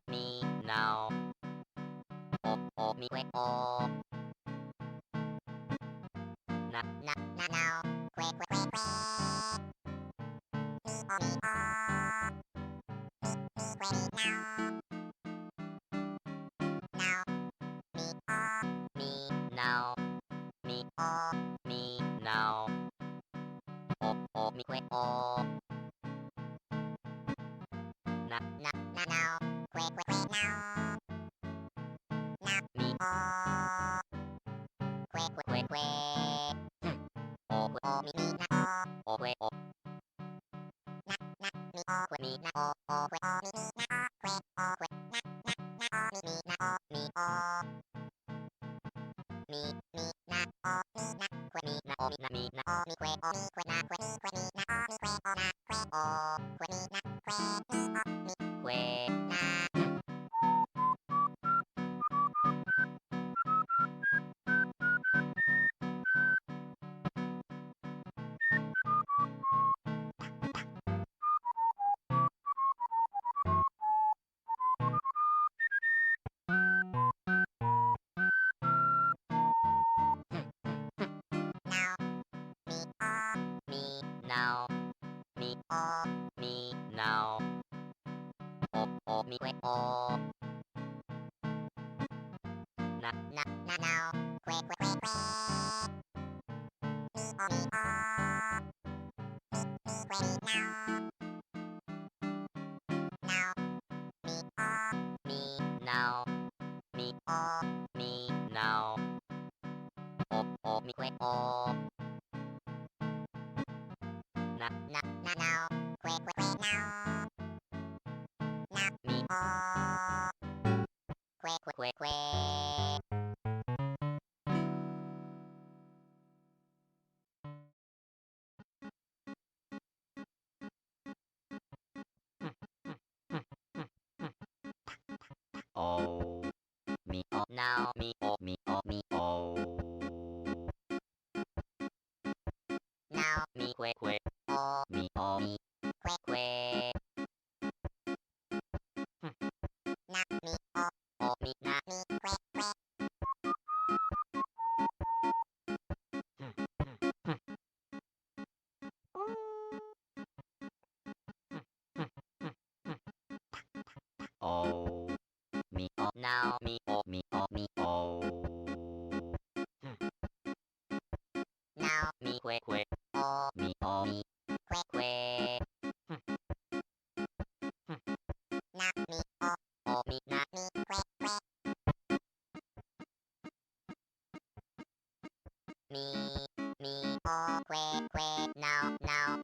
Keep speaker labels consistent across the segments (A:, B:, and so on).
A: me now me kwe na now kwe me now me now me kwe na now kwe now me kwe mi na kwe mi kwe mi na kwe mi na kwe mi na mi na kwe mi na mi na mi kwe na kwe mi na kwe kwe mi na kwe na now me now mi kwe na now kwe mi now mi now mi kwe na now kwe now mi kwe oh me now me now mi kwe mi kwe na mi mi na mi kwe oh me now me mi now mi kwe mi kwe na mi mi na mi kwe mi kwe now mi kwe now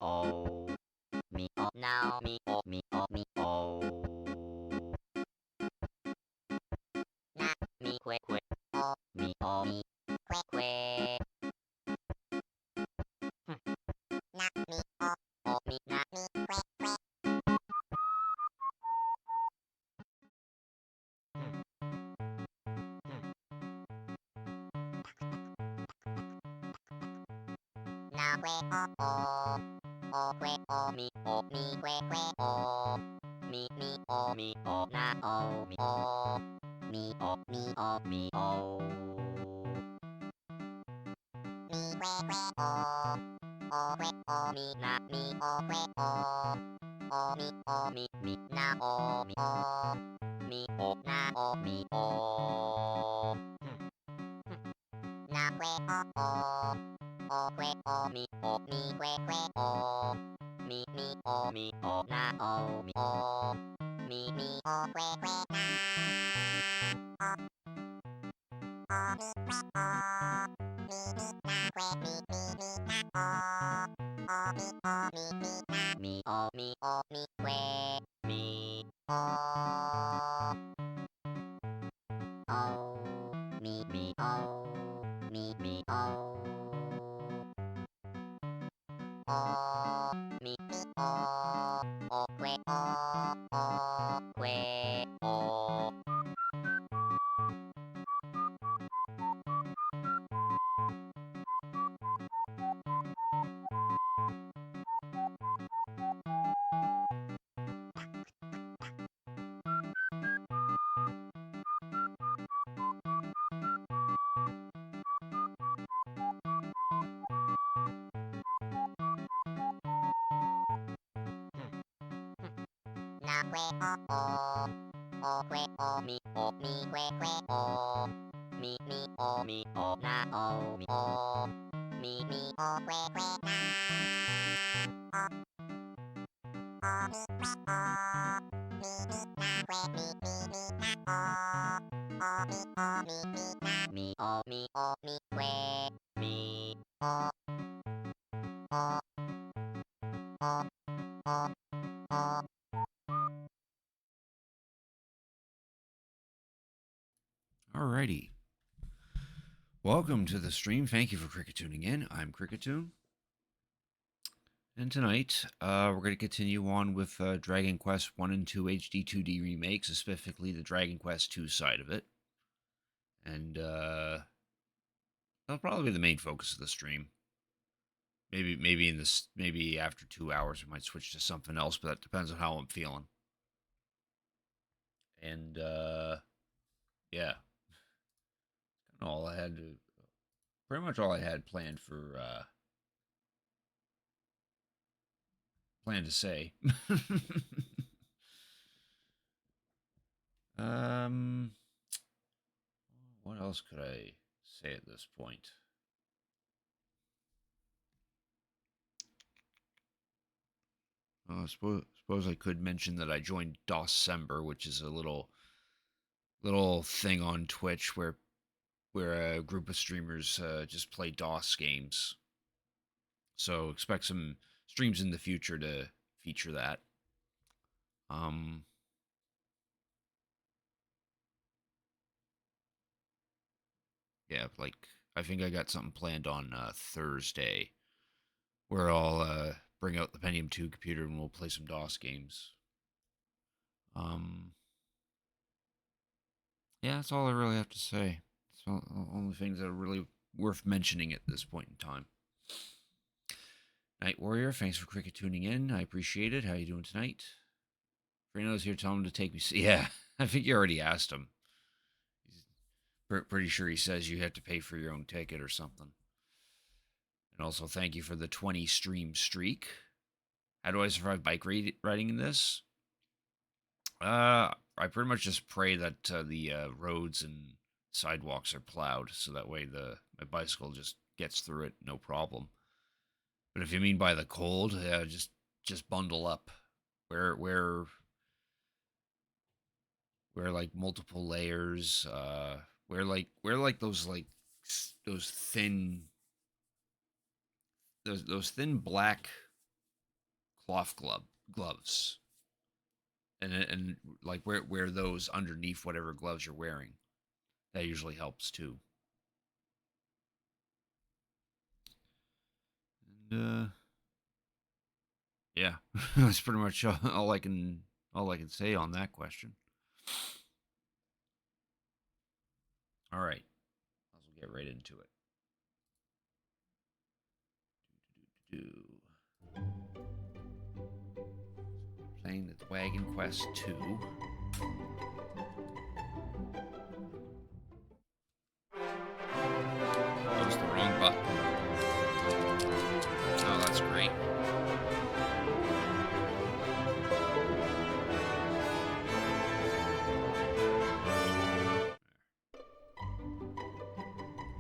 A: oh me now me oh na mi kwe mi kwe na mi mi na mi kwe na kwe kwe mi kwe mi na mi mi kwe kwe mi na mi kwe mi na mi na mi na kwe kwe mi kwe mi o na o mi o mi o que na o mi que o mi na mi o mi o mi que mi o mi o mi o o que o. Na que o que o mi que o mi o na o mi o o que na o mi que o mi o mi o mi que mi o o o o o.
B: Alrighty. Welcome to the stream. Thank you for Cricket tuning in. I'm Cricketoon. And tonight, we're going to continue on with Dragon Quest 1 and 2 HD-2D remakes, specifically the Dragon Quest 2 side of it. And that'll probably be the main focus of the stream. Maybe after 2 hours we might switch to something else, but that depends on how I'm feeling. And yeah. All I had to pretty much all I had planned to say. um, what else could I say at this point? Suppose I could mention that I joined DOScember, which is a little thing on Twitch where a group of streamers just play DOS games. So expect some streams in the future to feature that. Yeah, like I think I got something planned on Thursday where I'll bring out the Pentium 2 computer and we'll play some DOS games. Yeah, that's all I really have to say. It's the only things that are really worth mentioning at this point in time. Night Warrior, thanks for Cricket tuning in. I appreciate it. How you doing tonight? Freno's here. Tell him to take me. Yeah, I think you already asked him. He's pretty sure he says you have to pay for your own ticket or something. And also, thank you for the 20 stream streak. How do I survive bike riding in this? I pretty much just pray that the roads and sidewalks are plowed, so that way my bicycle just gets through it, no problem. But if you mean by the cold, yeah, just bundle up. Wear like multiple layers. Wear like those thin those thin black cloth gloves. And like wear those underneath whatever gloves you're wearing. That usually helps too. And yeah, that's pretty much all I can say on that question. All right, let's get right into it. Playing the Dragon Quest 2. That was the wrong button. Oh, that's great.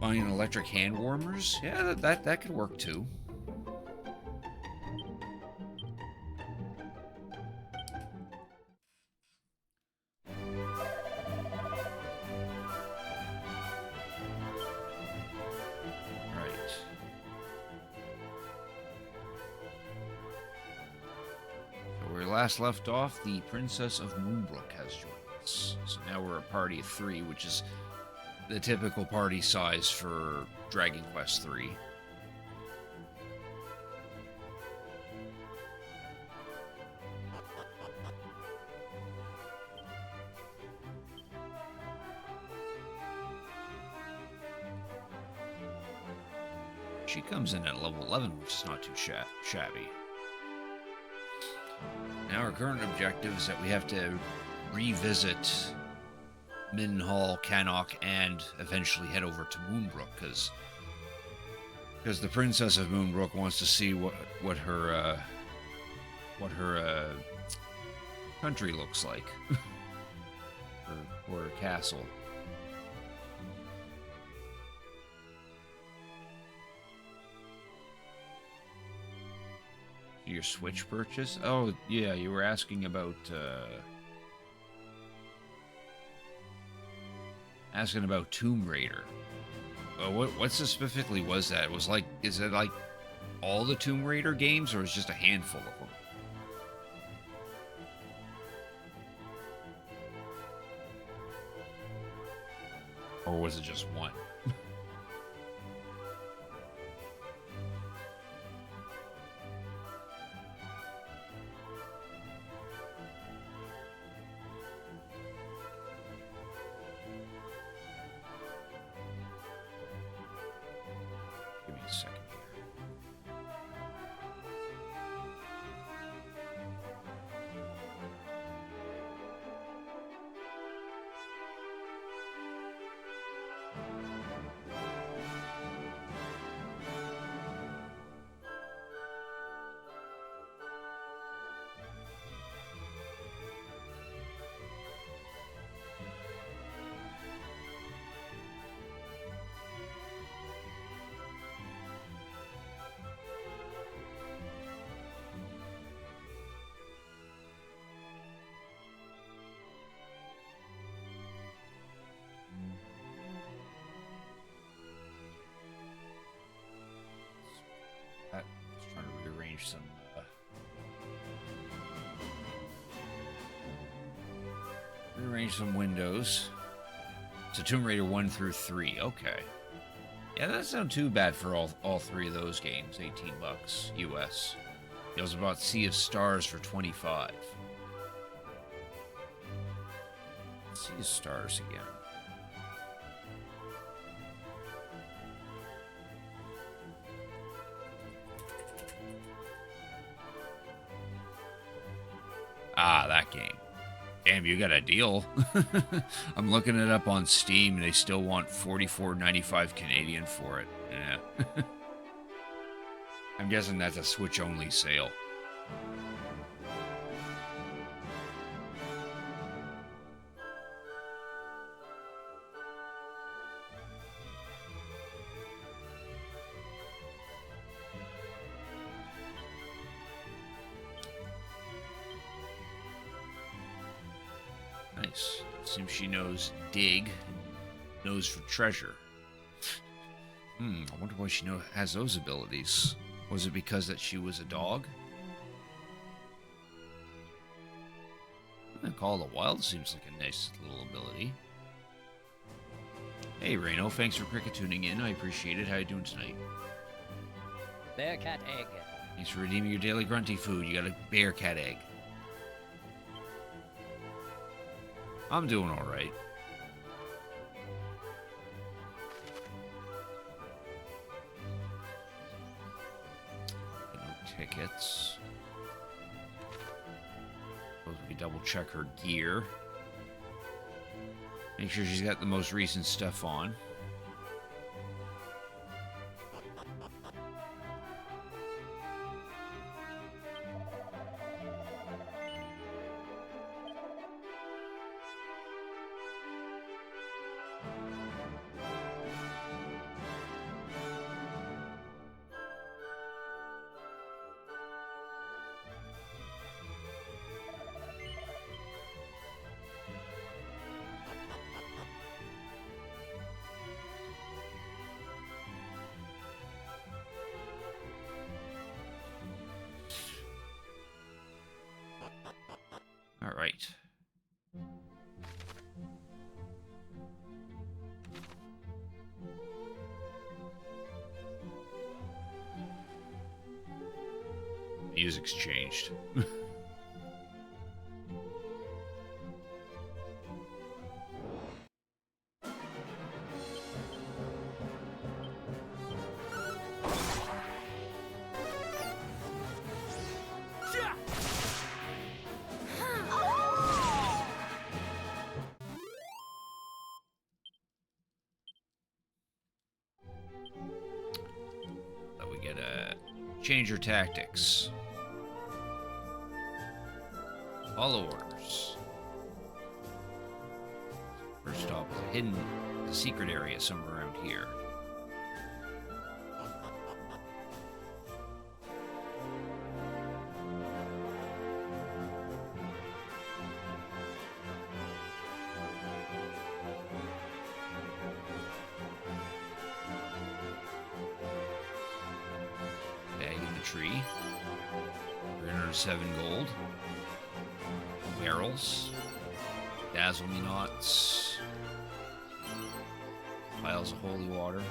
B: Buying electric hand warmers? Yeah, that could work too. last left off, the Princess of Moonbrook has joined us. So now we're a party of 3, which is the typical party size for Dragon Quest III. She comes in at level 11, which is not too shabby. Now our current objective is that we have to revisit Mindenhall, Cannock, and eventually head over to Moonbrook, because the Princess of Moonbrook wants to see what her country looks like, or her castle. Your Switch purchase? Oh, yeah, you were asking about Tomb Raider. What specifically was that? It was like, is it like all the Tomb Raider games, or is it just a handful of them? Or was it just one? Give me a second here. Just trying to rearrange some. Rearrange some windows. So Tomb Raider 1 through 3. Okay. Yeah, that doesn't sound too bad for all 3 of those games. $18 US. It was about Sea of Stars for 25. Sea of Stars again. Ah, that game. Damn, you got a deal. I'm looking it up on Steam, and they still want $44.95 Canadian for it. Yeah. I'm guessing that's a Switch-only sale. Nice. Seems she knows dig, knows for treasure. I wonder why she has those abilities. Was it because that she was a dog? Call of the Wild seems like a nice little ability. Hey, Reno, thanks for cricket tuning in. I appreciate it. How you doing tonight?
C: Bearcat egg.
B: Thanks for redeeming your daily grunty food. You got a bearcat egg. I'm doing all right. No tickets. Supposed to double check her gear. Make sure she's got the most recent stuff on. All right. Music's changed. We get a change your tactics. Follow orders. First stop is a hidden, a secret area somewhere around here. Bag in the tree. 307 gold. Barrels. Dazzle me nots. Vials of holy water.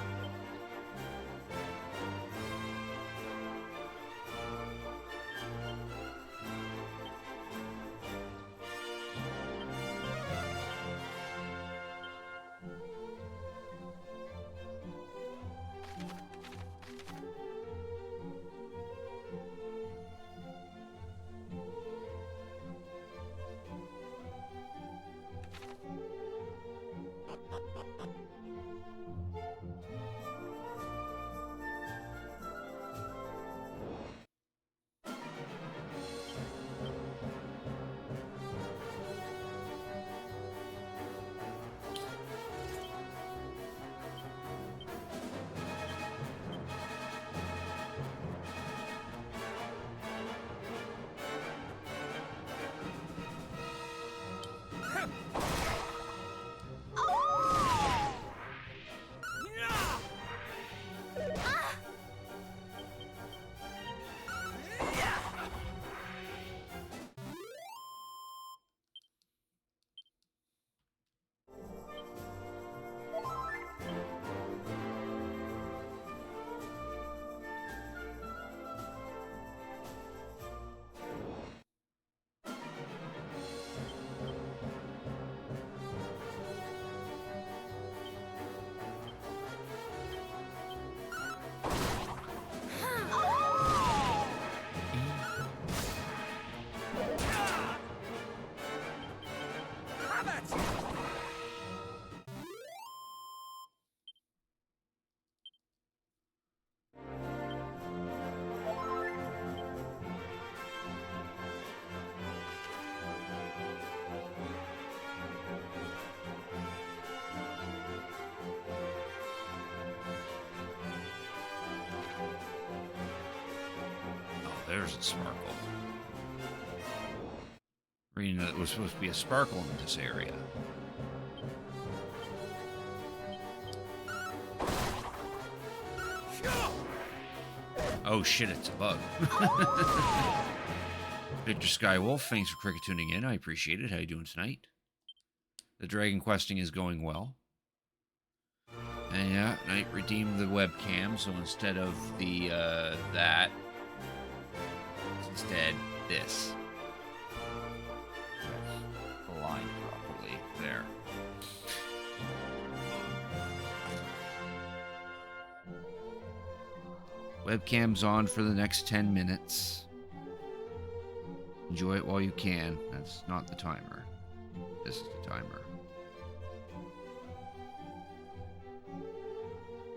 B: There's a sparkle. Reading that there was supposed to be a sparkle in this area. Oh shit, it's a bug. Victor Skywolf, thanks for cricket tuning in. I appreciate it. How you doing tonight? The dragon questing is going well. And yeah, Knight redeemed the webcam, so instead of the that, instead this. Aligned properly there. Webcam's on for the next 10 minutes. Enjoy it while you can. That's not the timer. This is the timer.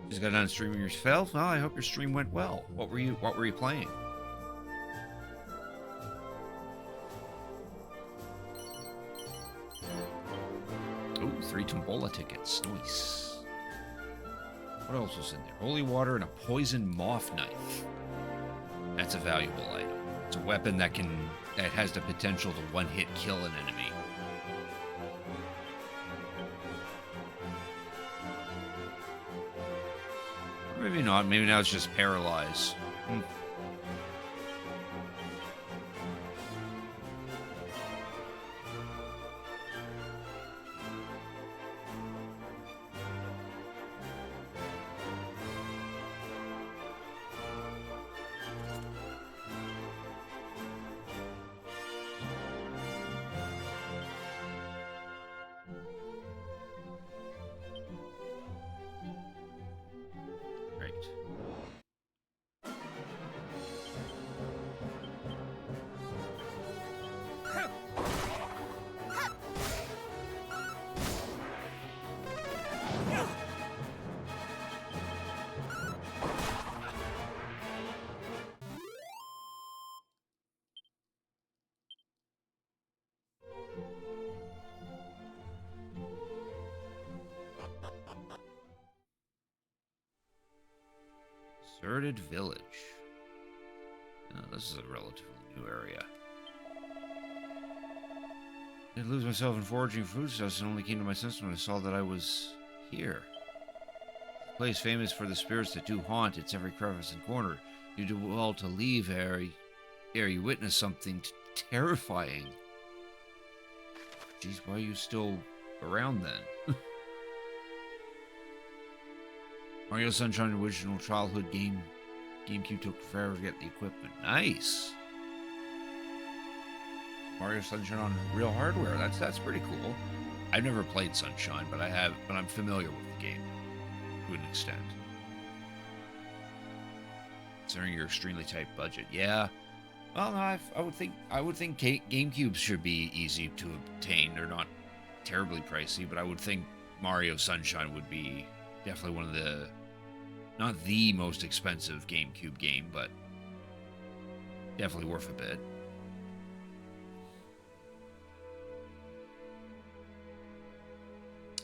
B: Just got done streaming yourself? Well, I hope your stream went well. What were you playing? Ooh, 3 Tombola tickets. Nice. What else was in there? Holy water and a poison moth knife. That's a valuable item. It's a weapon that has the potential to one-hit kill an enemy. Maybe not. Maybe now it's just paralyze. Deserted village. Oh, this is a relatively new area. I didn't lose myself in foraging foodstuffs and only came to my senses when I saw that I was here. The place famous for the spirits that do haunt its every crevice and corner. You do well to leave ere you witness something terrifying. Jeez, why are you still around then? Mario Sunshine original childhood game. GameCube took forever to get the equipment. Nice. Mario Sunshine on real hardware. That's pretty cool. I've never played Sunshine, but I'm familiar with the game to an extent. Considering your extremely tight budget, yeah. Well, no, I would think GameCubes should be easy to obtain. They're not terribly pricey, but I would think Mario Sunshine would be definitely one of the, not the most expensive GameCube game, but definitely worth a bit.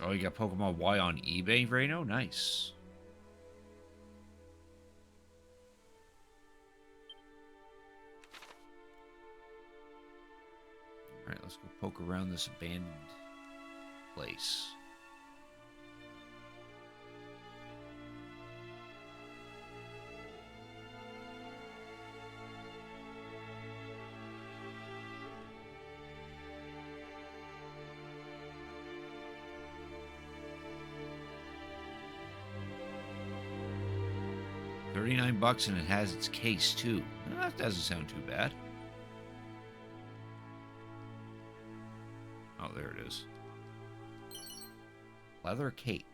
B: Oh, you got Pokemon Y on eBay, Reno? Nice. Alright, let's go poke around this abandoned place. $39 and it has its case too. Well, that doesn't sound too bad. Oh, there it is. Leather cape.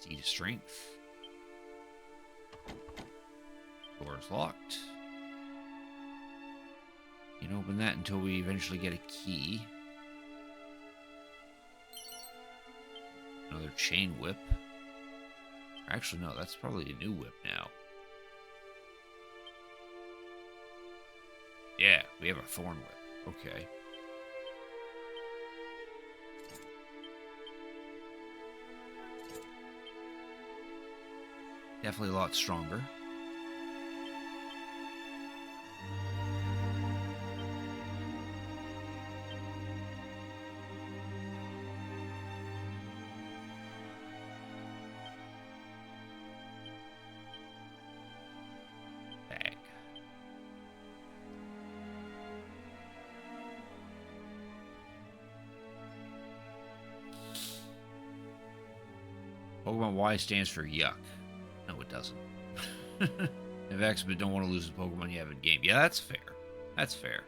B: Seed of strength. Door is locked. Can't open that until we eventually get a key. Another chain whip. Actually, no, that's probably a new whip now. Yeah, we have a thorn whip. Okay. Definitely a lot stronger. Pokemon Y stands for yuck. No, it doesn't. If X-Men don't want to lose the Pokemon you have in game. Yeah, that's fair. That's fair.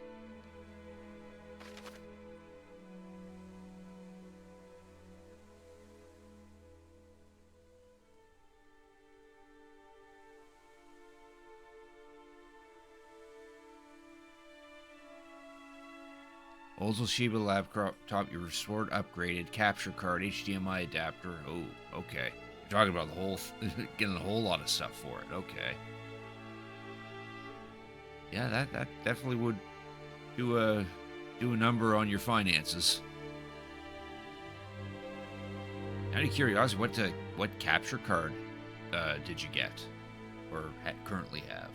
B: Oldsel Shiba laptop, your sword upgraded, capture card, HDMI adapter. Oh, okay. You're talking about the whole, getting a whole lot of stuff for it. Okay. Yeah, that definitely would do a number on your finances. Out of curiosity, what capture card did you get, or currently have?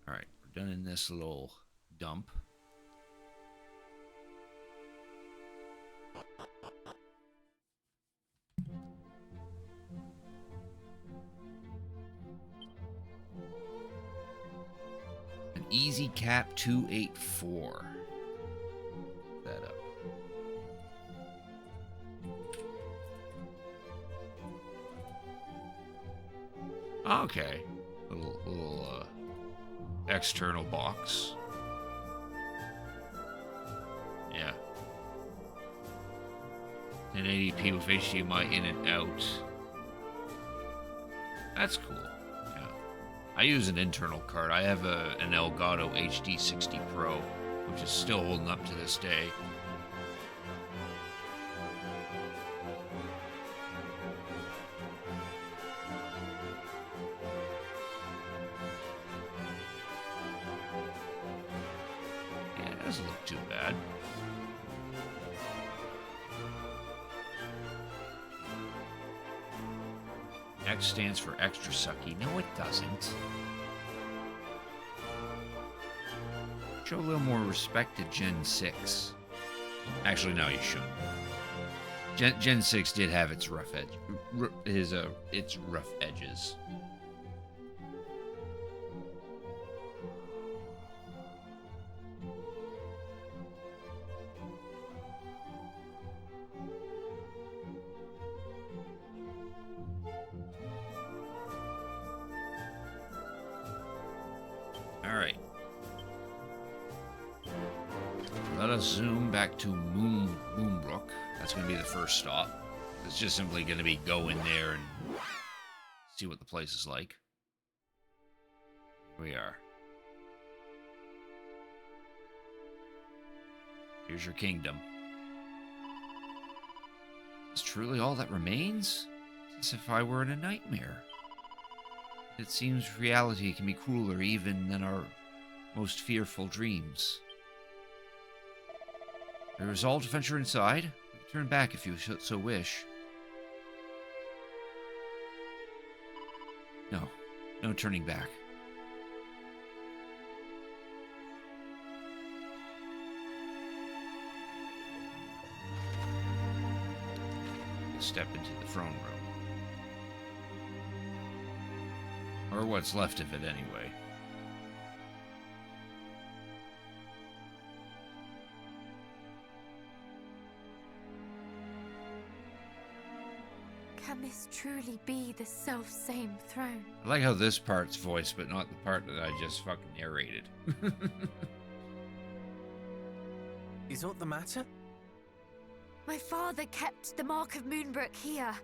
B: Alright, we're done in this little dump. An Easy Cap 284. That up. Okay. Little external box. Yeah. 1080p with HDMI in and out. That's cool. Yeah. I use an internal card. I have an Elgato HD-60 Pro, which is still holding up to this day. Yeah, it doesn't look too bad. X stands for extra sucky. No, it doesn't. Show a little more respect to Gen 6. Actually, no, you shouldn't. Gen 6 did have its rough edge, its rough edges. Alright. Let us zoom back to Moonbrook. That's going to be the first stop. It's just simply going to be go in there and see what the place is like. Here we are. Here's your kingdom. Is truly all that remains? As if I were in a nightmare. It seems reality can be crueler even than our most fearful dreams. You're resolved to venture inside? You can turn back if you so wish. No. No turning back. Step into the throne room. Or what's left of it, anyway.
C: Can this truly be the self-same throne?
B: I like how this part's voiced, but not the part that I just fucking narrated.
D: Is aught the matter?
C: My father kept the mark of Moonbrook here,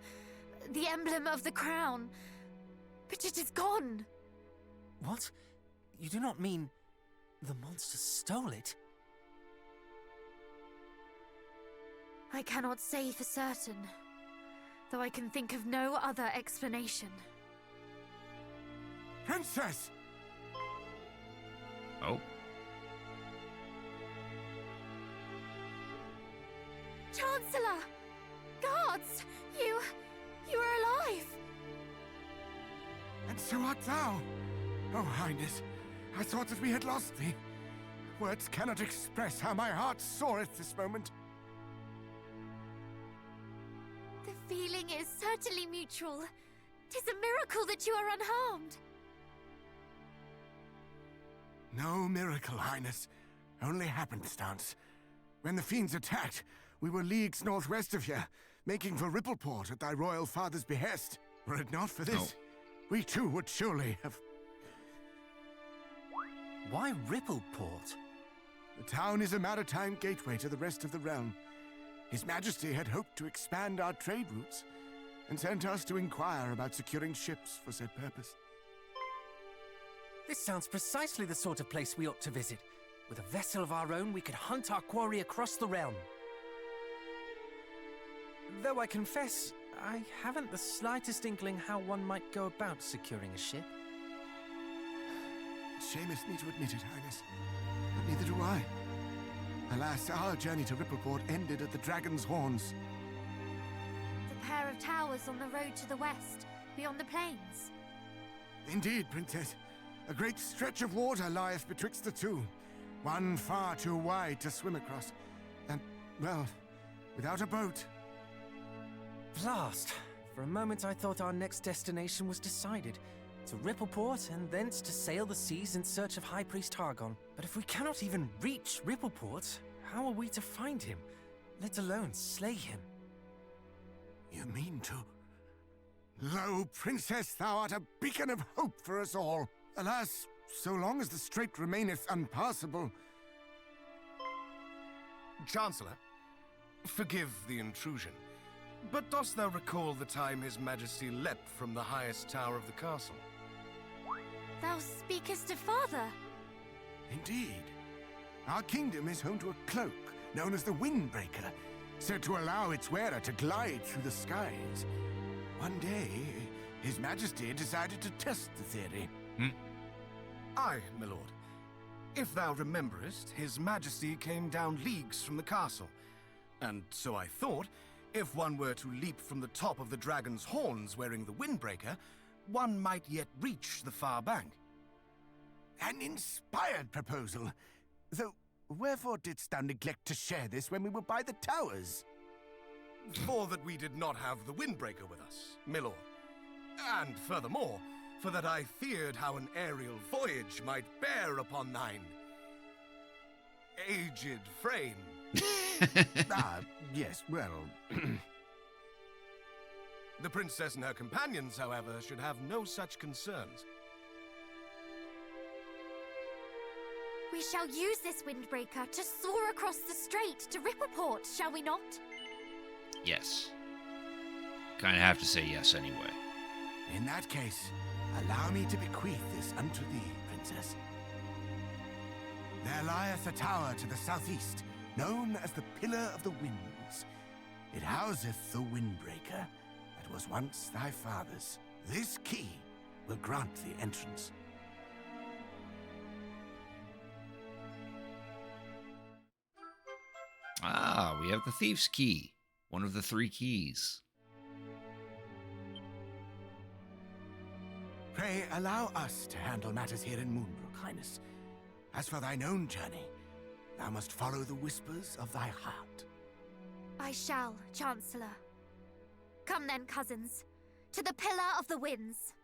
C: the emblem of the crown, but it is gone.
D: What? You do not mean the monster stole it?
C: I cannot say for certain, though I can think of no other explanation.
E: Princess!
B: Oh.
C: Chancellor! Guards! You are alive!
E: And so art thou! Oh, Highness, I thought that we had lost thee. Words cannot express how my heart soareth this moment.
C: The feeling is certainly mutual. 'Tis a miracle that you are unharmed.
E: No miracle, Highness. Only happenstance. When the fiends attacked, we were leagues northwest of here, making for Rippleport at thy royal father's behest. Were it not for this, we too would surely have...
D: Why Rippleport?
E: The town is a maritime gateway to the rest of the realm. His Majesty had hoped to expand our trade routes, and sent us to inquire about securing ships for said purpose.
D: This sounds precisely the sort of place we ought to visit. With a vessel of our own, we could hunt our quarry across the realm. Though I confess, I haven't the slightest inkling how one might go about securing a ship.
E: It shameth me to admit it, Highness, but neither do I. Alas, our journey to Rippleport ended at the Dragon's Horns.
C: The pair of towers on the road to the west, beyond the plains.
E: Indeed, Princess. A great stretch of water lieth betwixt the two. One far too wide to swim across. And, well, without a boat.
D: Blast! For a moment I thought our next destination was decided. To Rippleport, and thence to sail the seas in search of High Priest Hargon. But if we cannot even reach Rippleport, how are we to find him? Let alone slay him?
E: You mean to? Lo, Princess, thou art a beacon of hope for us all. Alas, so long as the strait remaineth unpassable...
F: Chancellor, forgive the intrusion, but dost thou recall the time His Majesty leapt from the highest tower of the castle?
C: Thou speakest of father.
E: Indeed. Our kingdom is home to a cloak known as the Windbreaker, said to allow its wearer to glide through the skies. One day, His Majesty decided to test the theory.
F: Aye, my lord. If thou rememberest, His Majesty came down leagues from the castle. And so I thought, if one were to leap from the top of the dragon's horns wearing the Windbreaker, one might yet reach the far bank.
E: An inspired proposal. Though, wherefore didst thou neglect to share this when we were by the towers?
F: For that we did not have the Windbreaker with us, my lord. And furthermore, for that I feared how an aerial voyage might bear upon thine aged frame.
E: Yes, well...
F: The princess and her companions, however, should have no such concerns.
C: We shall use this Windbreaker to soar across the strait to Rippleport, shall we not?
B: Yes. Kind of have to say yes anyway.
E: In that case, allow me to bequeath this unto thee, princess. There lieth a tower to the southeast, known as the Pillar of the Winds. It houseth the Windbreaker that was once thy father's. This key will grant thee entrance.
B: Ah, we have the Thief's Key. One of the 3 keys.
E: Pray allow us to handle matters here in Moonbrook, Highness. As for thine own journey, thou must follow the whispers of thy heart.
C: I shall, Chancellor. Come then, cousins, to the Pillar of the Winds.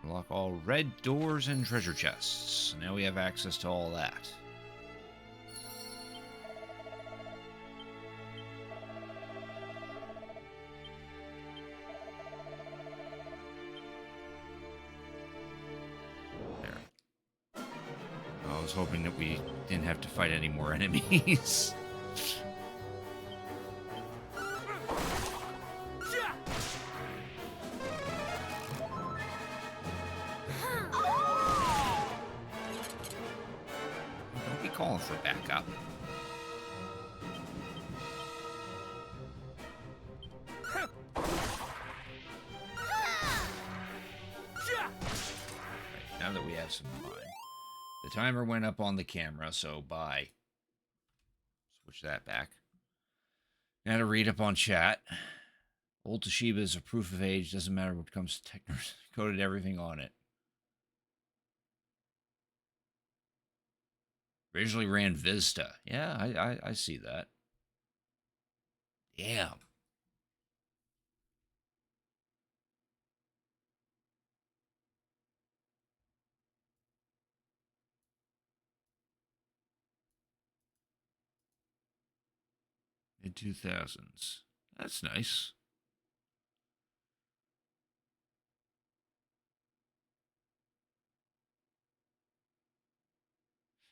B: Unlock all red doors and treasure chests. Now we have access to all that. There. I was hoping that we didn't have to fight any more enemies. Calling for backup. Right, now that we have some fun. The timer went up on the camera, so bye. Switch that back. Now to read up on chat. Old Toshiba is a proof of age. Doesn't matter what comes to techno. Coded everything on it. Originally ran Vista. Yeah, I see that. Damn. Mid-2000s. That's nice.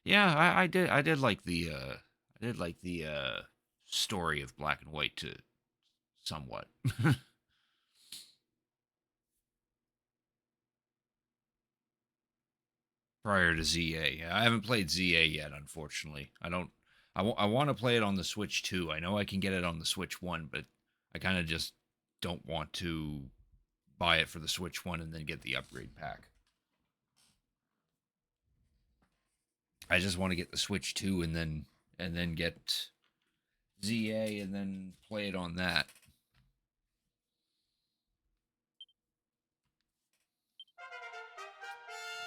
B: Yeah, I did like the story of Black and White to somewhat. Prior to ZA. I haven't played ZA yet, unfortunately. I want to play it on the Switch 2. I know I can get it on the Switch 1, but I kind of just don't want to buy it for the Switch 1 and then get the upgrade pack. I just want to get the Switch 2 and then get ZA and then play it on that.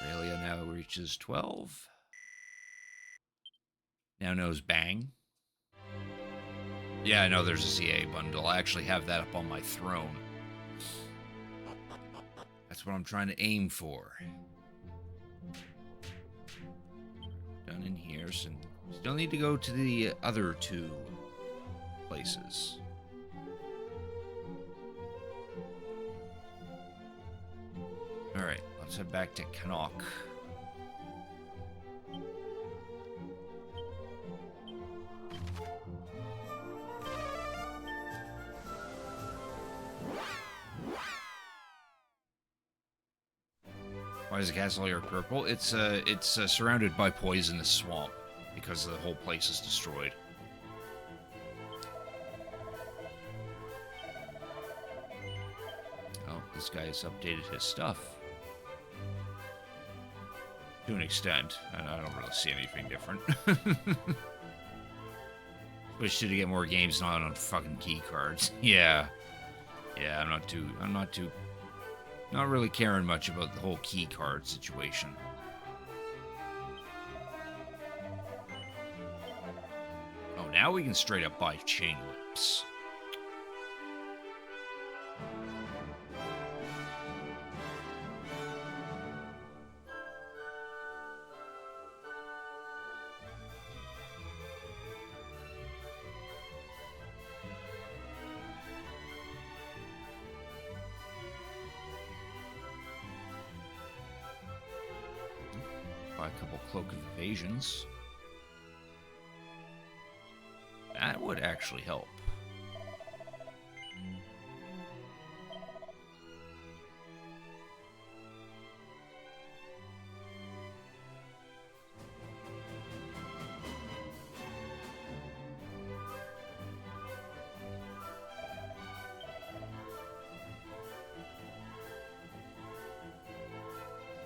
B: Aurelia now reaches 12. Now knows Bang. Yeah, I know there's a ZA bundle. I actually have that up on my throne. That's what I'm trying to aim for. Done in here, so still need to go to the other 2 places. Alright, let's head back to Canuck. Why is the castle here purple? It's surrounded by poisonous swamp because the whole place is destroyed. Oh, this guy has updated his stuff. To an extent, and I don't really see anything different. Wish to get more games not on fucking key cards. Yeah. Yeah, not really caring much about the whole key card situation. Oh, now we can straight up buy chain whips. Buy a couple Cloak of Evasions. That would actually help.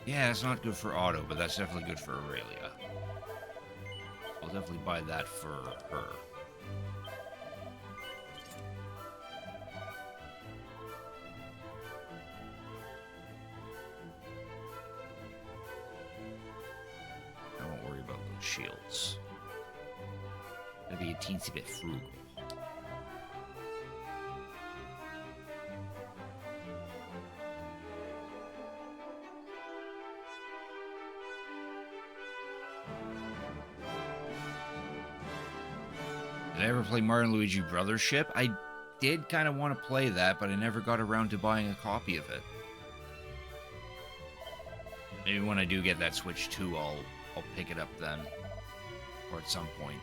B: Yeah, it's not good for Auto, but that's definitely good for Aurelia. I'll definitely buy that for her. I won't worry about those shields. Gotta be a teensy bit frugal. Did I ever play Mario and Luigi Brothers Ship? I did kind of want to play that, but I never got around to buying a copy of it. Maybe when I do get that Switch 2, I'll pick it up then. Or at some point.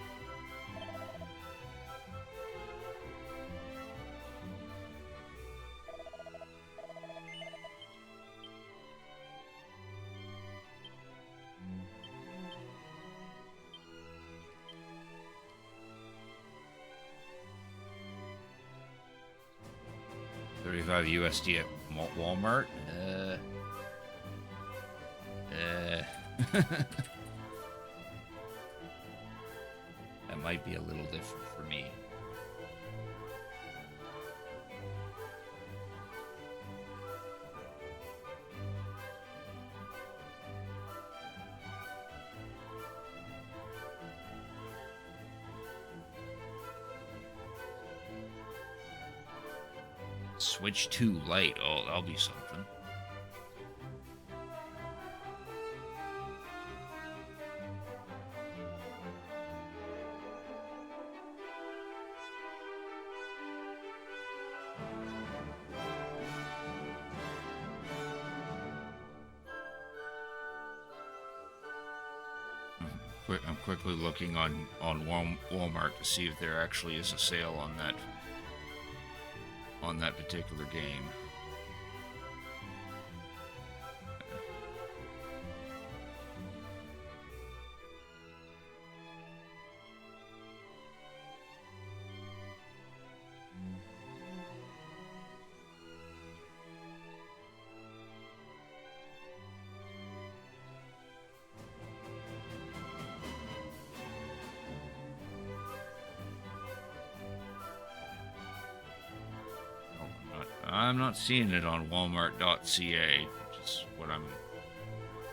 B: $35 USD at Walmart. That might be a little different for me. Switch 2 Lite. Oh, that'll be something. I'm quickly looking on Walmart to see if there actually is a sale on that particular game. I'm not seeing it on Walmart.ca, which is what I'm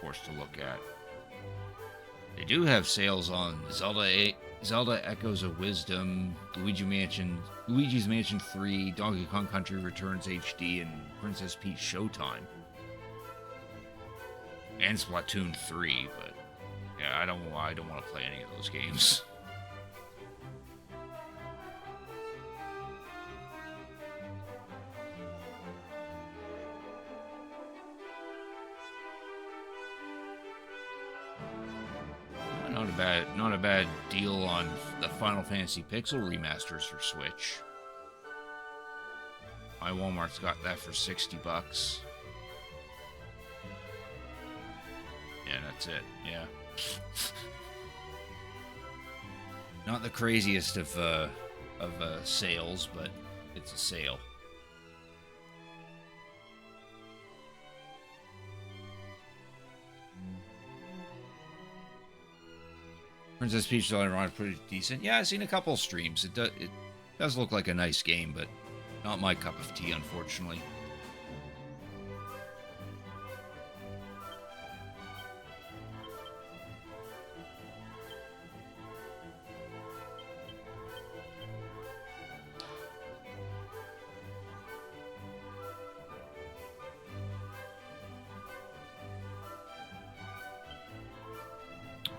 B: forced to look at. They do have sales on Zelda Echoes of Wisdom, Luigi's Mansion 3, Donkey Kong Country Returns HD, and Princess Peach Showtime. And Splatoon 3, but yeah, I don't want to play any of those games. Not a bad deal on the Final Fantasy Pixel remasters for Switch. My Walmart's got that for $60. That's it. Yeah. Not the craziest of sales, but it's a sale. Princess Peach is pretty decent. Yeah, I've seen a couple streams. It does look like a nice game, but not my cup of tea, unfortunately.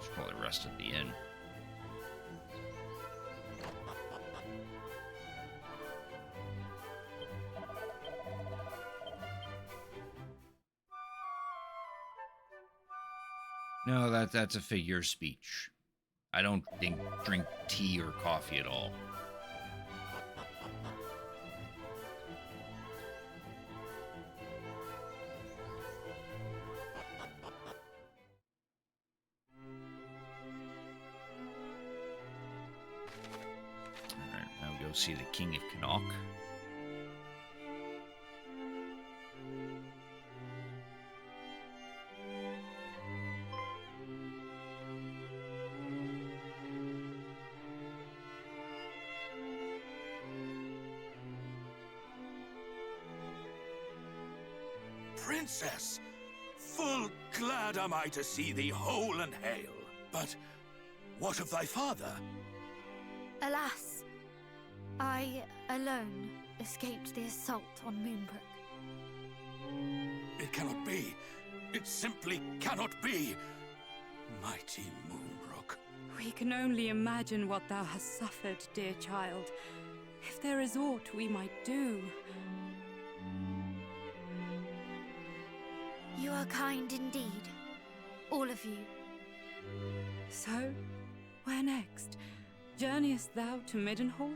B: Should probably rest at the inn. No, that's a figure of speech. I don't drink tea or coffee at all. Alright, now go see the King of Canuck.
G: Princess, full glad am I to see thee whole and hale. But what of thy father?
C: Alas, I alone escaped the assault on Moonbrook.
G: It cannot be. It simply cannot be. Mighty Moonbrook.
H: We can only imagine what thou hast suffered, dear child. If there is aught we might do.
C: You are kind indeed, all of you.
H: So, where next? Journeyest thou to Middenhall?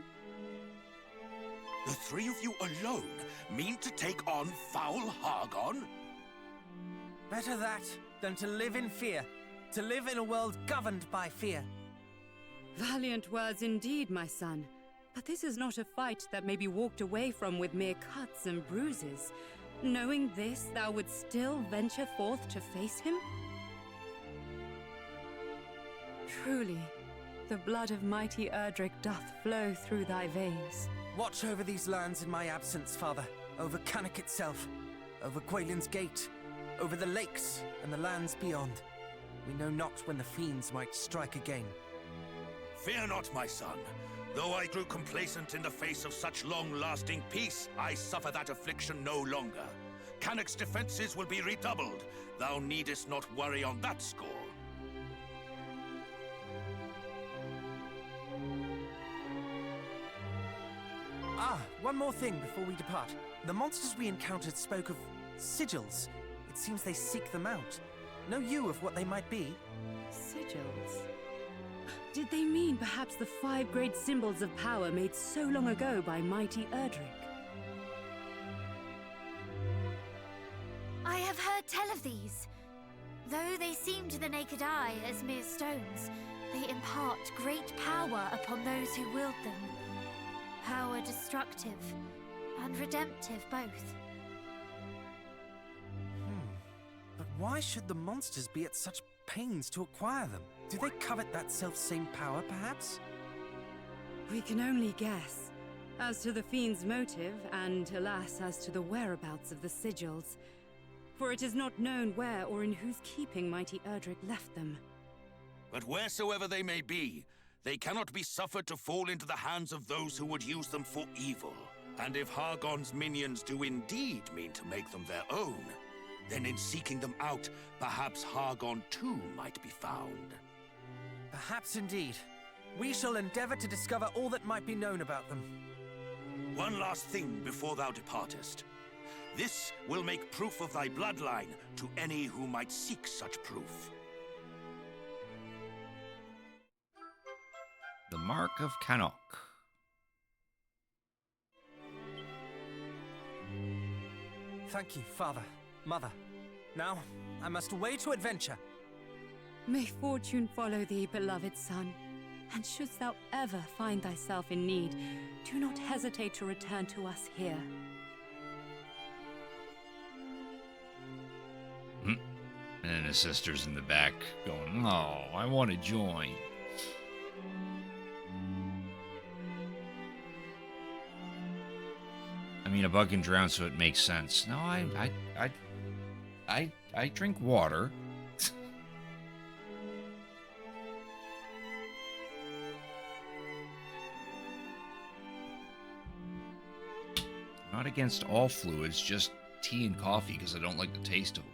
G: The three of you alone mean to take on foul Hargon?
D: Better that than to live in fear. To live in a world governed by fear.
H: Valiant words indeed, my son. But this is not a fight that may be walked away from with mere cuts and bruises. Knowing this, thou would still venture forth to face him? Truly, the blood of mighty Erdrick doth flow through thy veins.
D: Watch over these lands in my absence, Father. Over Cannock itself. Over Quaylin's Gate. Over the lakes and the lands beyond. We know not when the fiends might strike again.
G: Fear not, my son. Though I grew complacent in the face of such long-lasting peace, I suffer that affliction no longer. Cannock's defenses will be redoubled. Thou needest not worry on that score.
D: Ah, one more thing before we depart. The monsters we encountered spoke of sigils. It seems they seek them out. Know you of what they might be?
H: Sigils? Did they mean perhaps the 5 great symbols of power made so long ago by mighty Erdrick?
C: I have heard tell of these. Though they seem to the naked eye as mere stones, they impart great power upon those who wield them. Power destructive and redemptive both.
D: But why should the monsters be at such pains to acquire them? Do they covet that self-same power, perhaps?
H: We can only guess. As to the fiend's motive, and alas, as to the whereabouts of the sigils. For it is not known where or in whose keeping mighty Erdrick left them.
G: But wheresoever they may be, they cannot be suffered to fall into the hands of those who would use them for evil. And if Hargon's minions do indeed mean to make them their own, then in seeking them out, perhaps Hargon too might be found.
D: Perhaps indeed. We shall endeavor to discover all that might be known about them.
G: One last thing before thou departest. This will make proof of thy bloodline to any who might seek such proof.
B: The Mark of Canuck.
D: Thank you, Father, Mother. Now, I must away to adventure.
H: May fortune follow thee, beloved son. And shouldst thou ever find thyself in need, do not hesitate to return to us here.
B: And then his sister's in the back going, "Oh, I want to join." I mean, a bug can drown, so it makes sense. No, I drink water. Not against all fluids, just tea and coffee because I don't like the taste of them.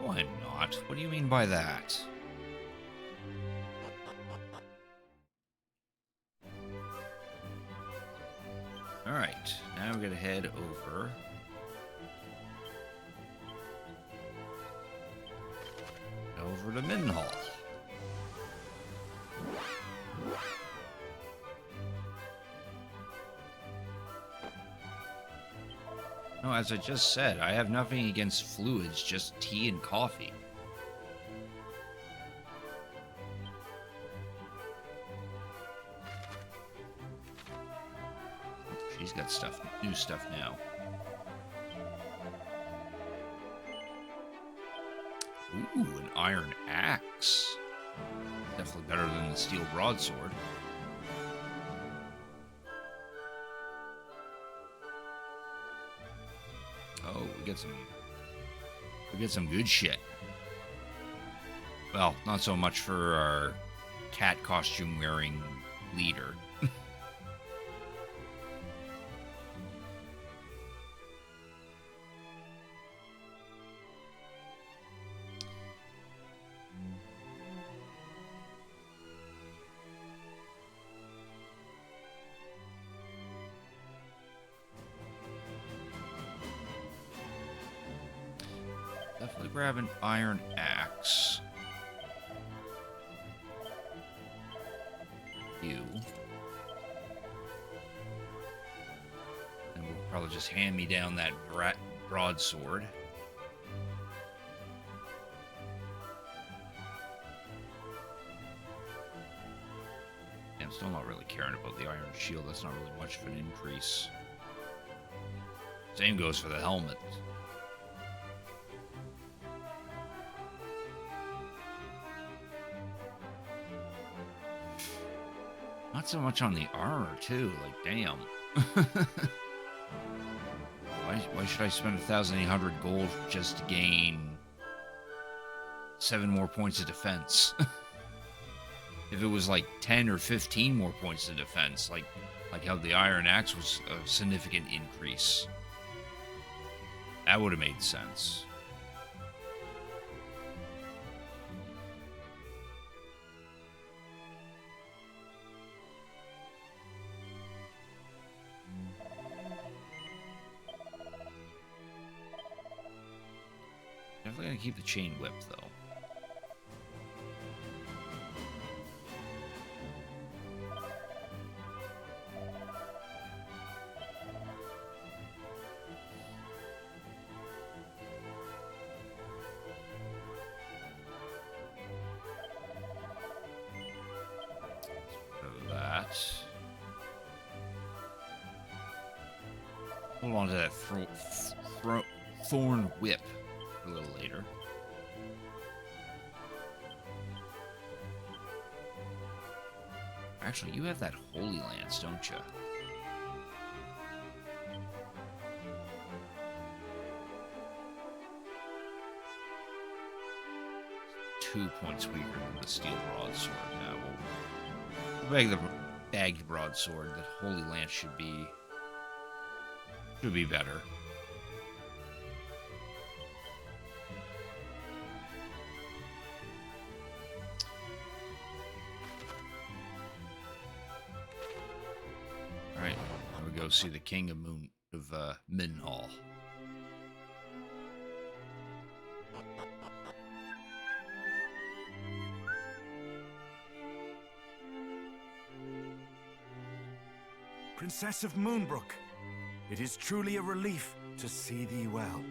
B: Oh, I'm not. What do you mean by that? Alright, now we're gonna head over. Over to Mendenhall. No, as I just said, I have nothing against fluids, just tea and coffee. She's got stuff, new stuff now. Ooh, an iron axe. Definitely better than the steel broadsword. Oh, we get some good shit. Well, not so much for our cat costume wearing leader. Definitely grab an iron axe. You. And we'll probably just hand me down that broadsword. I'm still not really caring about the iron shield. That's not really much of an increase. Same goes for the helmet. Not so much on the armor, too. Like, damn. Why should I spend 1,800 gold just to gain 7 more points of defense? If it was like 10 or 15 more points of defense, like how the Iron Axe was a significant increase, that would have made sense. Definitely gonna keep the chain whip, though. That. Hold on to that thorn whip a little later. Actually, you have that Holy Lance, don't you? Two points weaker than the steel broadsword. Now we'll bag the bagged broadsword. That Holy Lance should be better. go see the King of Middenhall.
F: Princess of Moonbrook, it is truly a relief to see thee well.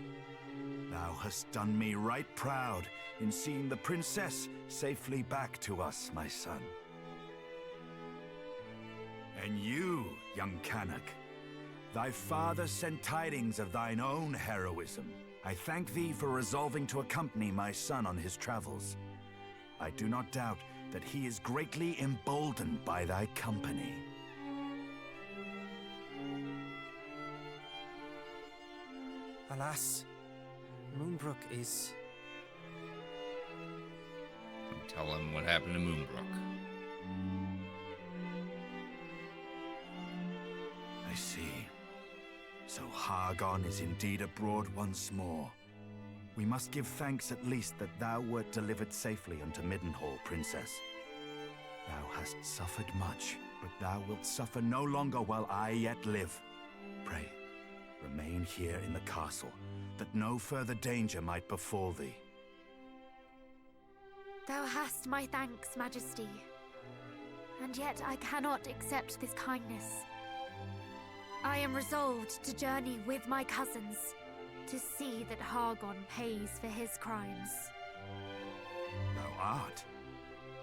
F: Thou hast done me right proud in seeing the princess safely back to us, my son. And you, young Canuck, thy father sent tidings of thine own heroism. I thank thee for resolving to accompany my son on his travels. I do not doubt that he is greatly emboldened by thy company.
D: Alas, Moonbrook is...
B: Tell him what happened to Moonbrook.
F: I see. So Hargon is indeed abroad once more. We must give thanks at least that thou wert delivered safely unto Middenhall, Princess. Thou hast suffered much, but thou wilt suffer no longer while I yet live. Pray, remain here in the castle, that no further danger might befall thee.
C: Thou hast my thanks, Majesty. And yet I cannot accept this kindness. I am resolved to journey with my cousins, to see that Hargon pays for his crimes.
F: Thou art.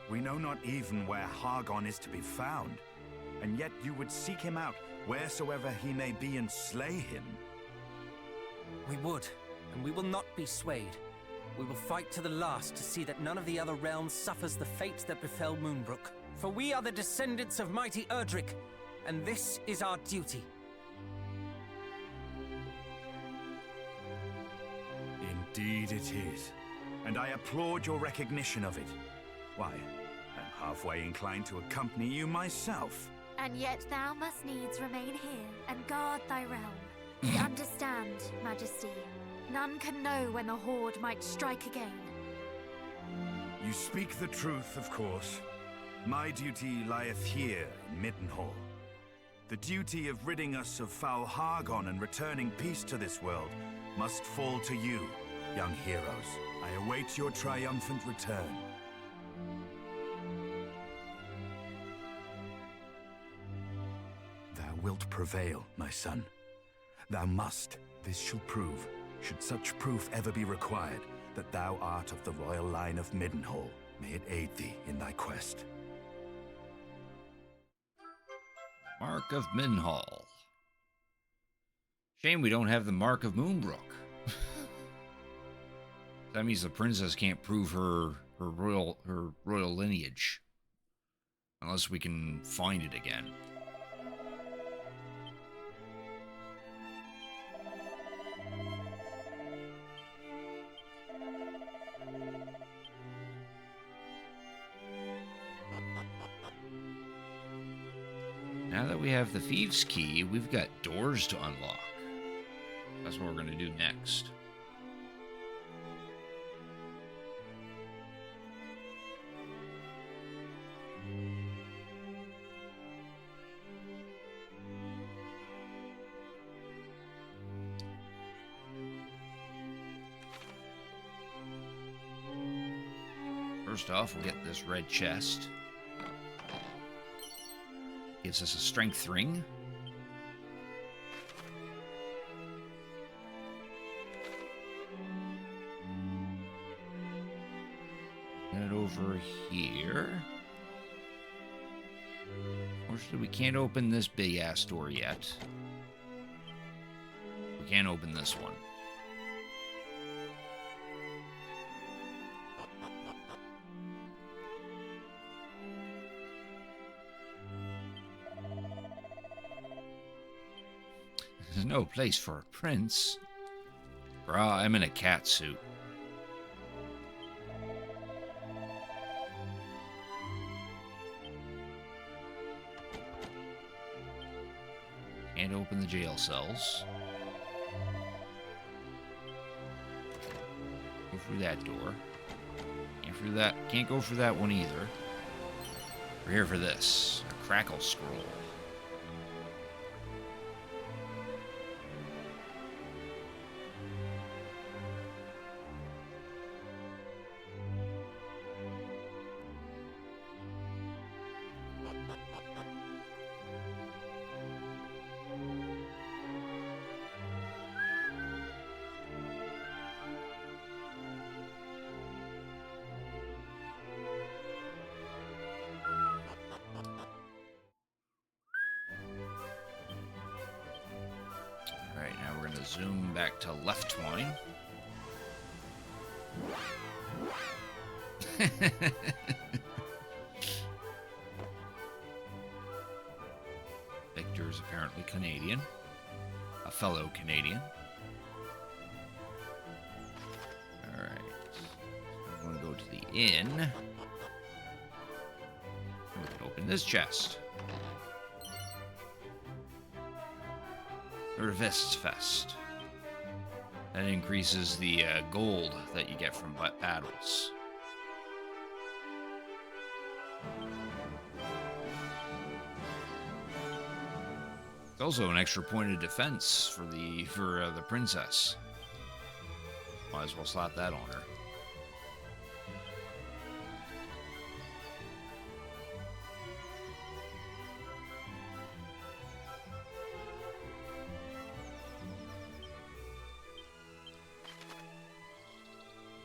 F: We know not even where Hargon is to be found, and yet you would seek him out wheresoever he may be and slay him.
D: We would, and we will not be swayed. We will fight to the last to see that none of the other realms suffers the fate that befell Moonbrook. For we are the descendants of mighty Erdrick, and this is our duty.
F: Indeed it is, and I applaud your recognition of it. Why, I'm halfway inclined to accompany you myself.
C: And yet thou must needs remain here and guard thy realm. We understand, Majesty. None can know when the Horde might strike again.
F: You speak the truth, of course. My duty lieth here in Middenhall. The duty of ridding us of foul Hargon and returning peace to this world must fall to you, young heroes. I await your triumphant return. Thou wilt prevail, my son. Thou must. This shall prove, should such proof ever be required, that thou art of the royal line of Middenhall. May it aid thee in thy quest.
B: Mark of Middenhall. Shame we don't have the Mark of Moonbrook. That means the princess can't prove her royal lineage. Unless we can find it again. Now that we have the Thieves' Key, we've got doors to unlock. That's what we're going to do next. First off, we'll get this red chest. Gives us a strength ring. Head over here. Unfortunately, we can't open this big-ass door yet. We can't open this one. There's no place for a prince. Bruh, I'm in a cat suit. Can't open the jail cells. Go through that door. Can't go through that one either. We're here for this. A crackle scroll. zoom back to left twine. Victor's apparently Canadian. A fellow Canadian. Alright. I'm going to go to the inn. And we can open this chest. Fest. That increases the gold that you get from battles. It's also an extra point of defense for the princess. Might as well slap that on her.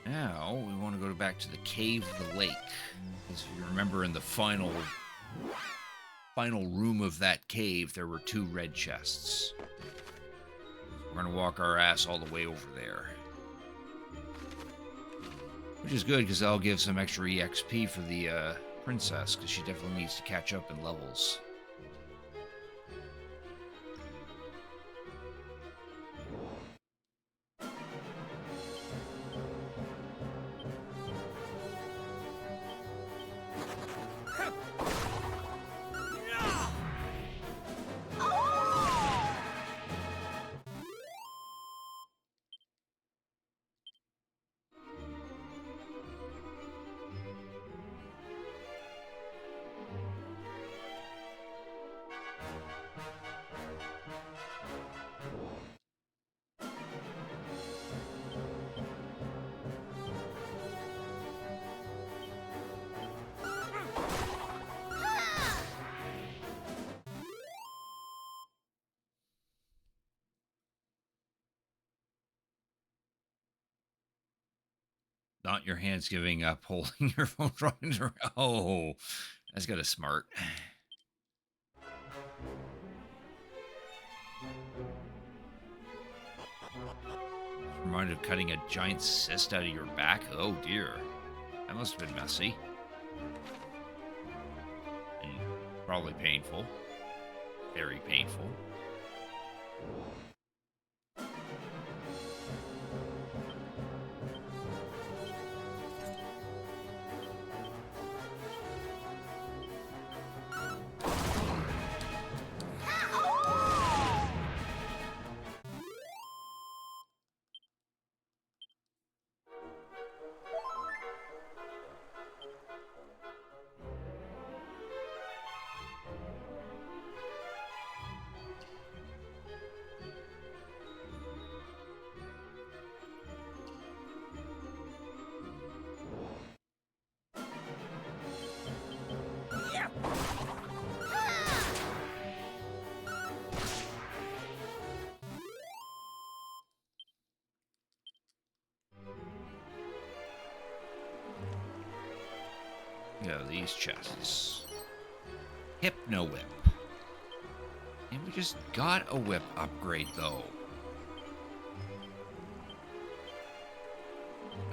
B: Now, we want to go back to the Cave of the Lake. Because if you remember in the final room of that cave, there were 2 red chests. We're going to walk our ass all the way over there. Which is good, because that'll give some extra EXP for the princess, because she definitely needs to catch up in levels. Not your hands giving up, holding your phone drawing around. Oh, that's got a smart. Reminded of cutting a giant cyst out of your back. Oh dear. That must have been messy. And probably painful. Very painful. Yeah, these chests. Hypno Whip. And we just got a whip upgrade, though.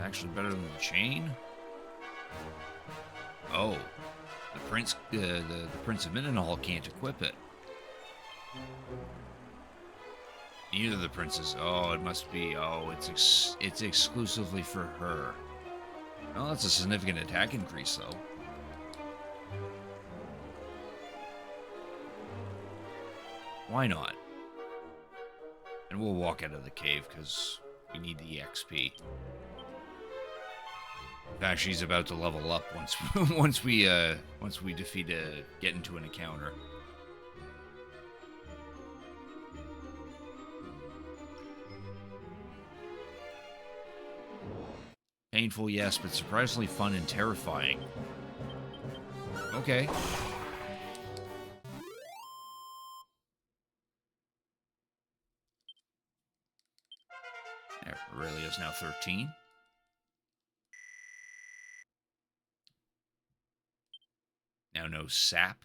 B: Actually better than the chain? Oh. The Prince of Mendenhall can't equip it. Neither of the princes. Oh, it must be. Oh, it's exclusively for her. Well, that's a significant attack increase, though. Why not? And we'll walk out of the cave because we need the EXP. In fact, she's about to level up once we defeat get into an encounter. Painful, yes, but surprisingly fun and terrifying. Okay. There, Aurelia's now 13. Now no sap.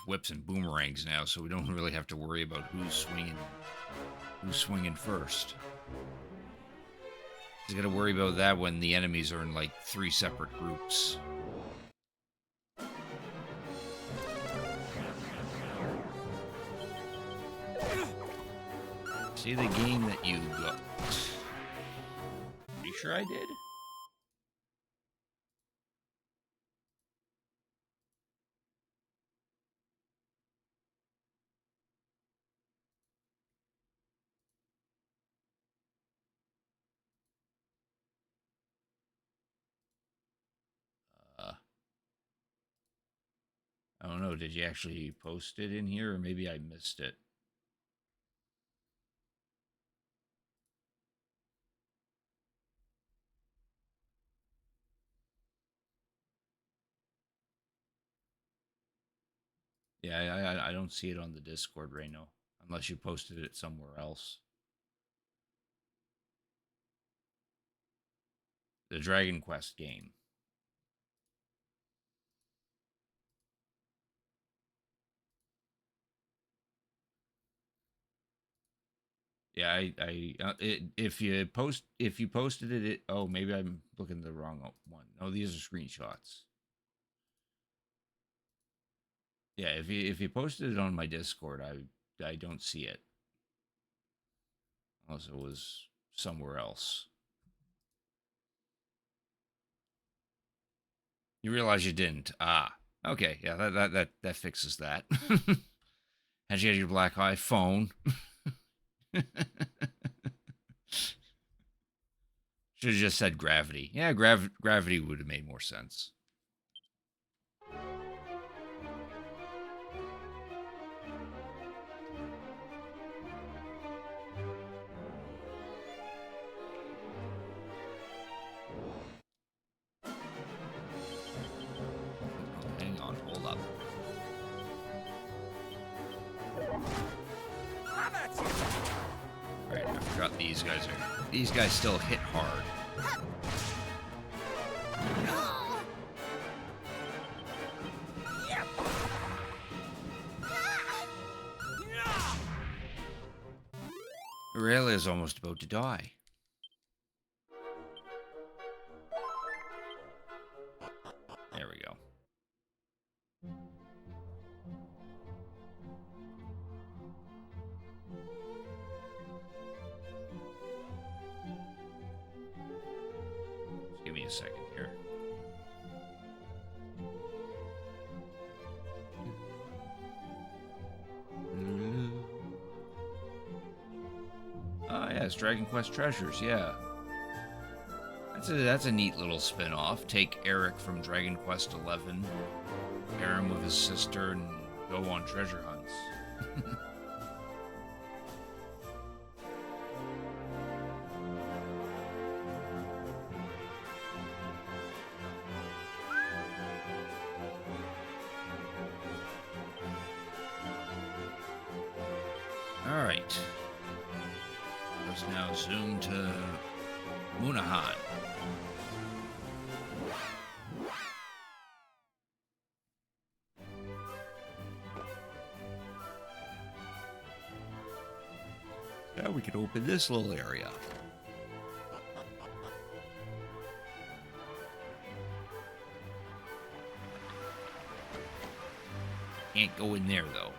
B: whips and boomerangs now, so we don't really have to worry about who's swinging first. You gotta worry about that when the enemies are in like 3 separate groups. See the game that you got. Pretty sure I did. I don't know, did you actually post it in here, or maybe I missed it? Yeah, I don't see it on the Discord right now, unless you posted it somewhere else. The Dragon Quest game. Yeah, if you posted it, oh, maybe I'm looking at the wrong one. No, these are screenshots. Yeah, if you posted it on my Discord, I don't see it. Unless it was somewhere else. You realize you didn't. Ah. Okay, yeah, that fixes that. How'd you get your black eye phone? Should have just said gravity. Yeah, gravity would have made more sense. Hang on, hold up. Alright, I forgot these guys still hit hard. Aurelia's almost about to die. There we go. Just give me a second here. Oh yeah, it's Dragon Quest Treasures, yeah. That's a neat little spin-off. Take Eric from Dragon Quest XI, pair him with his sister, and go on treasure hunts. All right. Let's now zoom to Munahan. Now we can open this little area. Can't go in there though.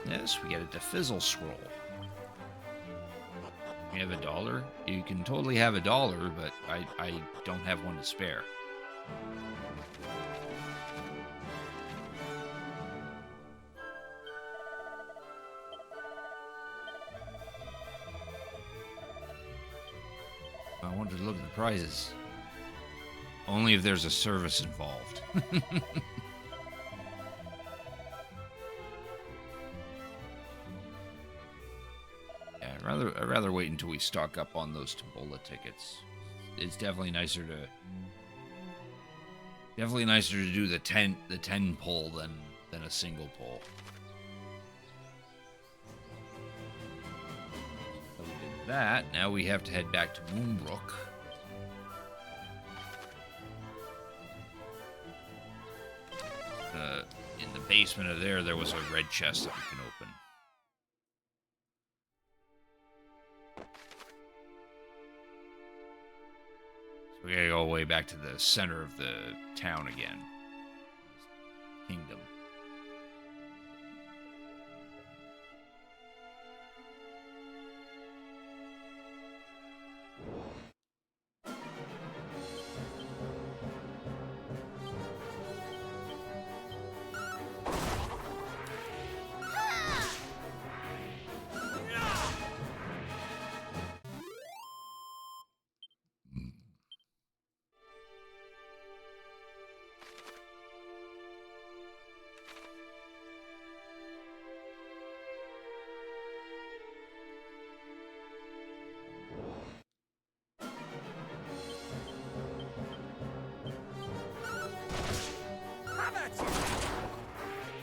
B: Yes, we get a Defizzle scroll. You have $1? You can totally have $1, but I don't have one to spare. I wanted to look at the prizes. Only if there's a service involved. I'd rather wait until we stock up on those Tombola tickets. It's definitely nicer to do the 10 pull than than a single pole. So we did that. Now we have to head back to Moonbrook. In the basement of there was a red chest that we can open. So we gotta go all the way back to the center of the town again. Kingdom.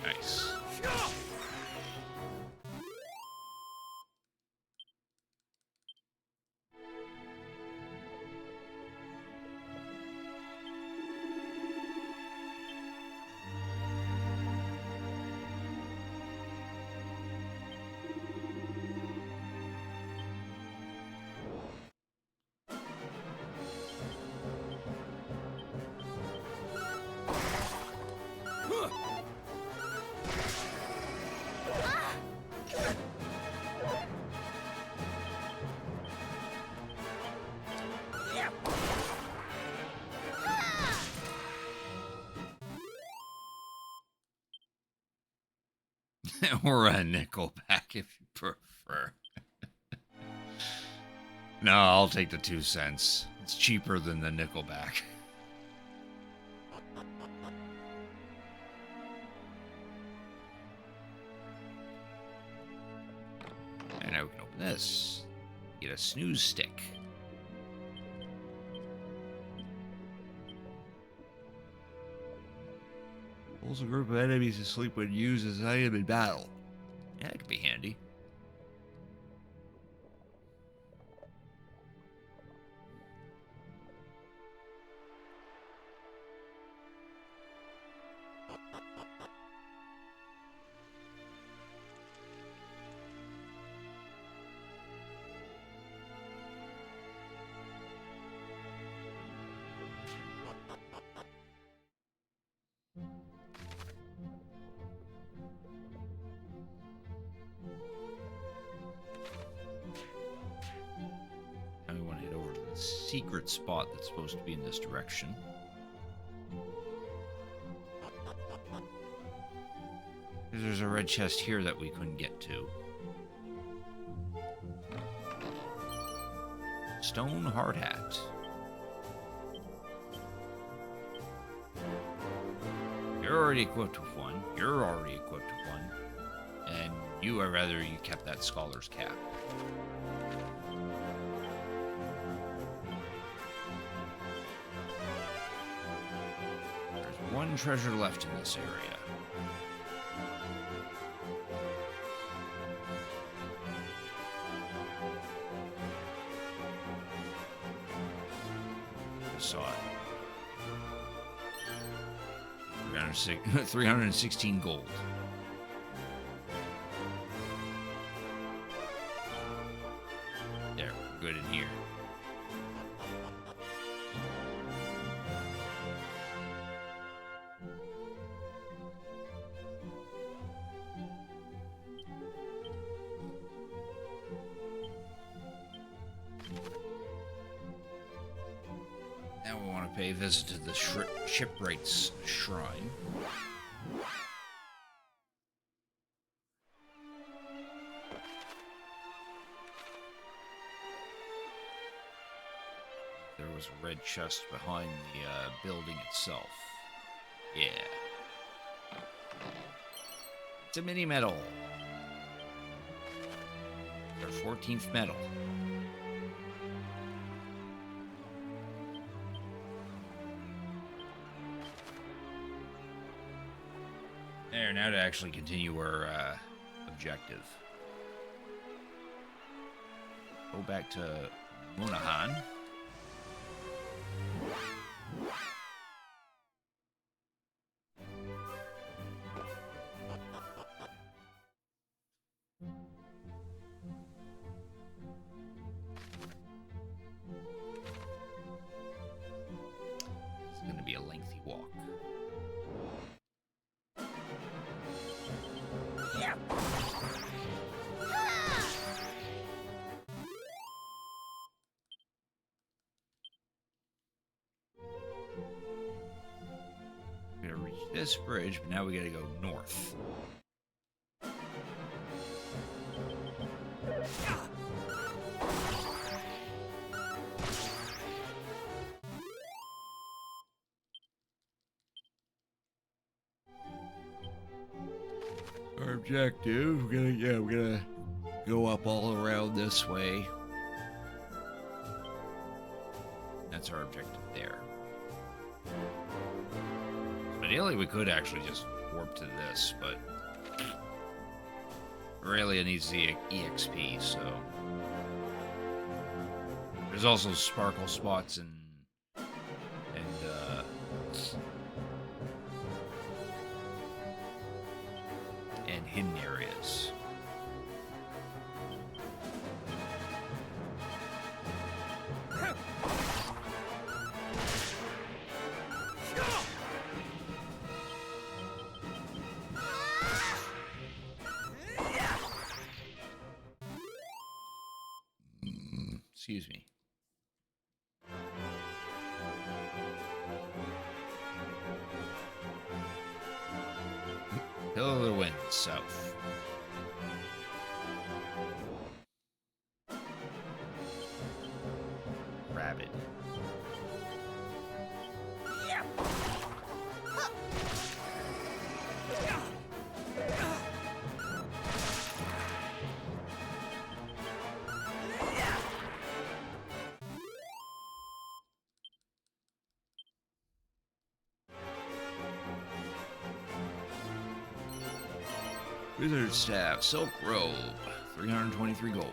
B: Nice. Or a nickelback if you prefer. No, I'll take the 2 cents. It's cheaper than the nickelback. And now we can open this. Get a snooze stick. Pulls a group of enemies to sleep when used as an item in battle. Yeah, it could be handy. Secret spot that's supposed to be in this direction. There's a red chest here that we couldn't get to. Stone hard hat. You're already equipped with one. You're already equipped with one. And you, I'd rather you kept that scholar's cap. One treasure left in this area. I saw it. 316 gold. There, we're good in here. Now we want to pay a visit to the Shipwright's Shrine. There was a red chest behind the building itself. Yeah. It's a mini medal. Their 14th medal. There, now to actually continue our objective. Go back to Munahan. It's going to be a lengthy walk. We're gonna reach this bridge, but now we gotta go north. Our objective, we're gonna go up all around this way. That's our objective there. Ideally, we could actually just warp to this, but really it needs the EXP, so. There's also sparkle spots and hidden areas. Excuse me. Hill of the Wind, south. Rabid. Wizard Staff, Silk Robe, 323 gold.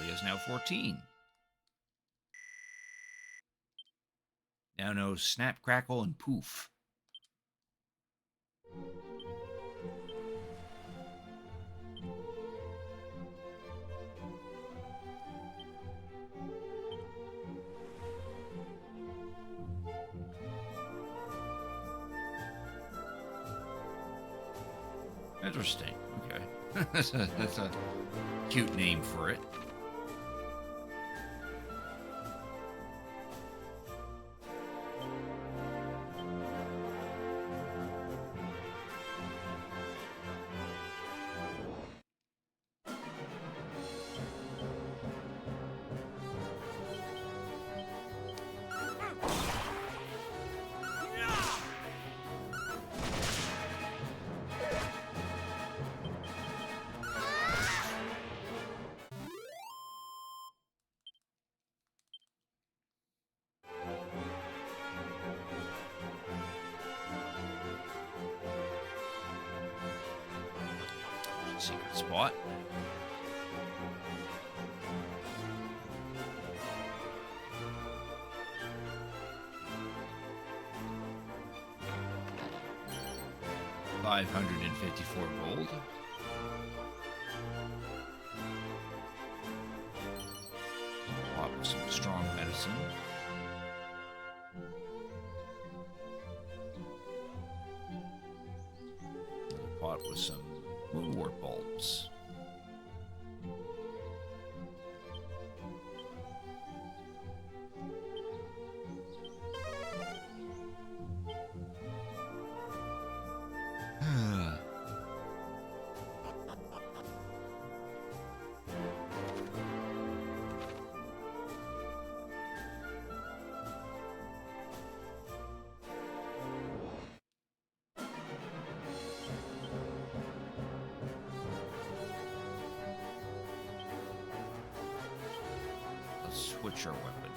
B: Is now 14. Now no snap, crackle, and poof. Interesting. Okay. that's a cute name for it. Secret spot. 554 gold. Pot with some strong medicine. Another pot with some moonwort bulbs. Switch our weapon.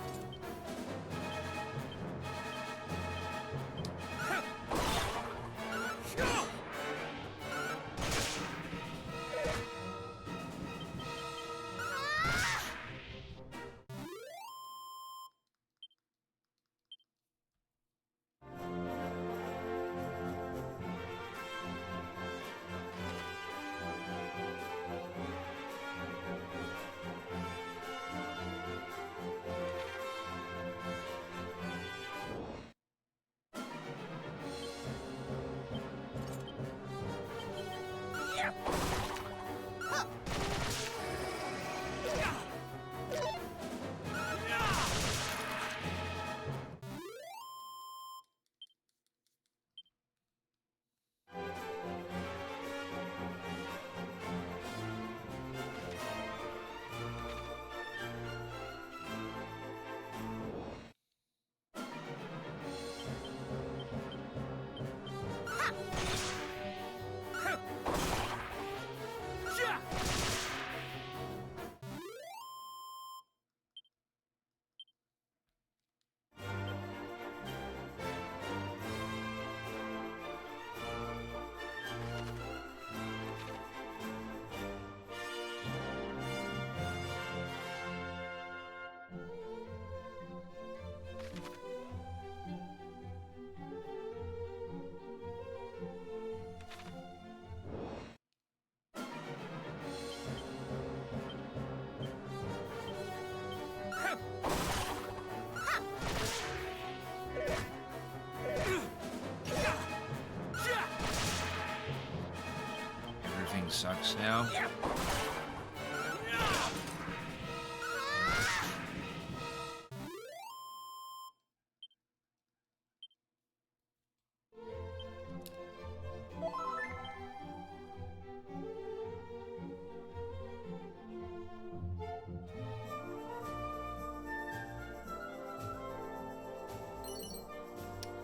B: Everything sucks now.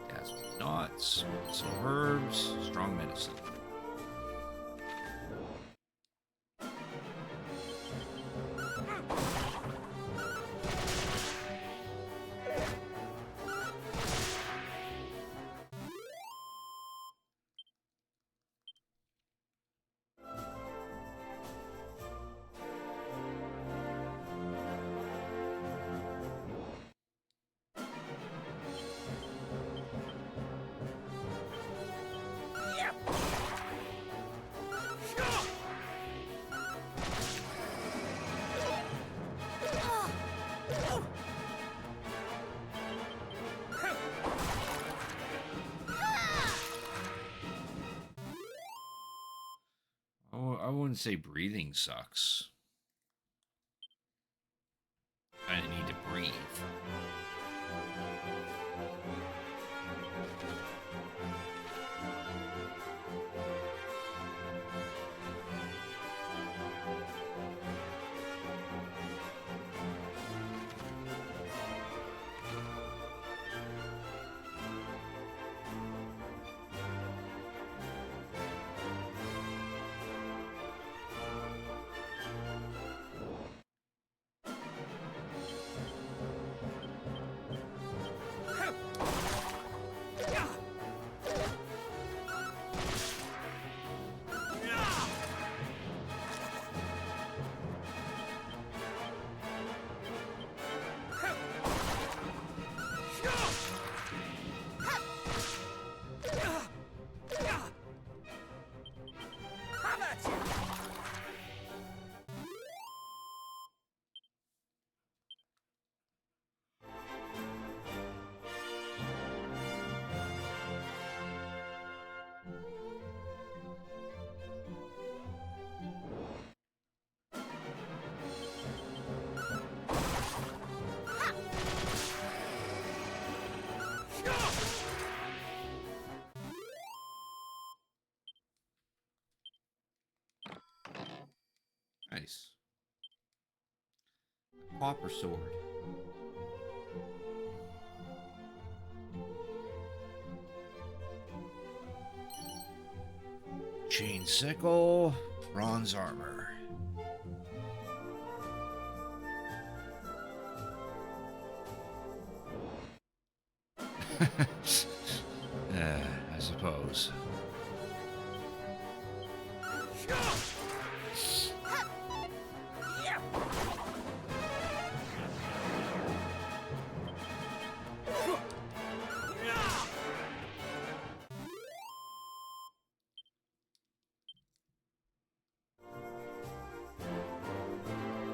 B: Got some nuts, some herbs, strong medicine. I wouldn't say breathing sucks. I need to breathe. Copper sword. Chain sickle, bronze armor. I suppose.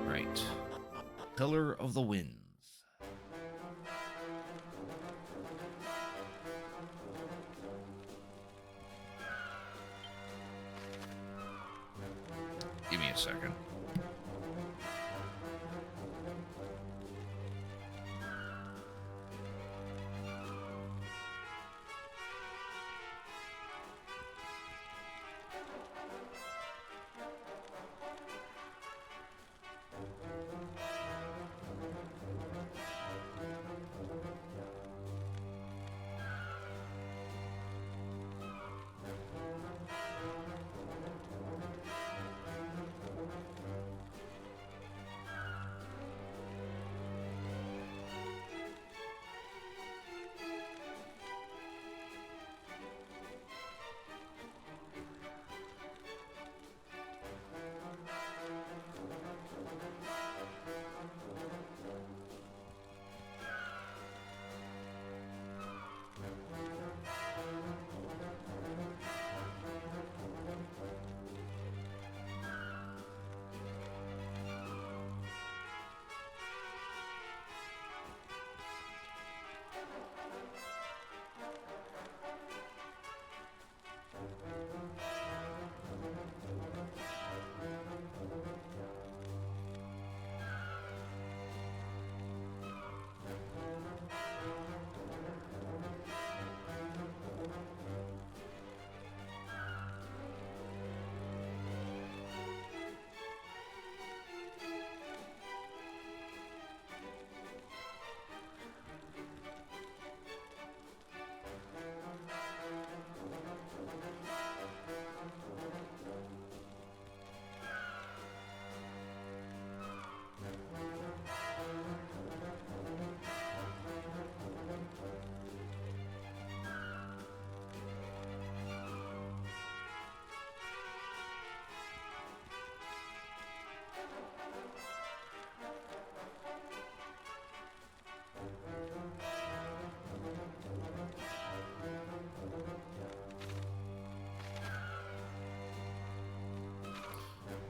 B: Right. Pillar of the Winds. Give me a second.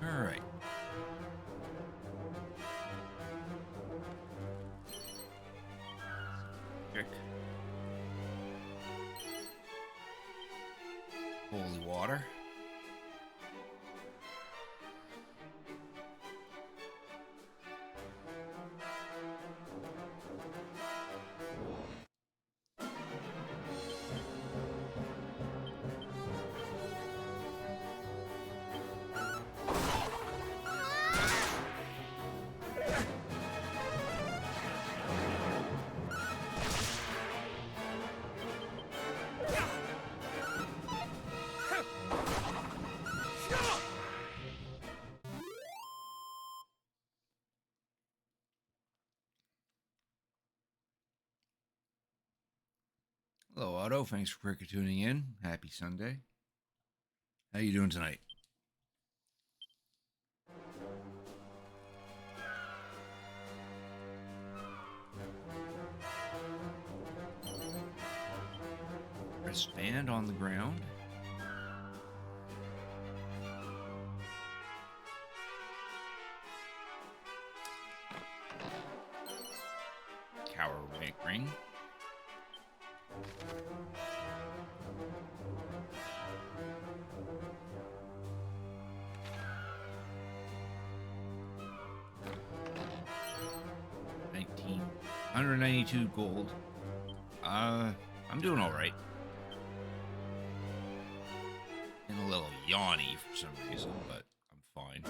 B: All right. Check. Holy water. Hello, Otto. Thanks for tuning in. Happy Sunday. How you doing tonight? Wristband on the ground. Cower ring. $192 gold. I'm doing all right. And a little yawny for some reason, but I'm fine.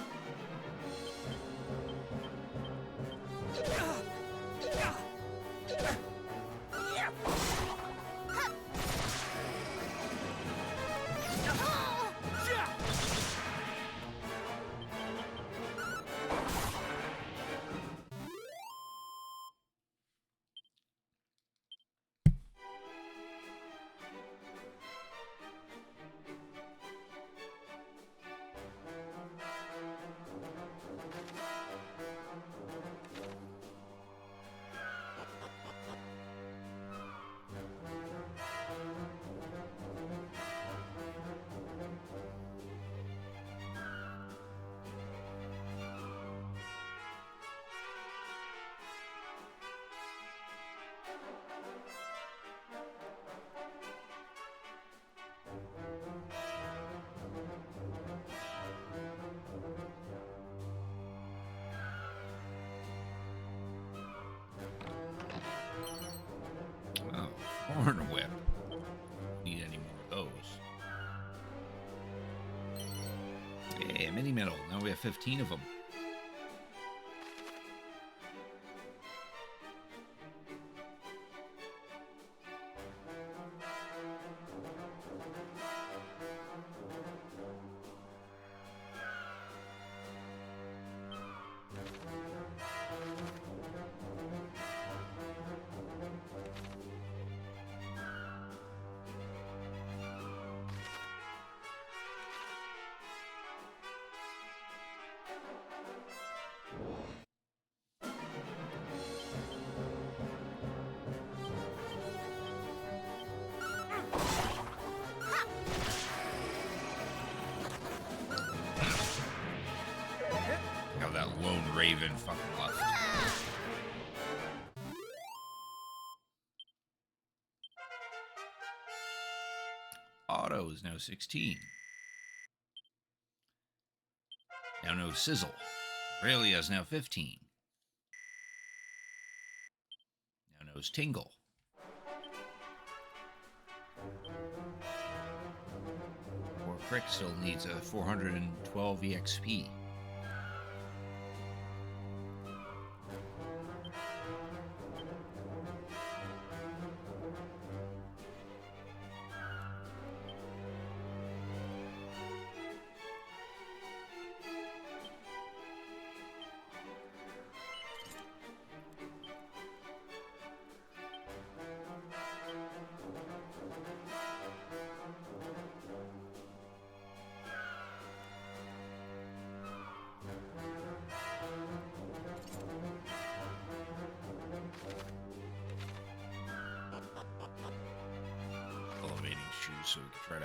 B: Oh, horn whip. Need any more of those? Yeah, mini metal. Now we have 15 of them. How that lone raven fucking left. Otto is now 16. Now no Sizzle. Aurelia is now 15. Now knows Tingle. Poor Crick still needs a 412 EXP. Elevating shoes so we can try to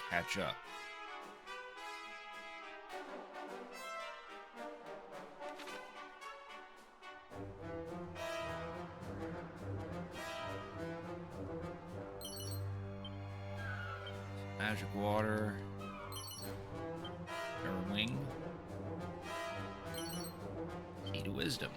B: catch up. Magic water. Air wing. Key to wisdom.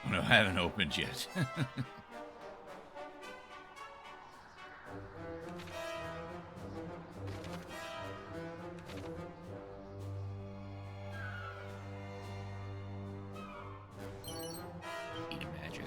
B: Oh, no, I haven't opened yet. Eat a magic.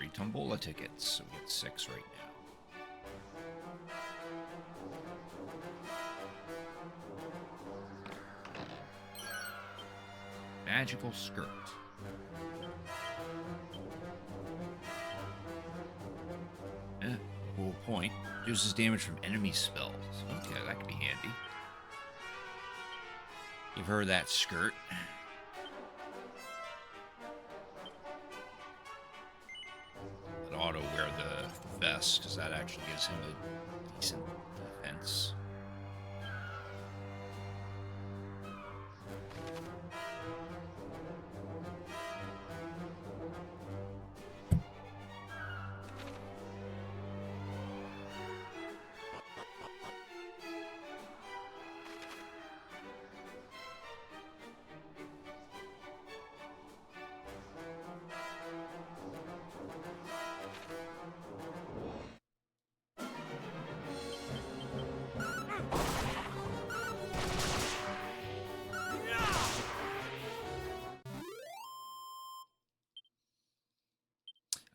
B: 3 tombola tickets, so we get 6 right now. Magical skirt. Cool point. Reduces damage from enemy spells. Okay, that could be handy. Give her that skirt. Let Otto wear the vest, because that actually gives him a decent defense.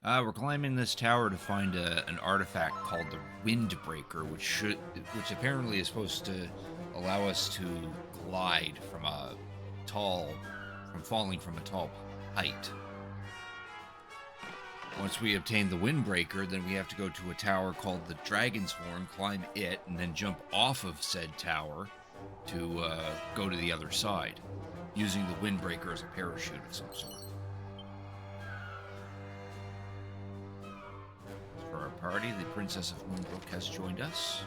B: We're climbing this tower to find an artifact called the Windbreaker, which apparently is supposed to allow us to glide from falling from a tall height. Once we obtain the Windbreaker, then we have to go to a tower called the Dragon's Horn, climb it, and then jump off of said tower to go to the other side, using the Windbreaker as a parachute of some sort. Party, the Princess of Moonbrook has joined us.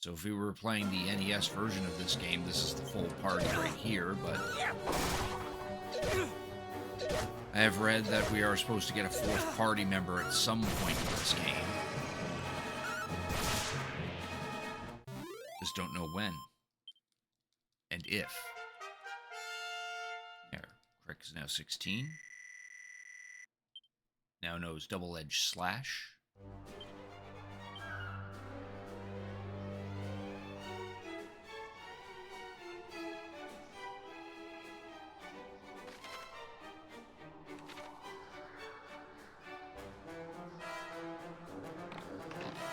B: So if we were playing the NES version of this game, this is the full party right here, but I have read that we are supposed to get a 4th party member at some point in this game. Just don't know when. And if. There, Crick is now 16. Now knows double-edged slash.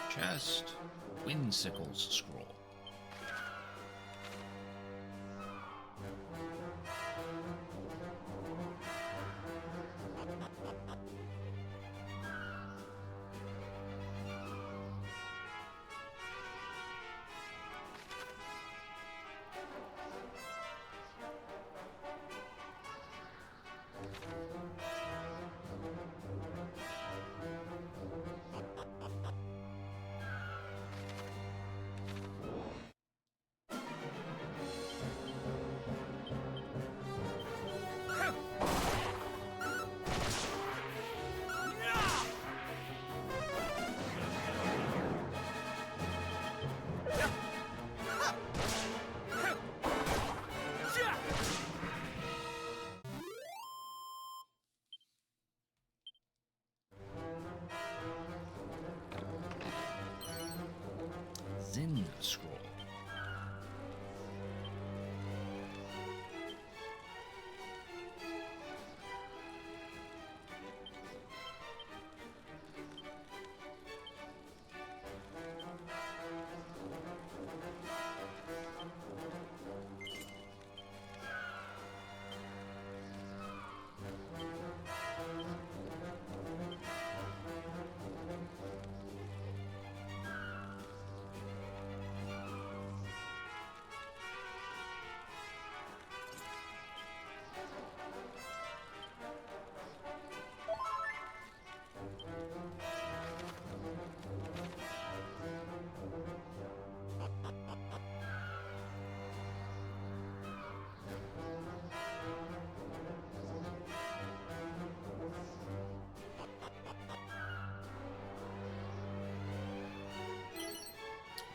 B: Chest. Windsickle's scroll. Zin scroll.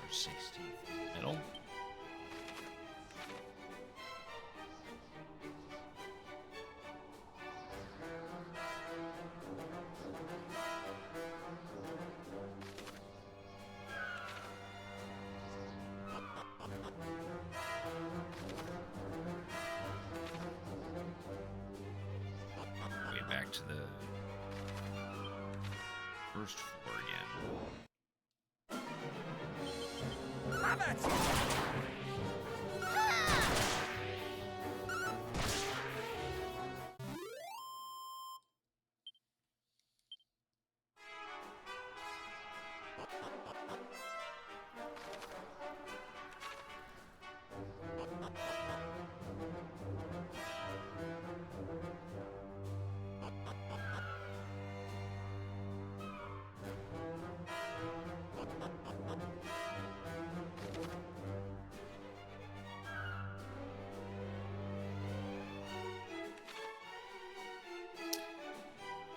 B: Or 16 middle. Way back to the first floor again.
D: Have it!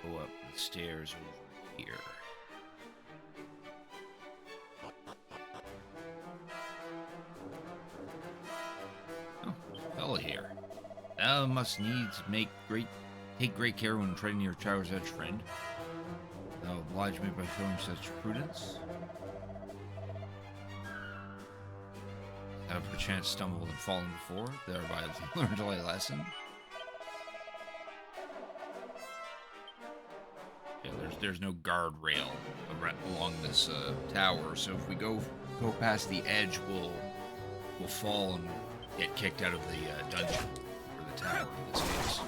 B: Go up the stairs over here. Oh, there's a fella here. Thou must needs take great care when treading your tower's edge, friend. Thou oblige me by showing such prudence. Have perchance stumbled and fallen before, thereby learned a lesson. Yeah, there's no guardrail along this tower, so if we go past the edge, we'll fall and get kicked out of the dungeon or the tower in this case.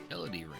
B: Utility ring.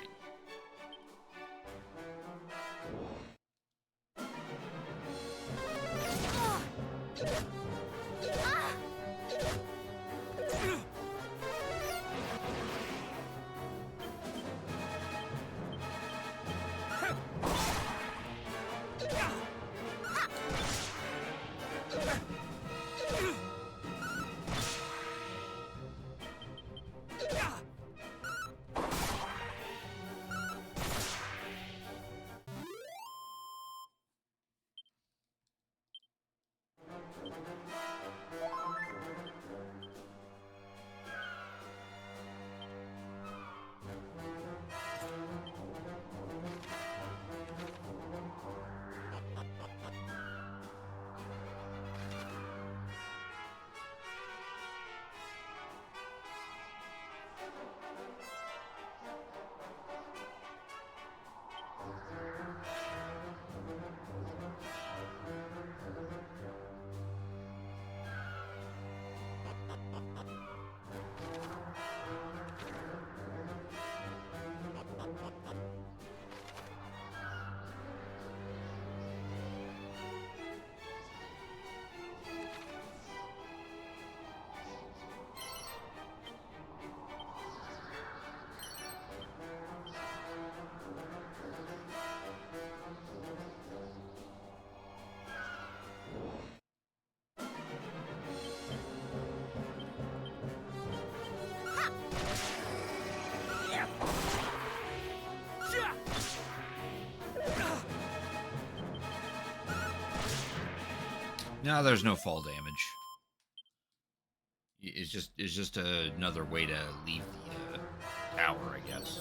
B: No, there's no fall damage. It's just another way to leave the tower, I guess.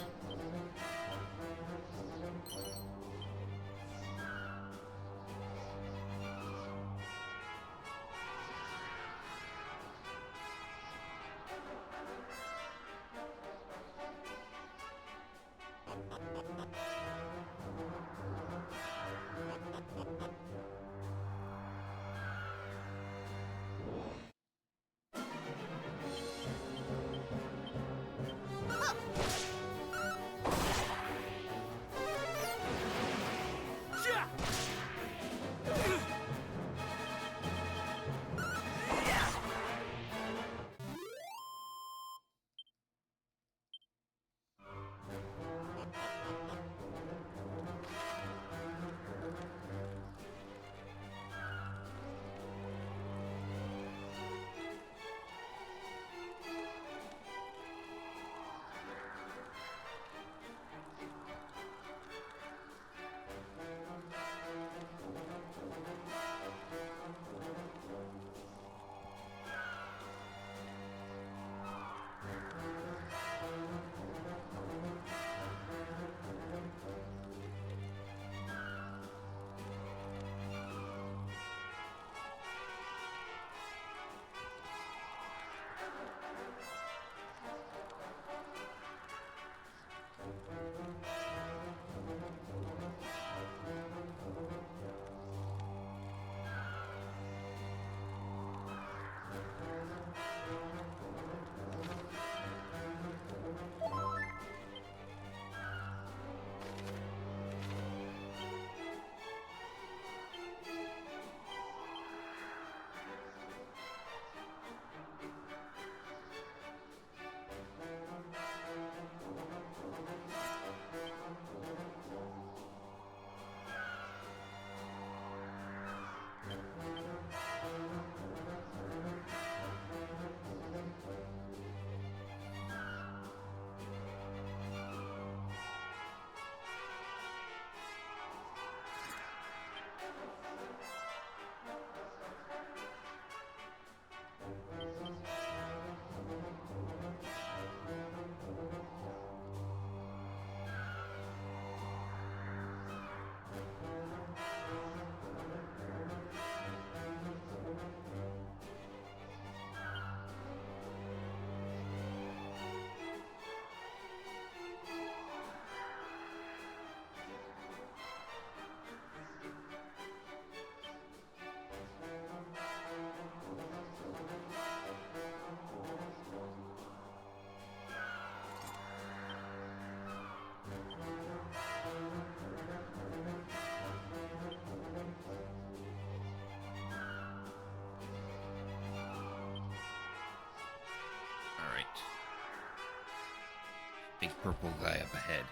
B: purple guy up ahead.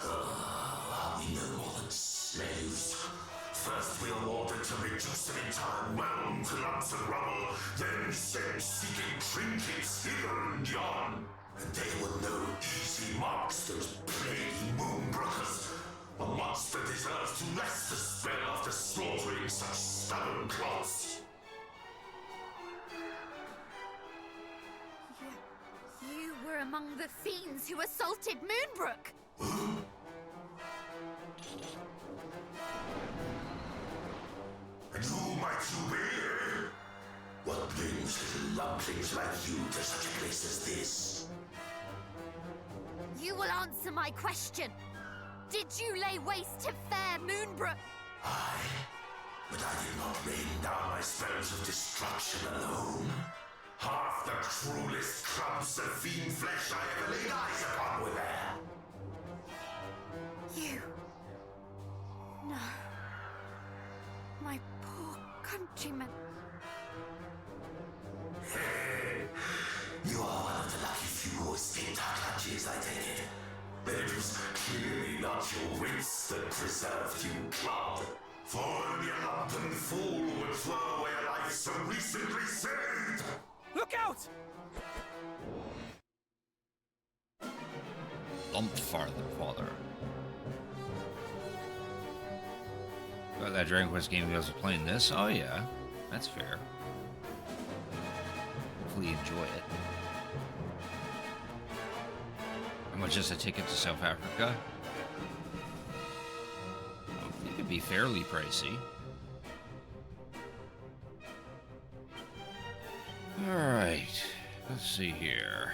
I: Are we no more than slaves? First we are ordered to reduce an entire realm to lumps of rubble, then sent seeking trinkets hither and yon. And they were no easy marks, those plaguey moonbrookers. A monster deserves to rest the spell after slaughtering such stubborn clots.
C: You were among the fiends who assaulted Moonbrook!
I: And who might you be? What brings little lumplings like you to such a place as this?
C: You will answer my question. Did you lay waste to fair Moonbrook?
I: Aye, but I did not rain down my spells of destruction alone. Half the cruelest clumps of fiend flesh I ever laid eyes upon were there.
C: You... No. My poor countrymen.
I: Hey, you are one of the lucky few who escaped our clutches, I take it. But it was clearly not your wits that preserved you, Cloud. For only a lumpen fool would throw away a life so recently saved.
D: Look out!
B: Lump father. Got that Dragon Quest game you guys are playing this? Oh yeah, that's fair. Hopefully you enjoy it. How much is a ticket to South Africa? It could be fairly pricey. Alright, let's see here.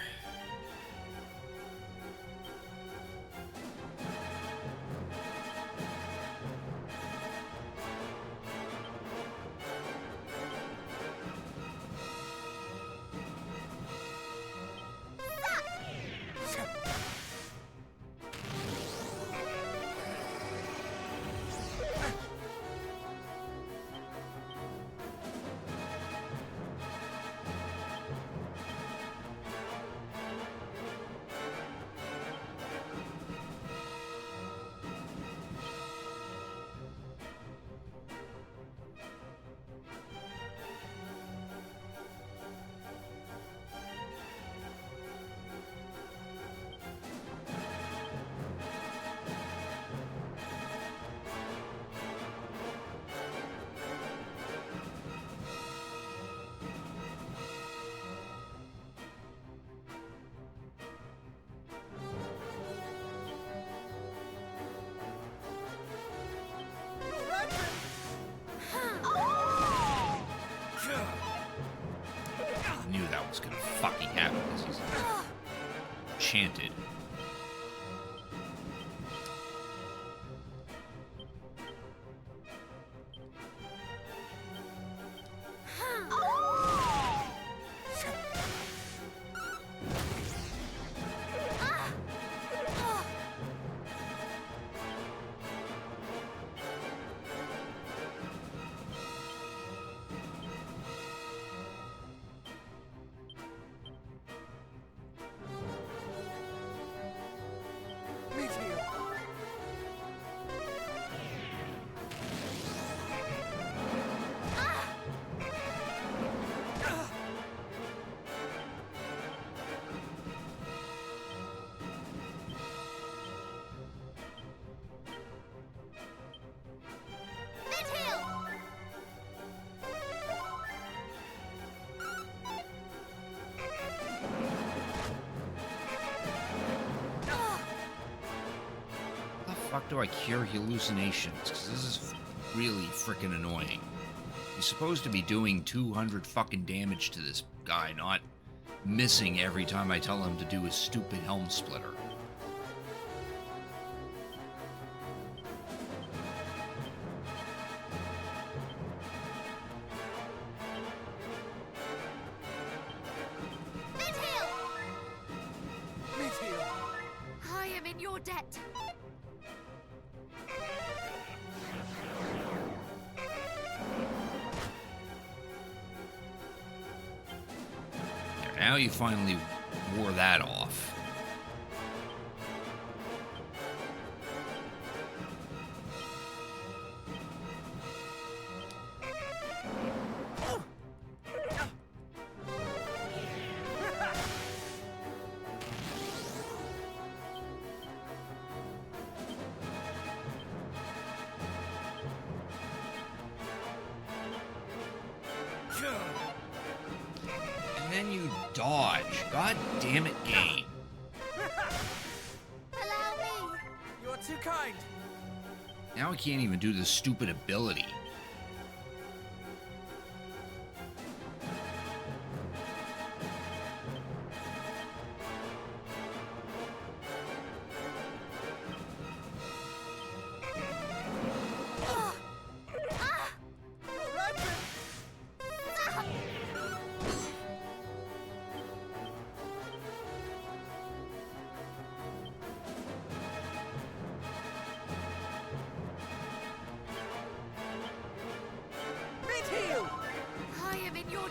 B: I knew that was gonna fucking happen because he's enchanted. Fuck do I cure hallucinations? Because this is really freaking annoying. He's supposed to be doing 200 fucking damage to this guy, not missing every time I tell him to do his stupid helm splitter.
C: I am in your debt.
B: Now you finally wore that off. then you dodge. God damn it, game.
C: Allow me!
D: You're too kind.
B: Now I can't even do this stupid ability.
D: Mid-heal!
C: I am in your...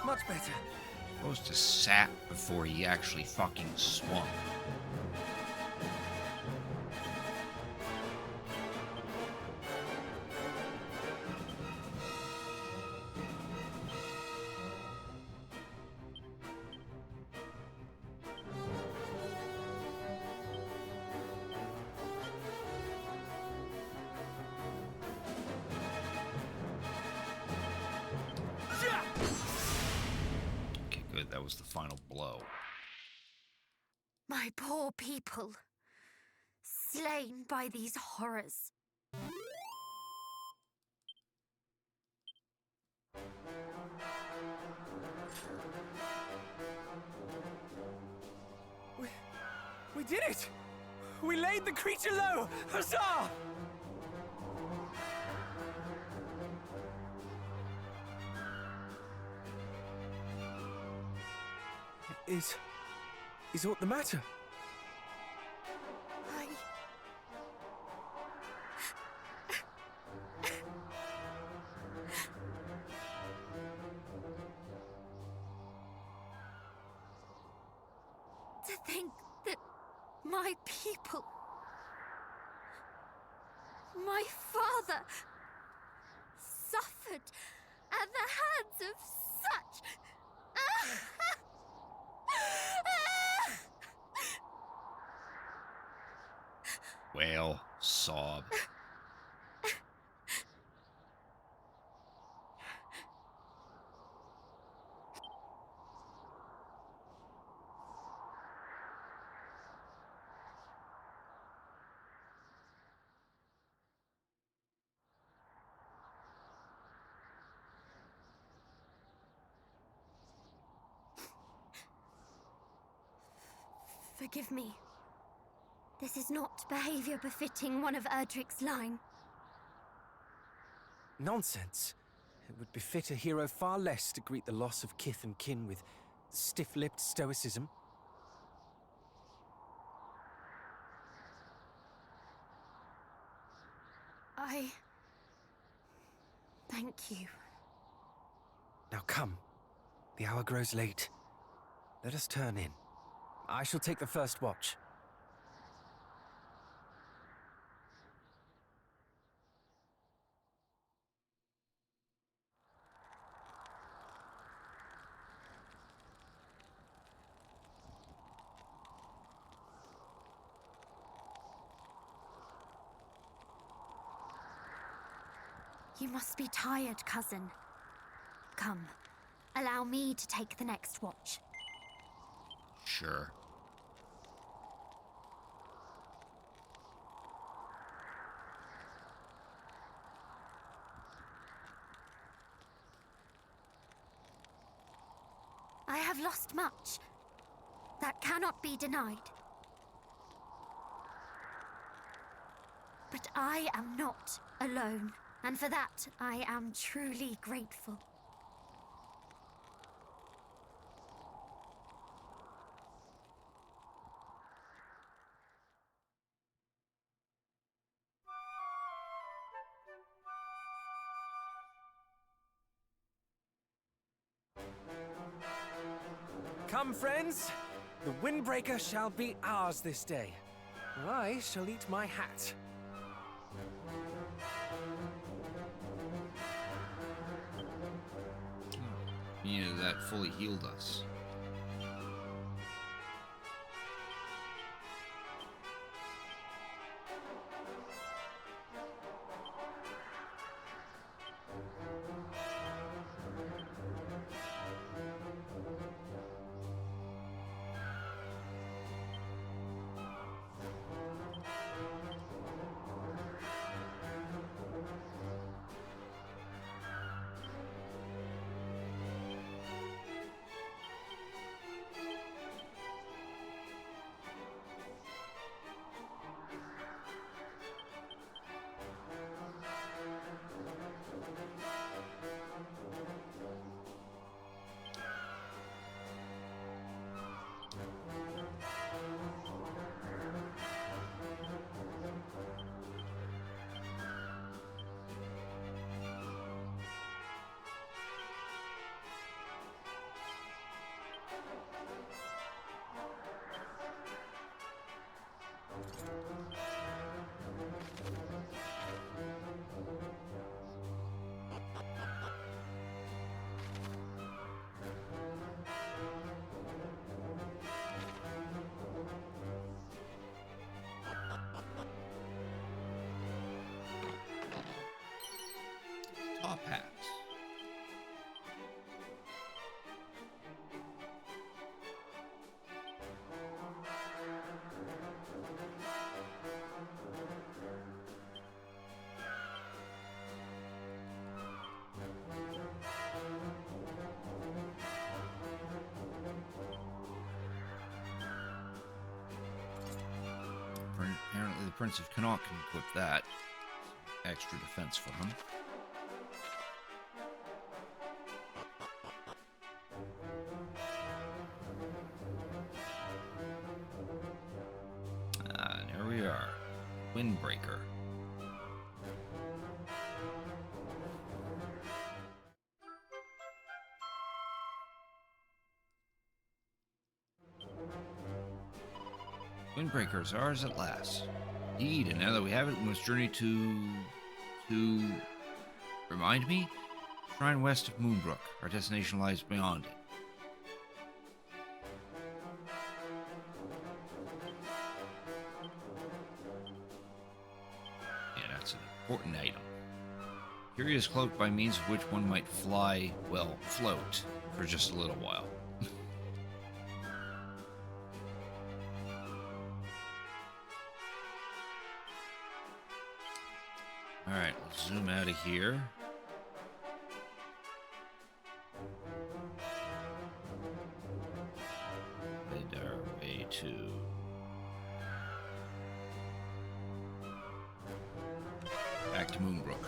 D: Much better.
B: Supposed to sap before he actually fucking swung. Okay, good. That was the final blow.
C: My poor people, slain by these horrors.
D: We did it! We laid the creature low! Huzzah! Is aught the matter?
C: I... To think that my people, my father, suffered at the hands of such...
B: Wail, sob.
C: Forgive me. This is not behavior befitting one of Erdrick's line.
D: Nonsense. It would befit a hero far less to greet the loss of kith and kin with stiff-lipped stoicism.
C: Thank you.
D: Now come. The hour grows late. Let us turn in. I shall take the first watch.
C: You must be tired, cousin. Come, allow me to take the next watch.
B: Sure.
C: I have lost much. That cannot be denied. But I am not alone, and for that I am truly grateful.
D: Come, friends! The Windbreaker shall be ours this day. I shall eat my hat.
B: Yeah, that fully healed us. Top hat. Apparently the Prince of Connaught can equip that. Extra defense for him. And there we are. Windbreaker. Windbreaker is ours at last. Indeed, and now that we have it, we must journey to remind me? Shrine west of Moonbrook. Our destination lies beyond it. Yeah, that's an important item. Curious cloak by means of which one might fly, well, float, for just a little while. Alright, let's zoom out of here. Head our way to... back to Moonbrook.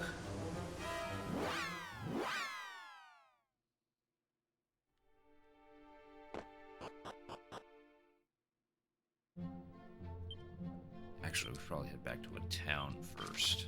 B: Actually, we should probably head back to a town first.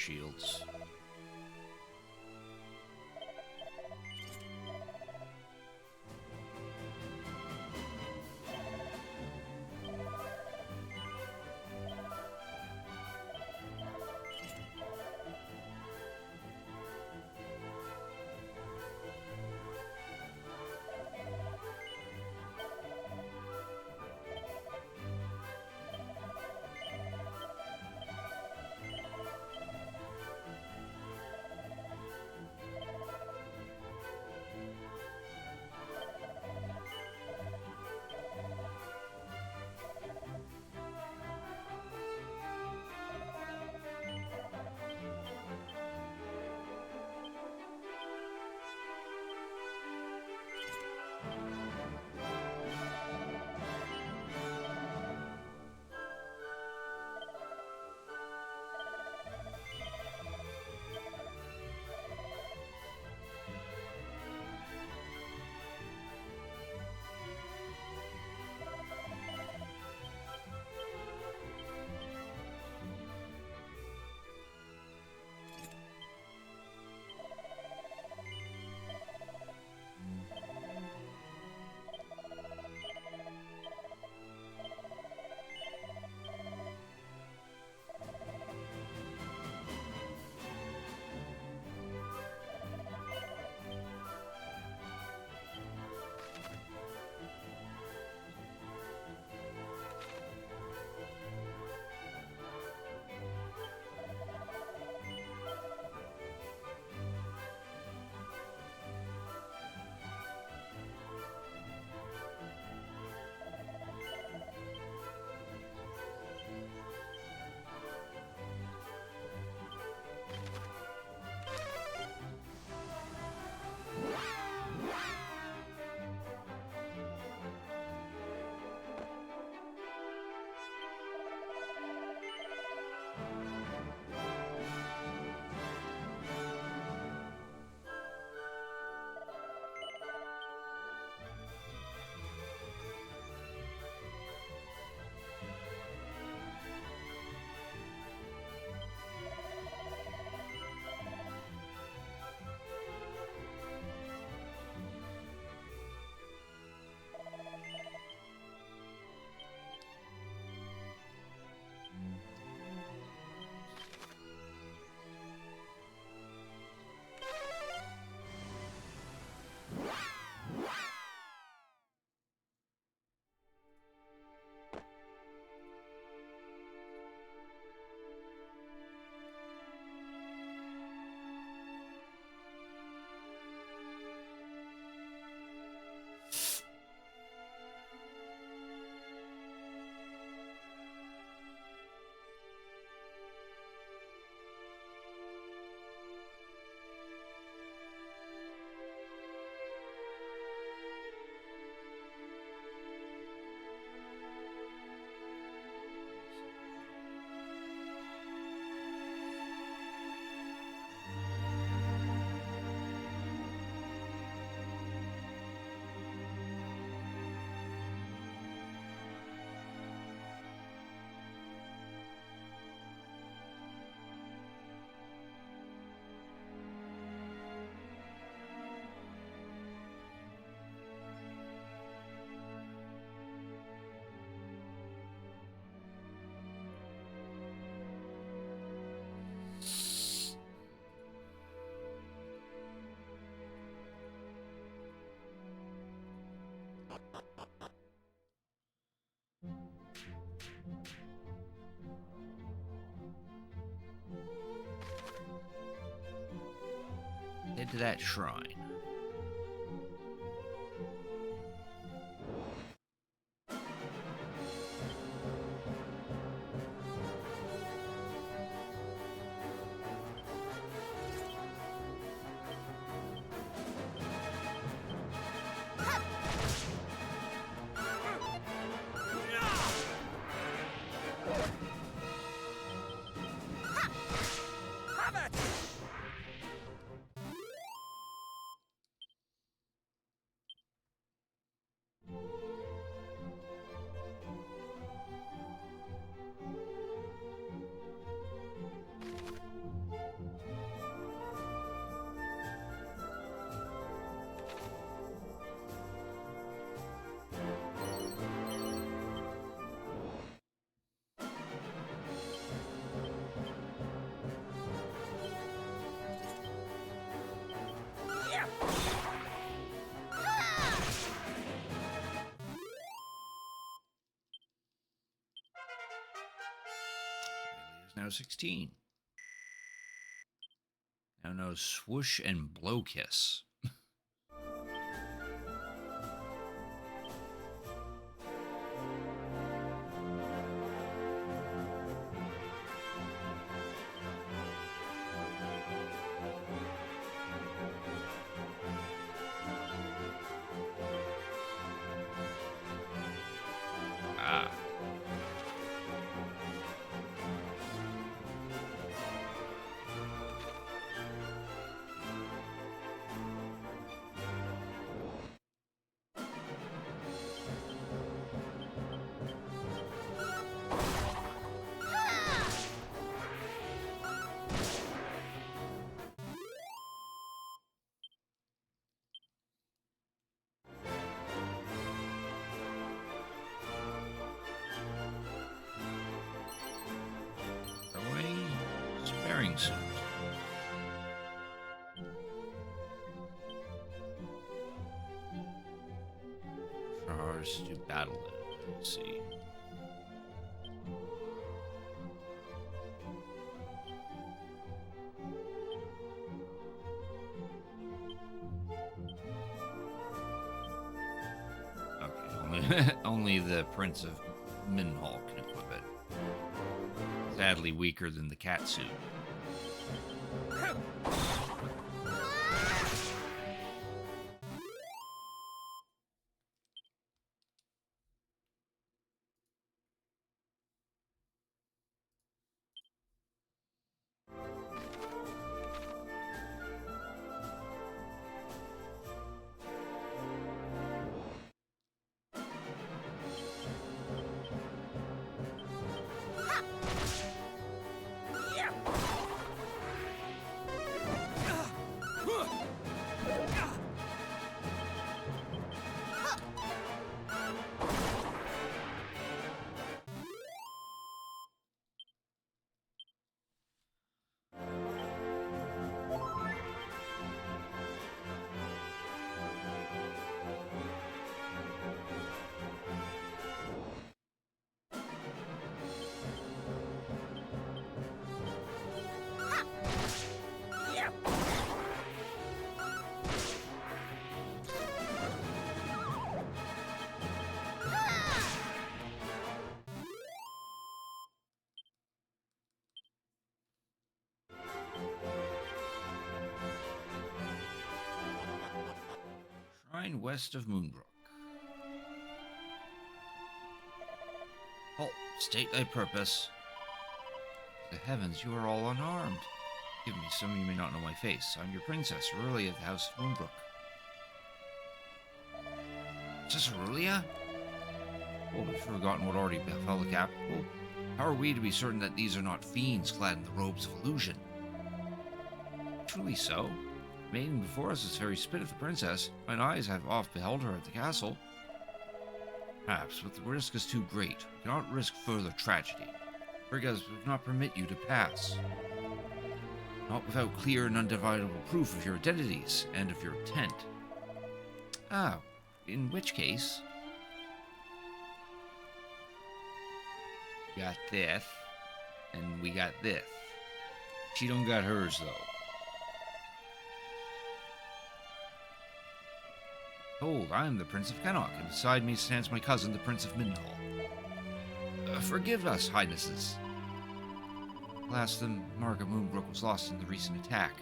B: shields. Head to that shrine. Now 16. Now no swoosh and blow kiss. Ah. Throwing sparing suit. Charge to battle it. Let's see. Okay, only the Prince of Minhall can equip it. Sadly weaker than the cat suit. Shrine west of Moonbrook. Halt, state thy purpose. The heavens, you are all unarmed. Give me, some of you may not know my face. I'm your princess, Aurelia of the House of Moonbrook. Princess Aurelia? Oh, have you forgotten what already befell the capital? How are we to be certain that these are not fiends clad in the robes of illusion? Truly so. The maiden before us is very spit of the princess. Mine eyes have oft beheld her at the castle. Perhaps, but the risk is too great. We cannot risk further tragedy. Brigas would not permit you to pass. Not without clear and undividable proof of your identities and of your intent. Ah, in which case... got this, and we got this. She don't got hers, though. Behold, I am the Prince of Kennock, and beside me stands my cousin, the Prince of Minhall. Forgive us, Highnesses. Alas, the Mark of Moonbrook was lost in the recent attack.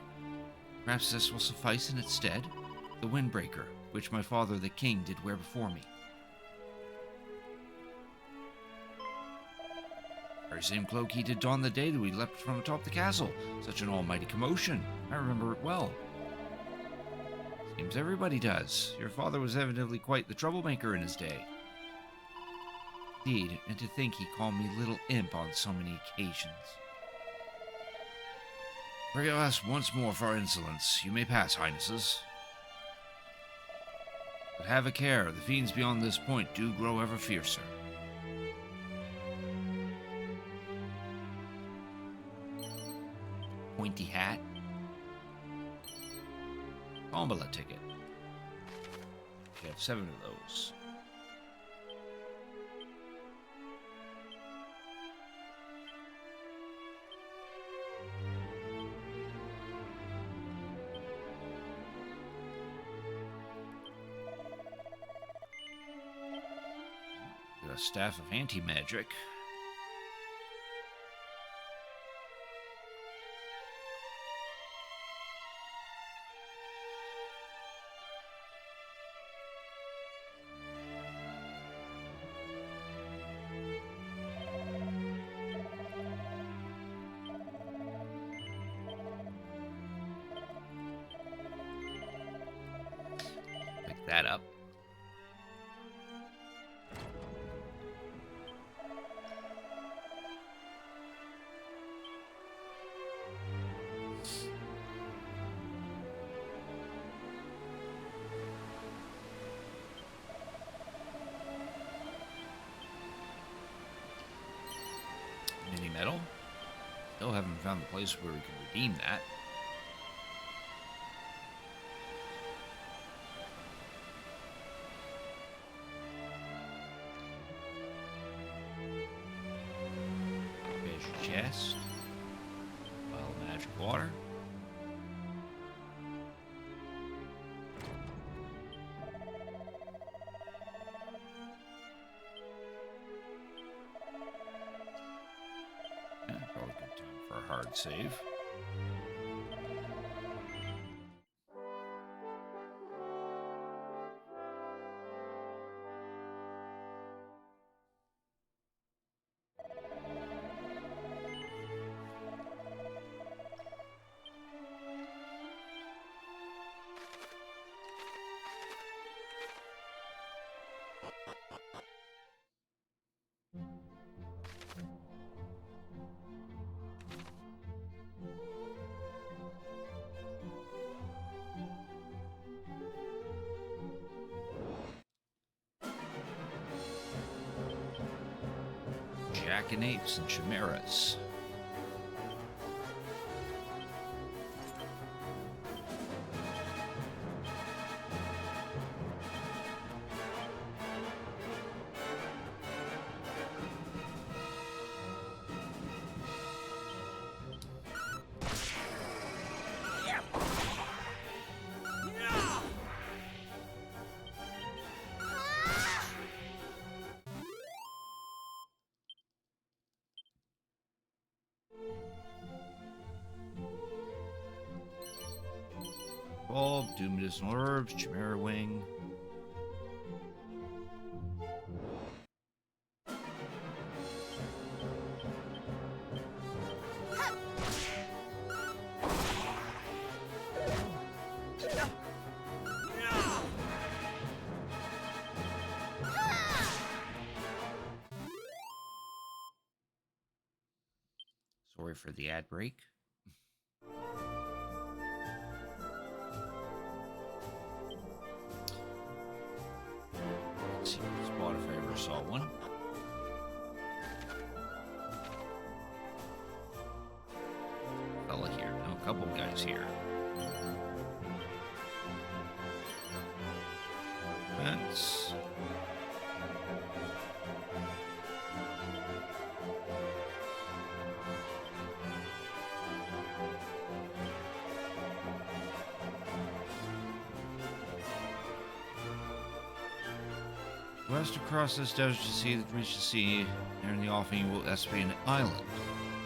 B: Perhaps this will suffice in its stead? The Windbreaker, which my father the king did wear before me. Very same cloak he did don the day that we leapt from atop the castle. Such an almighty commotion. I remember it well. Seems everybody does. Your father was evidently quite the troublemaker in his day. Indeed, and to think he called me little imp on so many occasions. Forgive us once more for our insolence. You may pass, Highnesses. But have a care, the fiends beyond this point do grow ever fiercer. Pointy hat. Tombola ticket. We have 7 of those. Staff of Anti-Magic. Pick that up. Mini metal. Still haven't found the place where we can redeem that. Fish chest. Well, magic water. Yeah, probably good time for a hard save. Jackanapes and chimeras. Bulb, Doom Medicinal Herbs, Chimera Wing. Sorry for the ad break. Let's see what spot if I ever saw one. Fella here. No, a couple guys here. Fence. West across this desert to see that reach the sea, there in the offing you will estimate an island.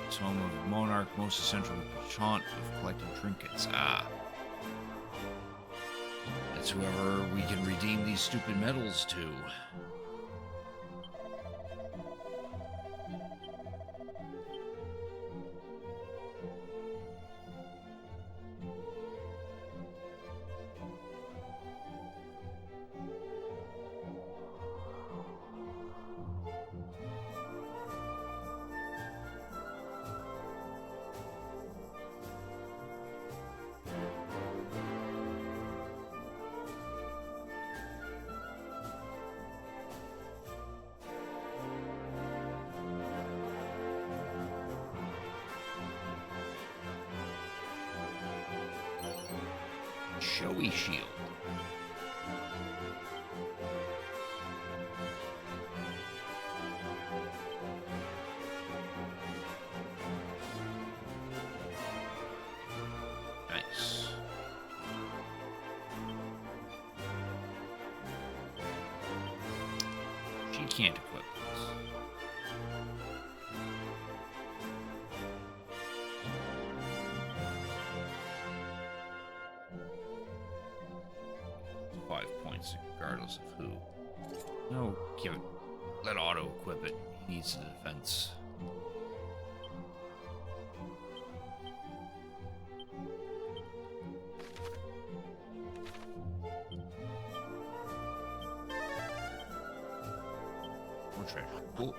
B: It's home of Monarch, most essential haunt of collecting trinkets. Ah. That's whoever we can redeem these stupid medals to. Showy shield. Nice. She can't equip. points, regardless of who. No, give it. Let Otto equip it. He needs the defense. More treasure. Cool.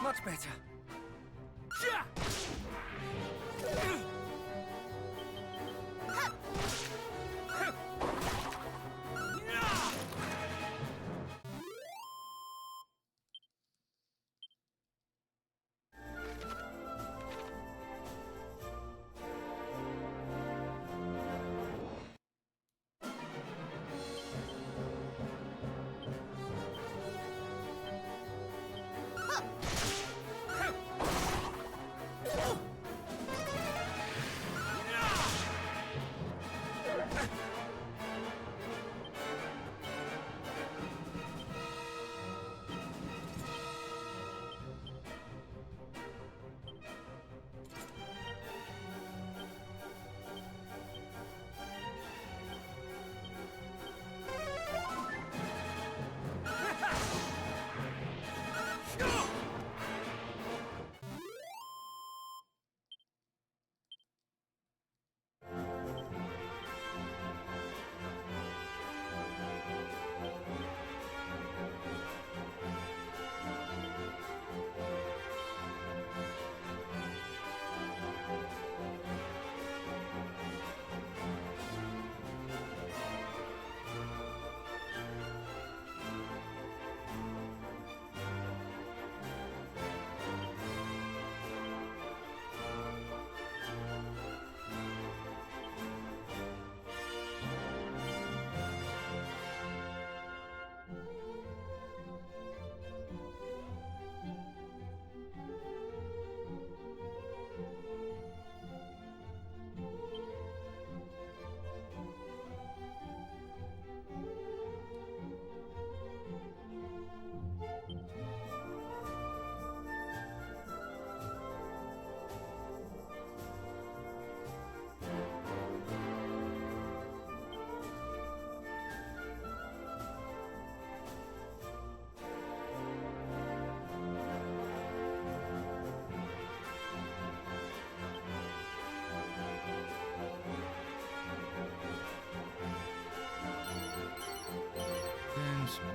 D: Much better.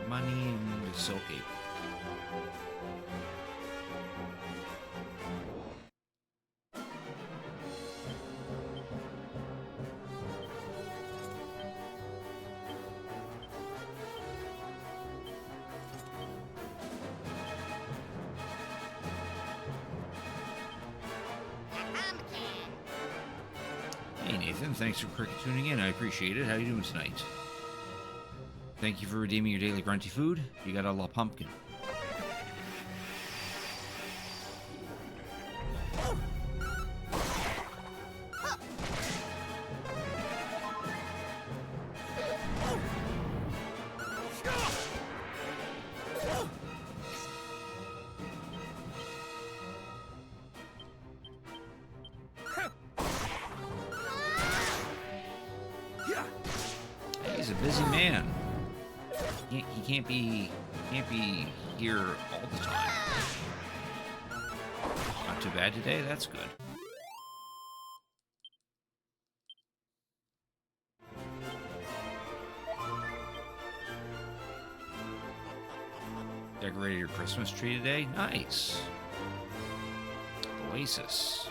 B: Money and Silk Apron. Hey Nathan, thanks for cricket tuning in. I appreciate it. How you doing tonight? Thank you for redeeming your daily grunty food. You got a la pumpkin. He's a busy man. He can't be here all the time. Not too bad today. That's good. Decorated your Christmas tree today? Nice. Oasis.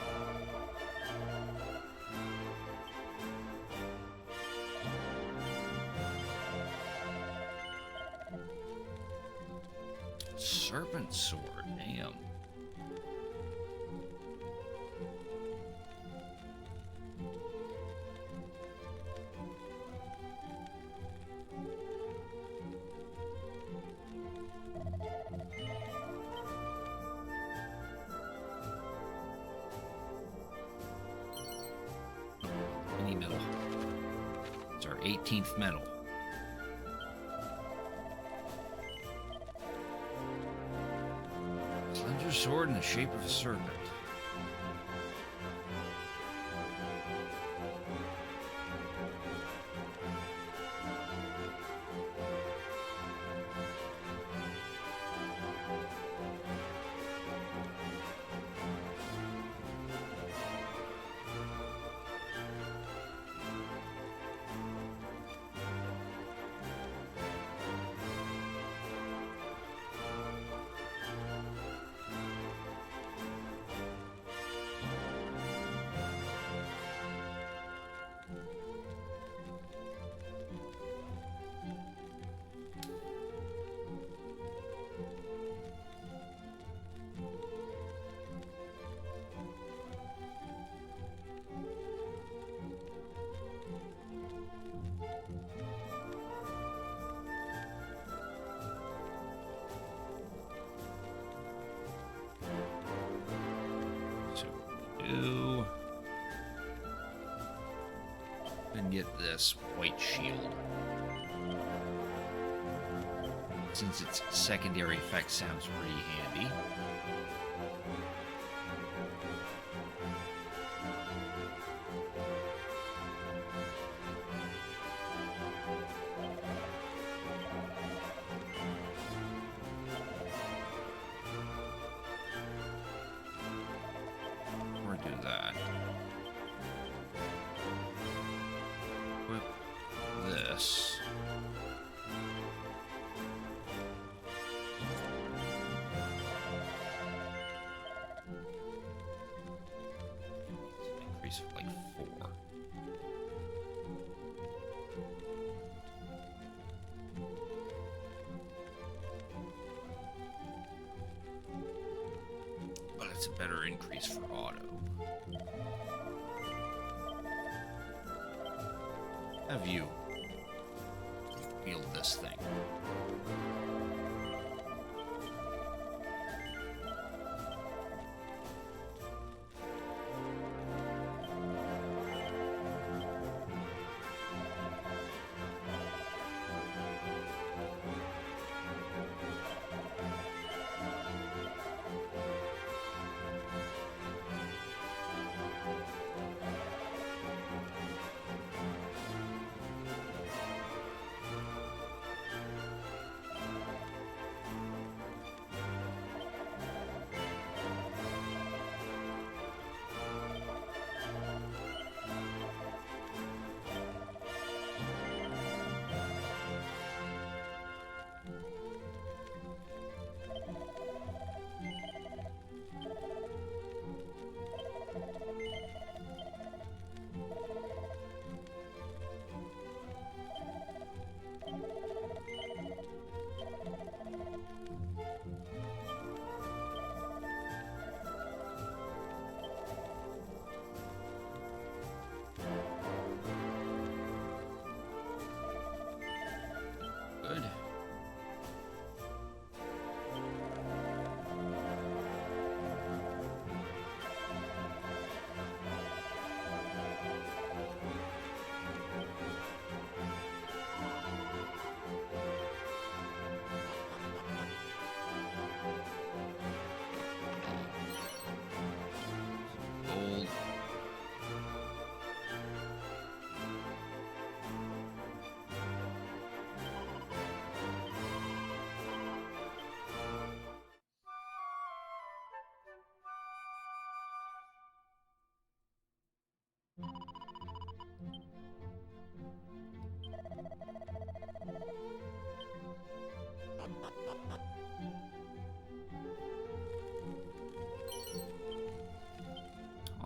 B: serpent sword. Damn. Any medal. It's our 18th medal. Slender sword in the shape of a serpent. So we do. And get this white shield. Since its secondary effect sounds pretty handy. Or do that. Equip this. Increase of like 4. But it's a better increase for auto. Have you field this thing? Good. Gold.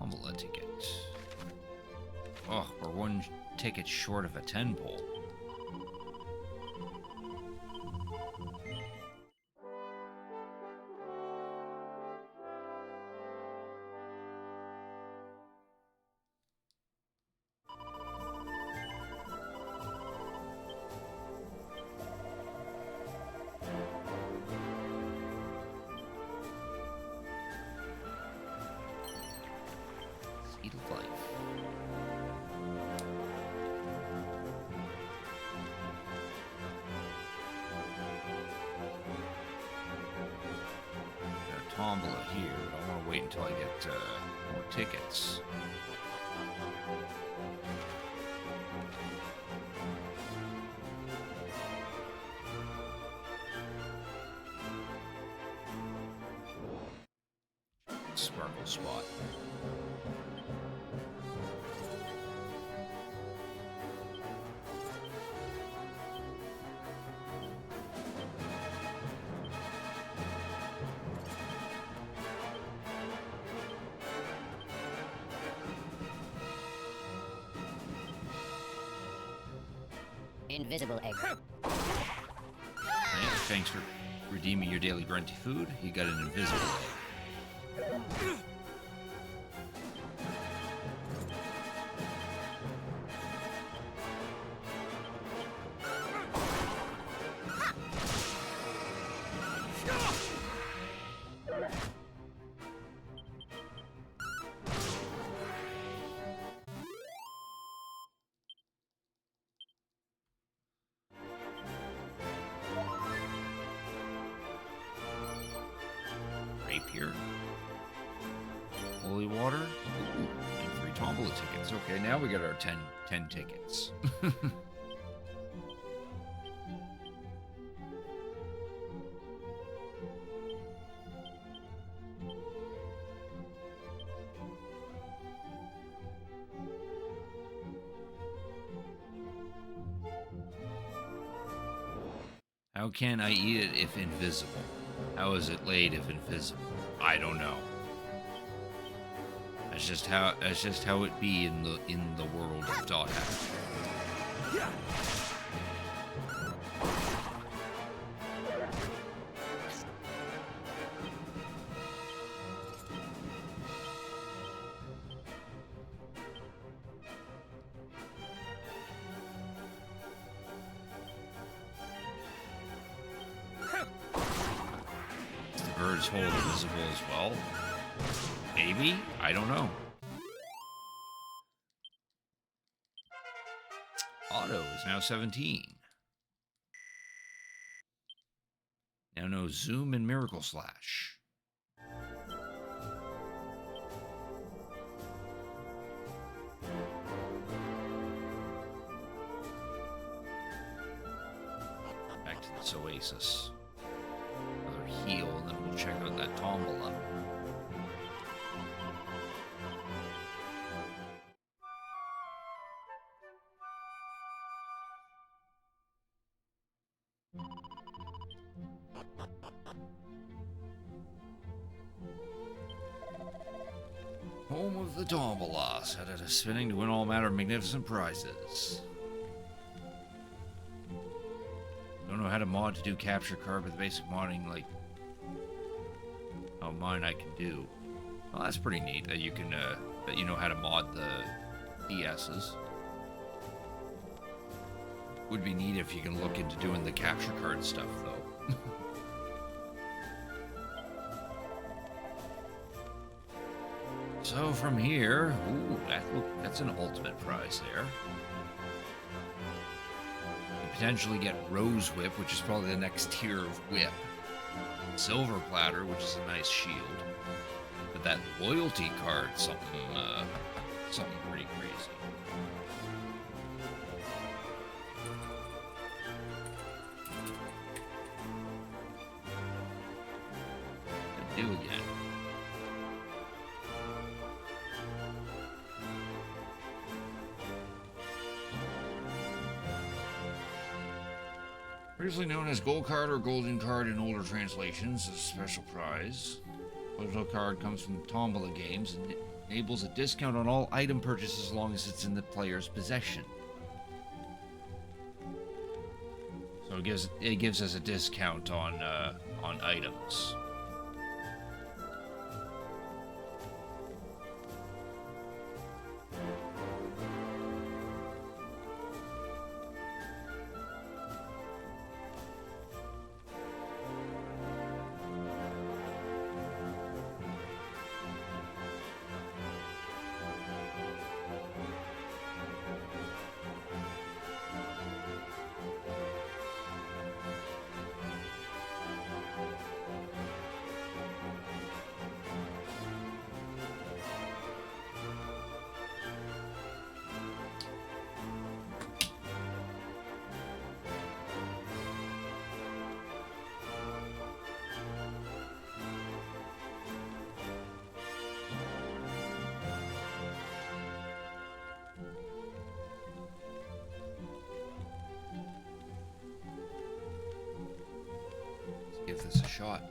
B: Omelette ticket. Oh, we're one ticket short of a 10 pole. tombola here, but I want to wait until I get more tickets. Sparkle spot.
A: Invisible egg.
B: Thanks for redeeming your daily grunty food. You got an invisible egg. Rapier. Holy water. Ooh, and 3 tombola tickets. Okay, now we got our 10 tickets. How can I eat it if invisible? How is it laid if invisible? I don't know. That's just how it be in the world of Dot Hack. Birds hold invisible as well? Maybe? I don't know. Auto is now 17. Now no Zoom and Miracle Slash. Back to this Oasis. Heal, and then we'll check out that tombola. Home of the tombola, set at a spinning to win all manner of magnificent prizes. Don't know how to mod to do capture card, but the basic modding, like how mine I can do. Well, that's pretty neat that you can that you know how to mod the DS's. Would be neat if you can look into doing the capture card stuff though. So from here, ooh, that's an ultimate prize there. You potentially get Rose Whip, which is probably the next tier of whip. Silver Platter, which is a nice shield. But that loyalty card, something pretty crazy. Do again. Previously known as Gold Card or Golden Card in older translations, a special prize. Photo card comes from Tombola games and enables a discount on all item purchases as long as it's in the player's possession. So it gives us a discount on items. shot.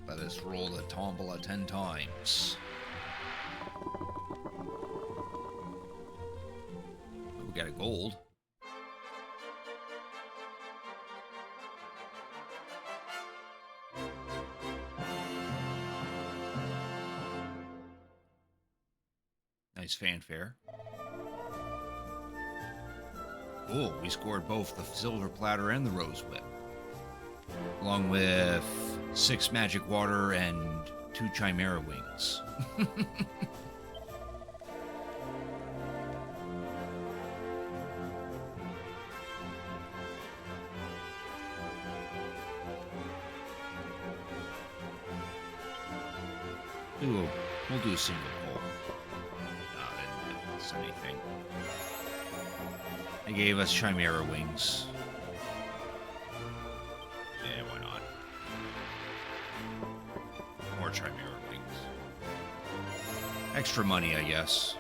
B: Let us roll the tombola 10 times. We got a gold. Nice fanfare. Oh, we scored both the silver platter and the rose whip, along with 6 magic water and 2 chimera wings. We'll do a single pull. No, they didn't give us anything. They gave us chimera wings. Yeah, why not? More chimera wings. Extra money, I guess.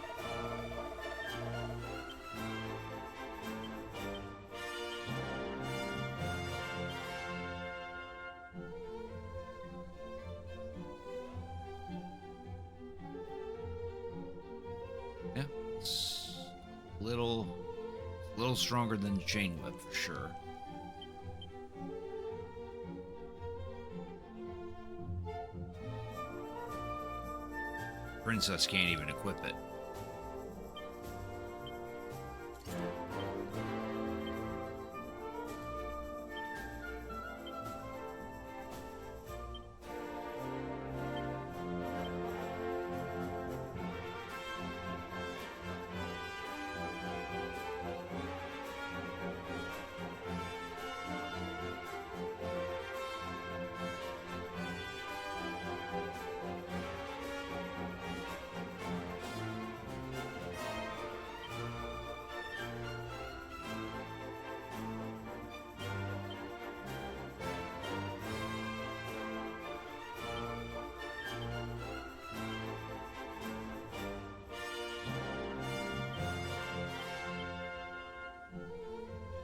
B: Yeah, it's a little stronger than the chain whip for sure. Princess can't even equip it.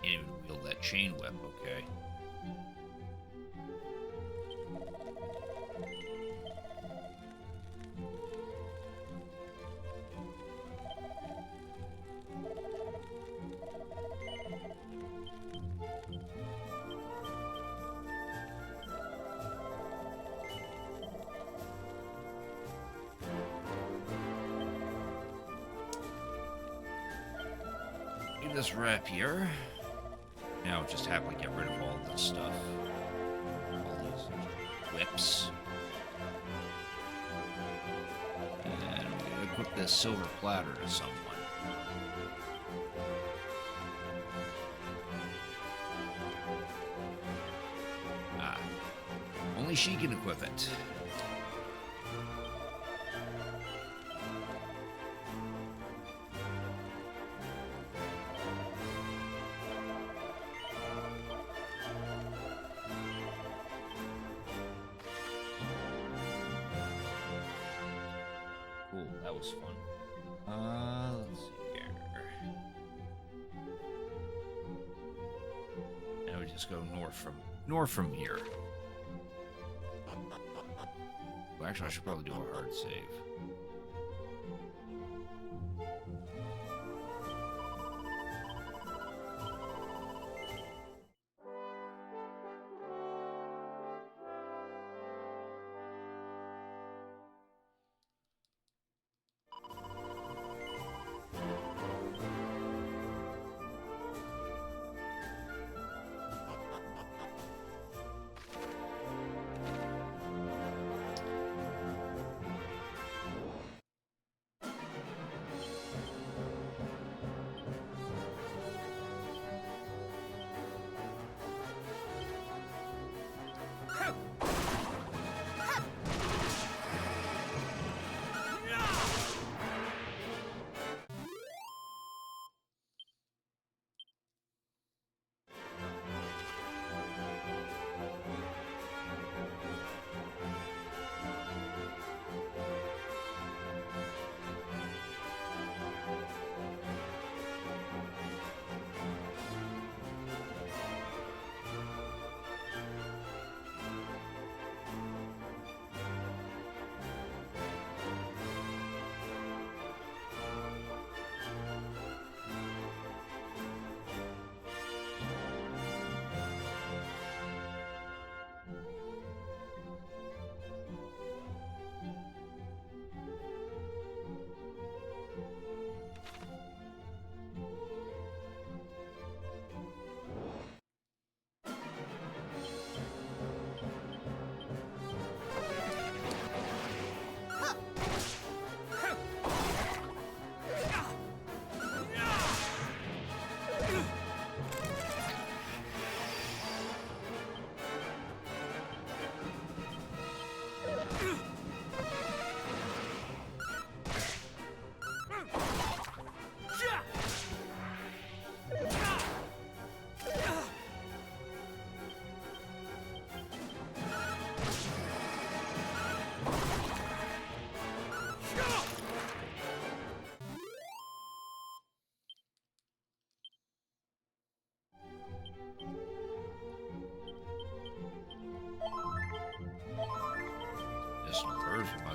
B: Can't even wield that chain whip, okay. Do this rapier. Now just happily get rid of all this stuff. All these whips. And we're gonna equip this silver platter to someone. Ah. Only she can equip it. Cool, that was fun. Let's see here. Now we just go north from here. Well, actually, I should probably do a hard save.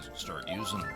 B: as well start using them.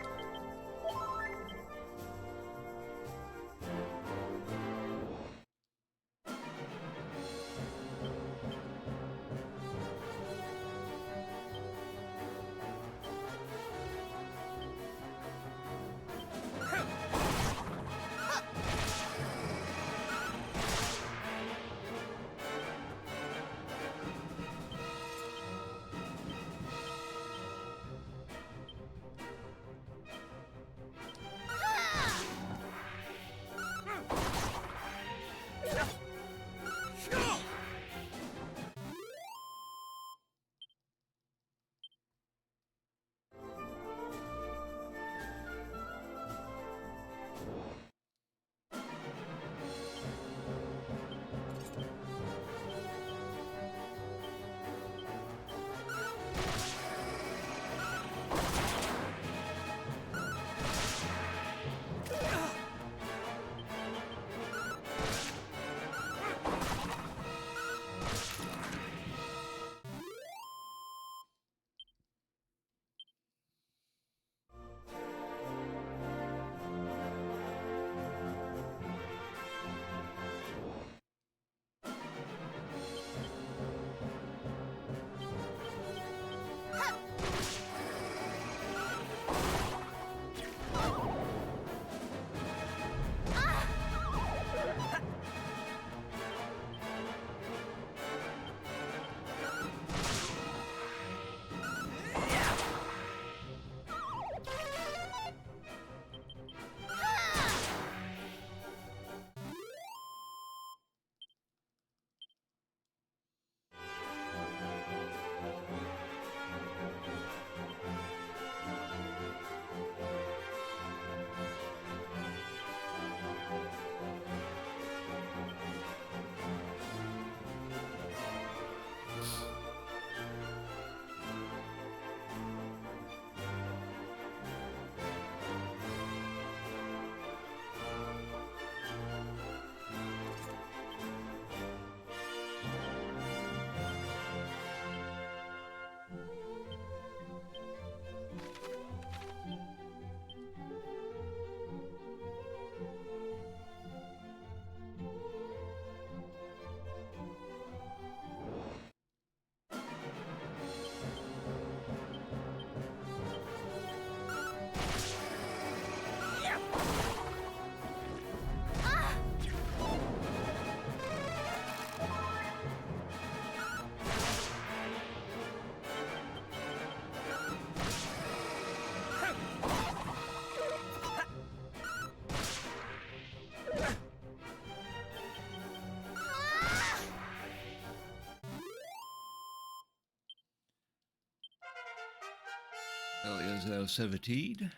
B: Elias Sevatid.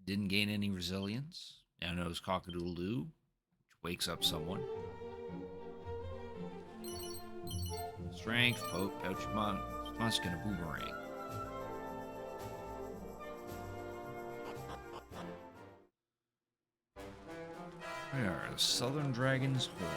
B: Didn't gain any resilience. Now knows Cock-a-doodle-doo, which wakes up someone. Strength, pouch musk, and a boomerang. We are the Southern Dragon's Horn.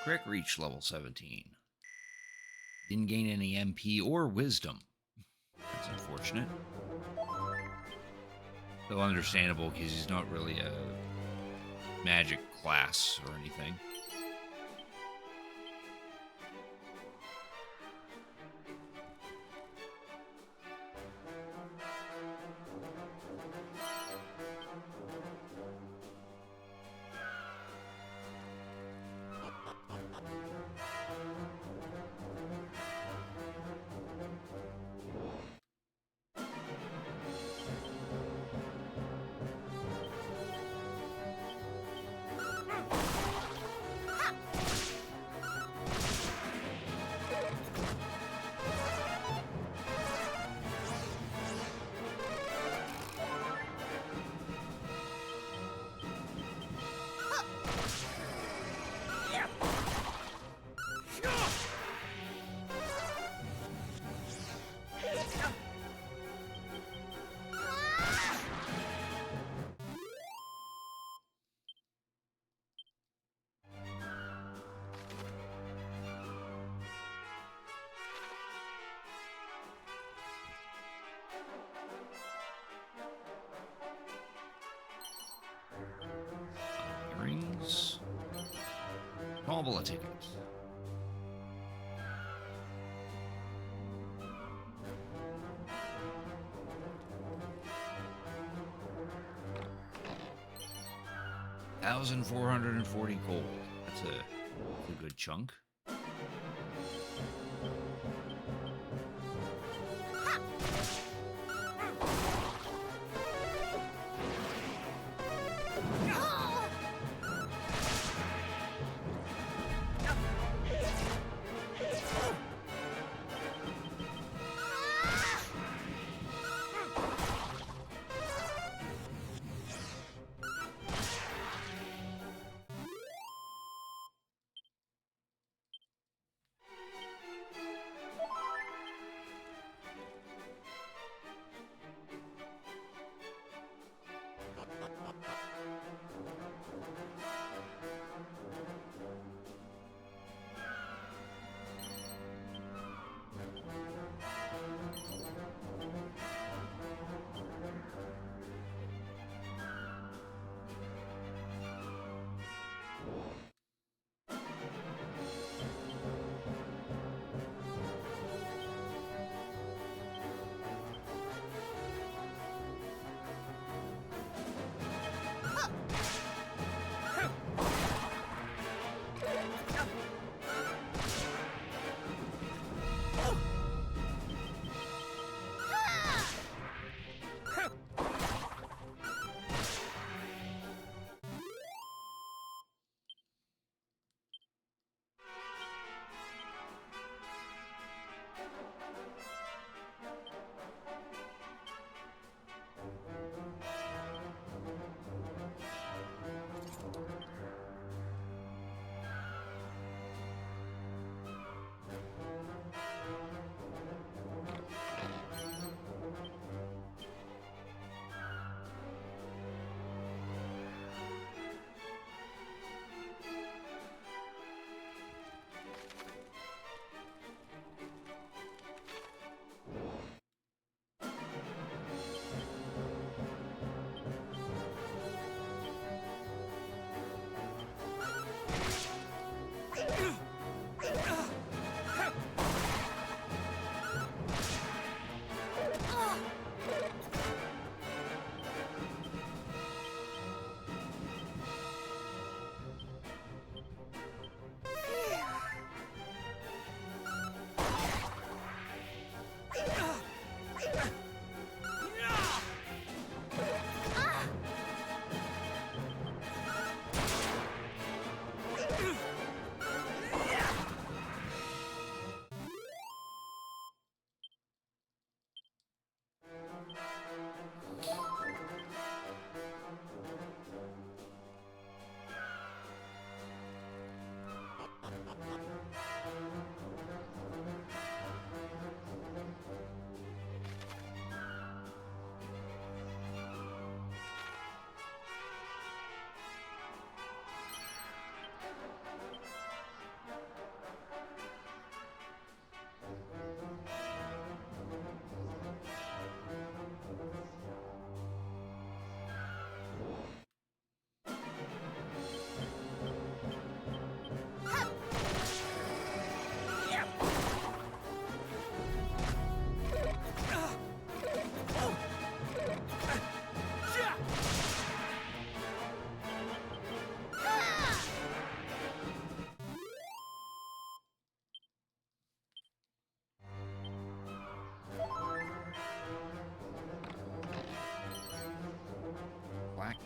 B: Quick reach level 17. Didn't gain any MP or wisdom. That's unfortunate. Still understandable because he's not really a magic class or anything. Earrings. Tombola ticket. $1,440 gold. That's a good chunk.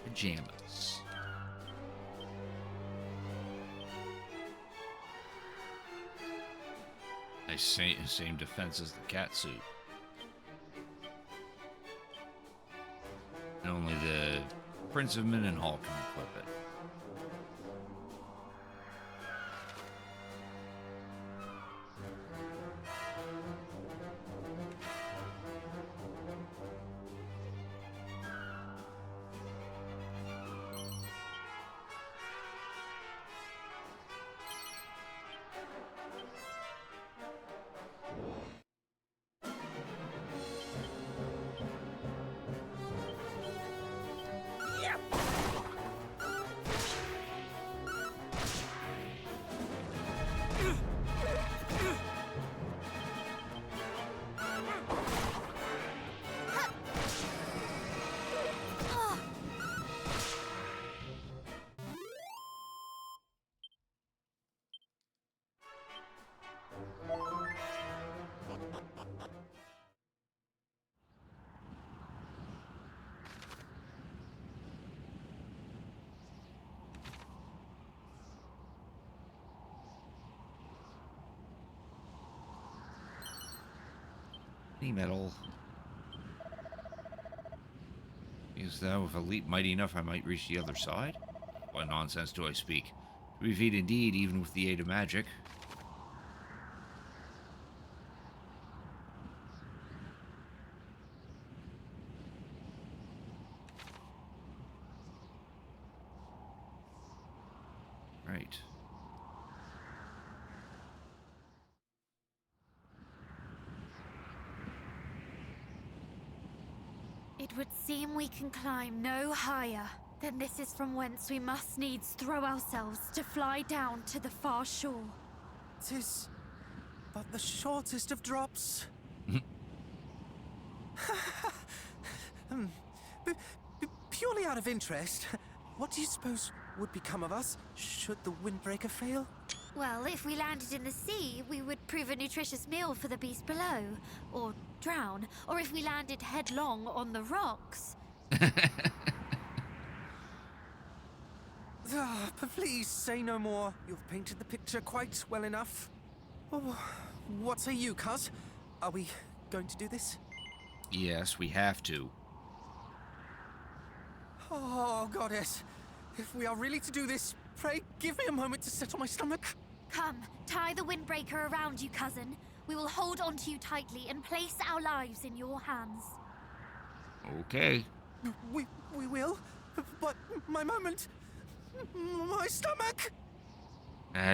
B: pajamas. Nice, same defense as the cat suit. And only the Prince of Mendenhall can equip it. Metal. Is that if a leap mighty enough, I might reach the other side? What nonsense do I speak? To be feet indeed, even with the aid of magic. Right.
C: It would seem we can climb no higher. Then this is from whence we must needs throw ourselves to fly down to the far shore.
D: 'Tis but the shortest of drops. Purely out of interest, what do you suppose would become of us should the windbreaker fail?
C: Well, if we landed in the sea, we would prove a nutritious meal for the beast below, or drown, or if we landed headlong on the rocks.
D: But please say no more. You've painted the picture quite well enough. Oh, what say you, cuz? Are we going to do this?
B: Yes, we have to.
D: Oh, goddess. If we are really to do this, pray give me a moment to settle my stomach.
C: Come, tie the windbreaker around you, cousin. We will hold onto you tightly and place our lives in your hands.
B: Okay.
D: We will? But my moment... My stomach!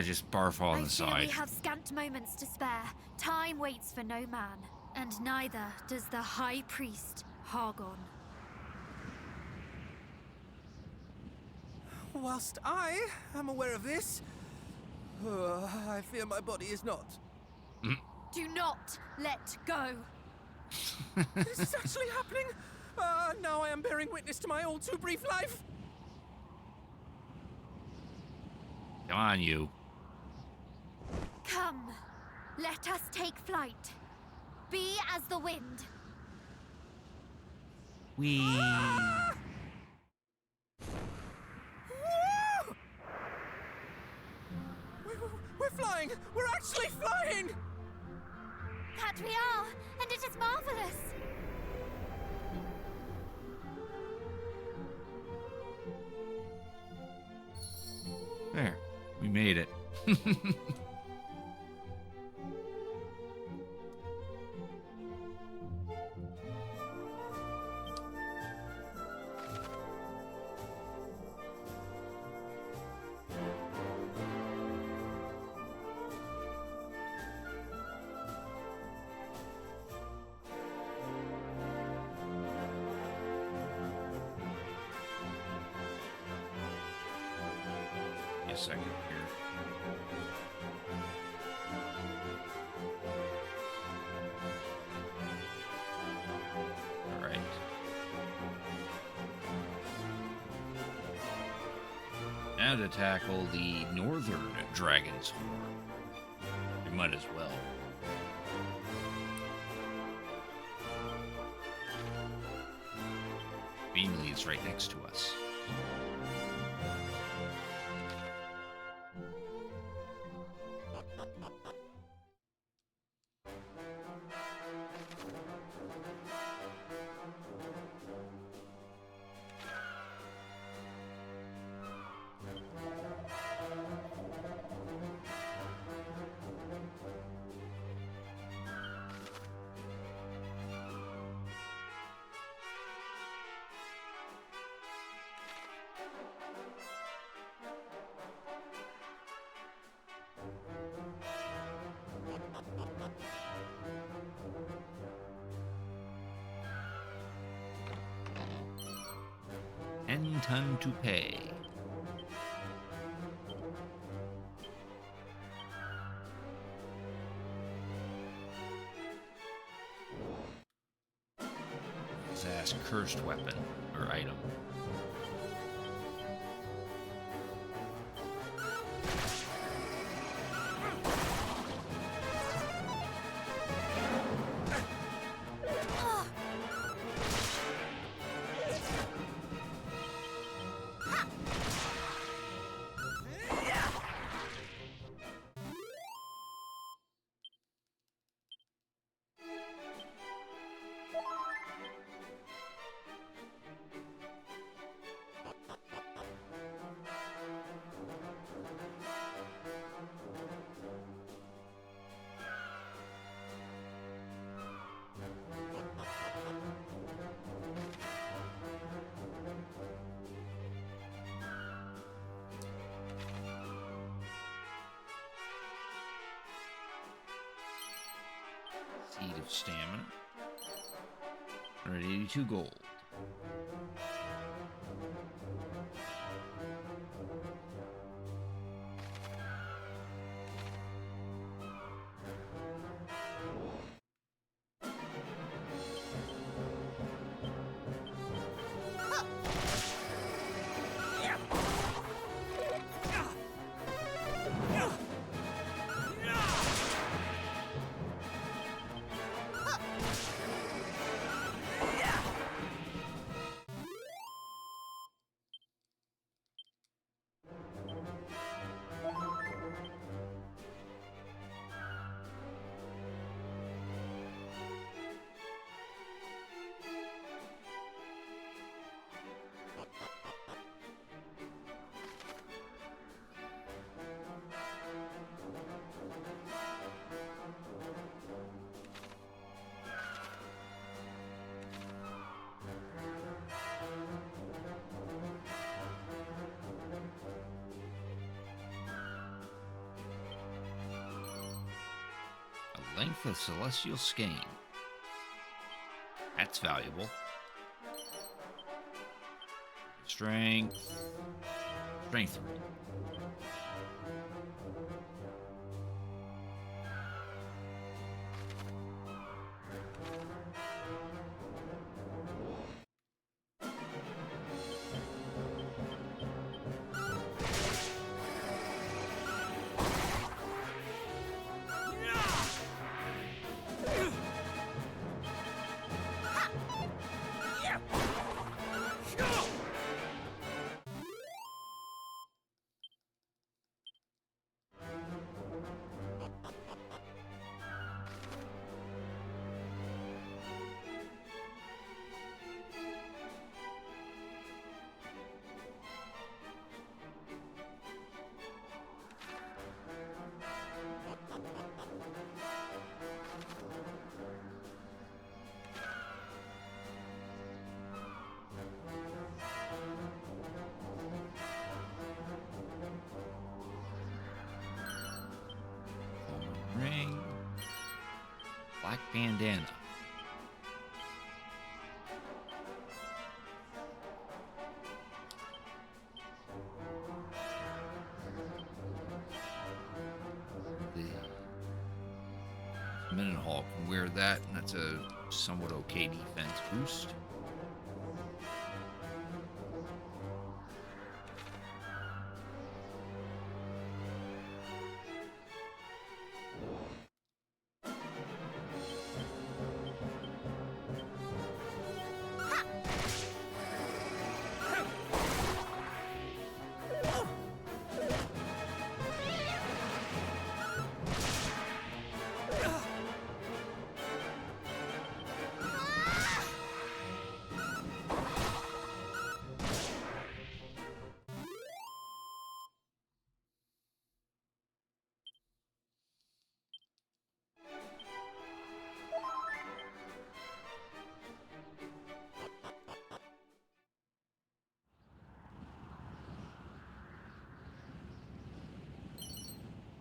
B: Just barf on the
C: I fear
B: side.
C: we have scant moments to spare. Time waits for no man, and neither does the High Priest, Hargon.
D: Whilst I am aware of this, I fear my body is not.
C: Do not let go.
D: This is actually happening? Now I am bearing witness to my all too brief life.
B: Come on, you.
C: Come, let us take flight. Be as the wind.
B: We.
D: We're flying! We're actually flying!
C: That we are, and it is marvelous.
B: There. We made it. A second here. All right. Now to tackle the northern dragon's horde. We might as well. Beanley is right next to us. 10 ton to pay. His ass cursed weapon or item. Seed of stamina. 182 gold. Length of celestial skein. That's valuable. Strength. Strength 3. Ring. Black bandana. The Mendenhall can wear that, and that's a somewhat okay defense boost.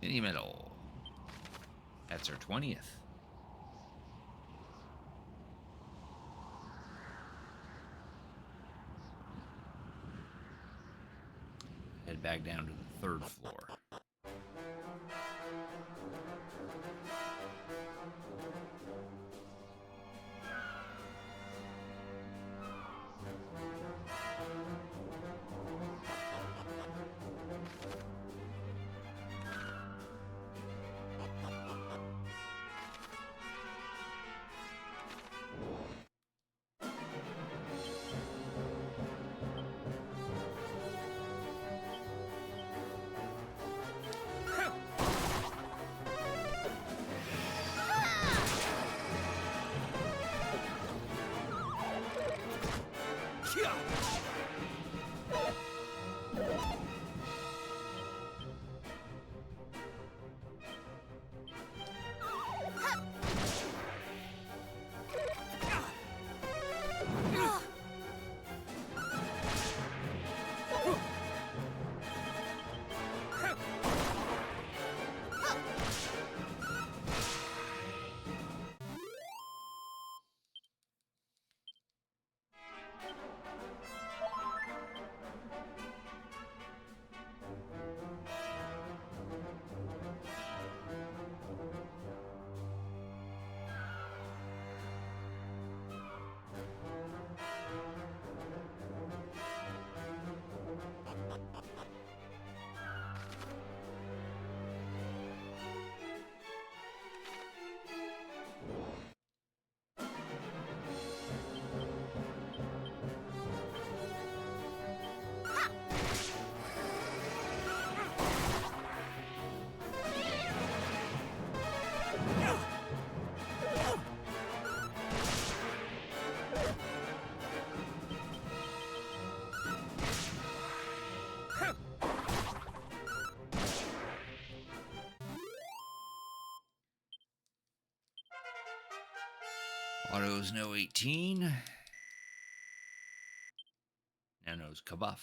B: Mini medal. That's our 20th. head back down to the 3rd floor. Auto's no 18. Now knows Kabuff.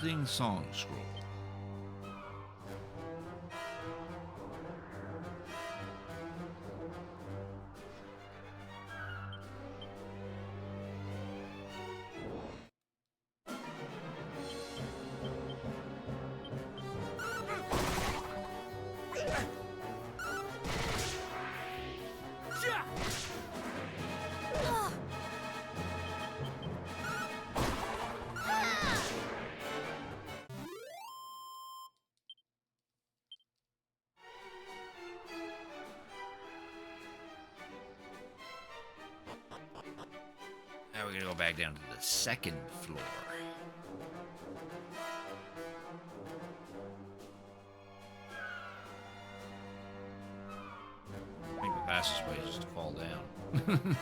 B: Soothing Song Scroll. Now we're gonna go back down to the 2nd floor. I think the fastest way is just to fall down.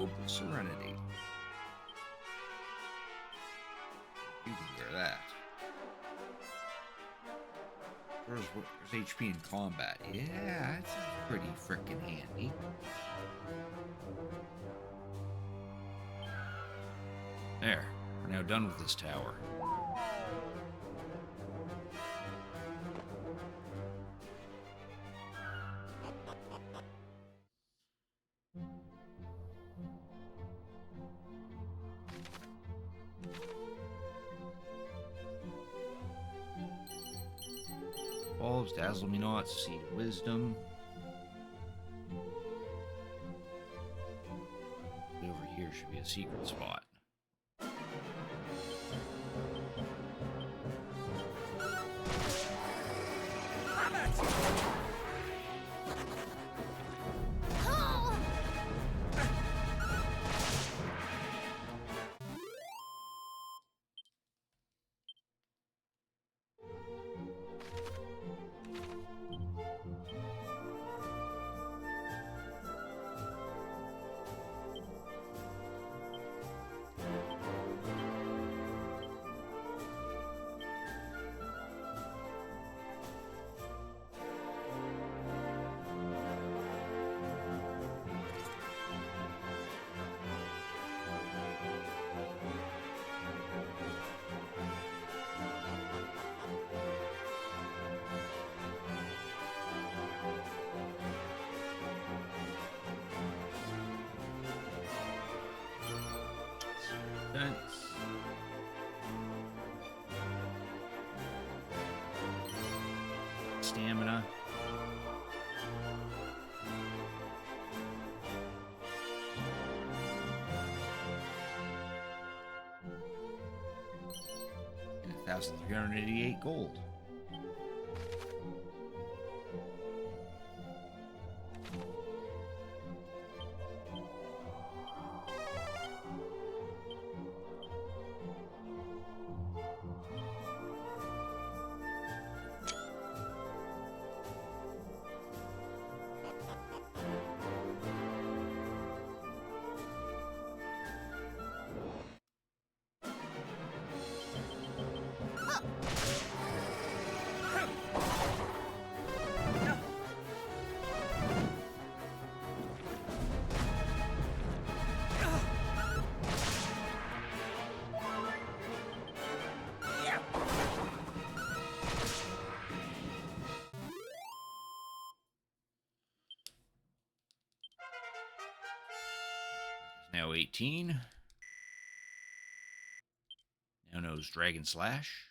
B: Cloak of Serenity. You can wear that. There's HP in combat. Yeah, that's pretty frickin' handy. There, we're now done with this tower. Bulbs, Dazzle Me Not, Seed of Wisdom. Over here should be a secret spot. Stamina. And 1,388 gold. Now 18. Now knows Dragon Slash.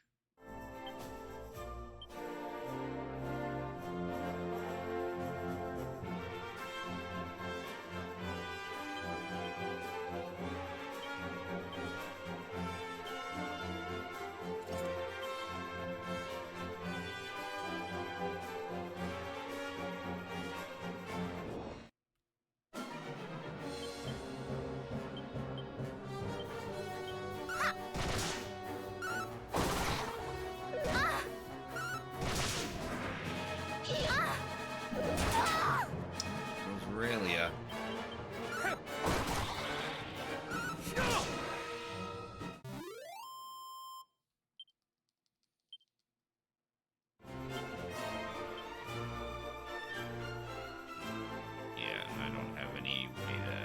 B: Australia. Yeah, I don't have any way to...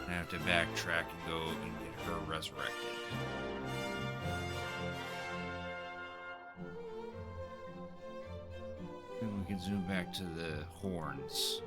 B: I have to backtrack and go and get her resurrected. And we can zoom back to the horns.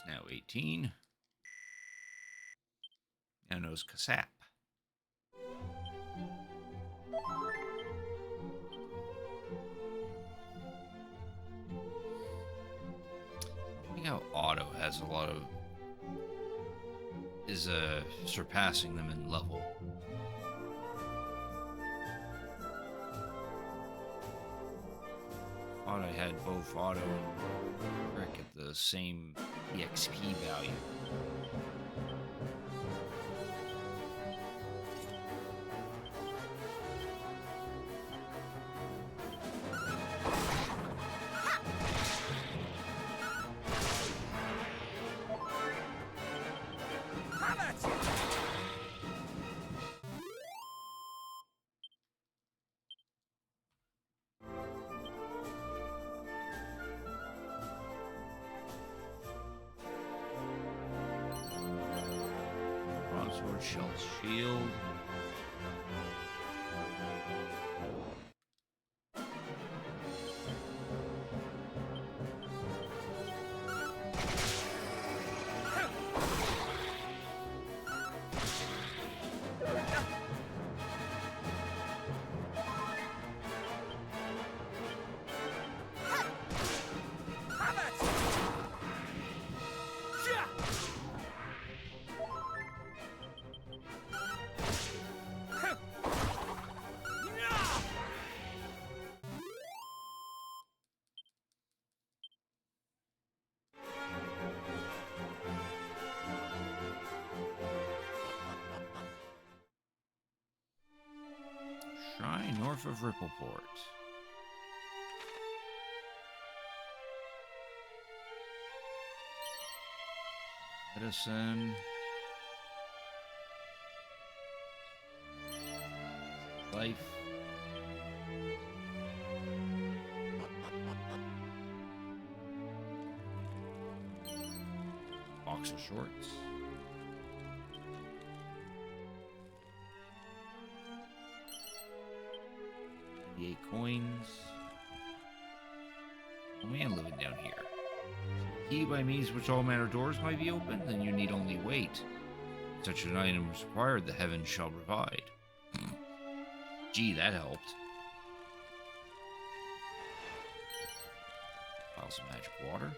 B: now 18. Now knows Kasap. I think how Otto has a lot of... is surpassing them in level. Thought I had both Otto and Rick at the same EXP value. Sword, shell, shield. Shrine north of Rippleport. Medicine. Life. Box of shorts. 8 coins. Oh man, living down here. Key by means which all manner doors might be opened, then you need only wait. Such an item is required, the heavens shall provide. Gee, that helped. Piles of magic water.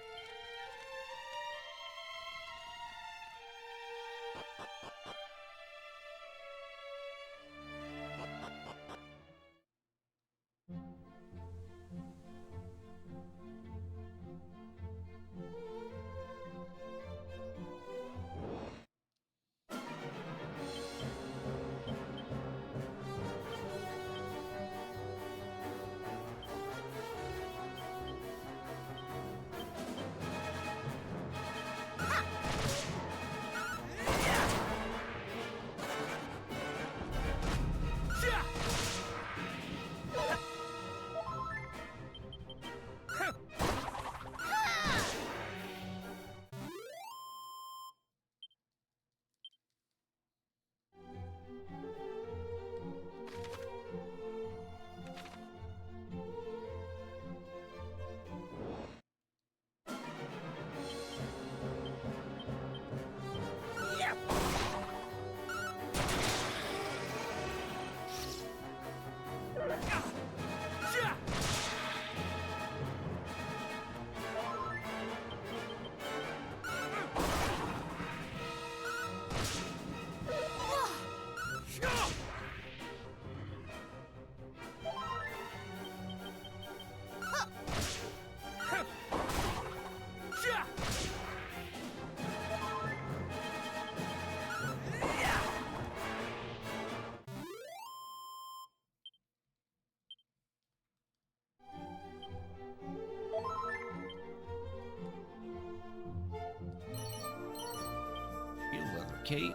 B: Cape.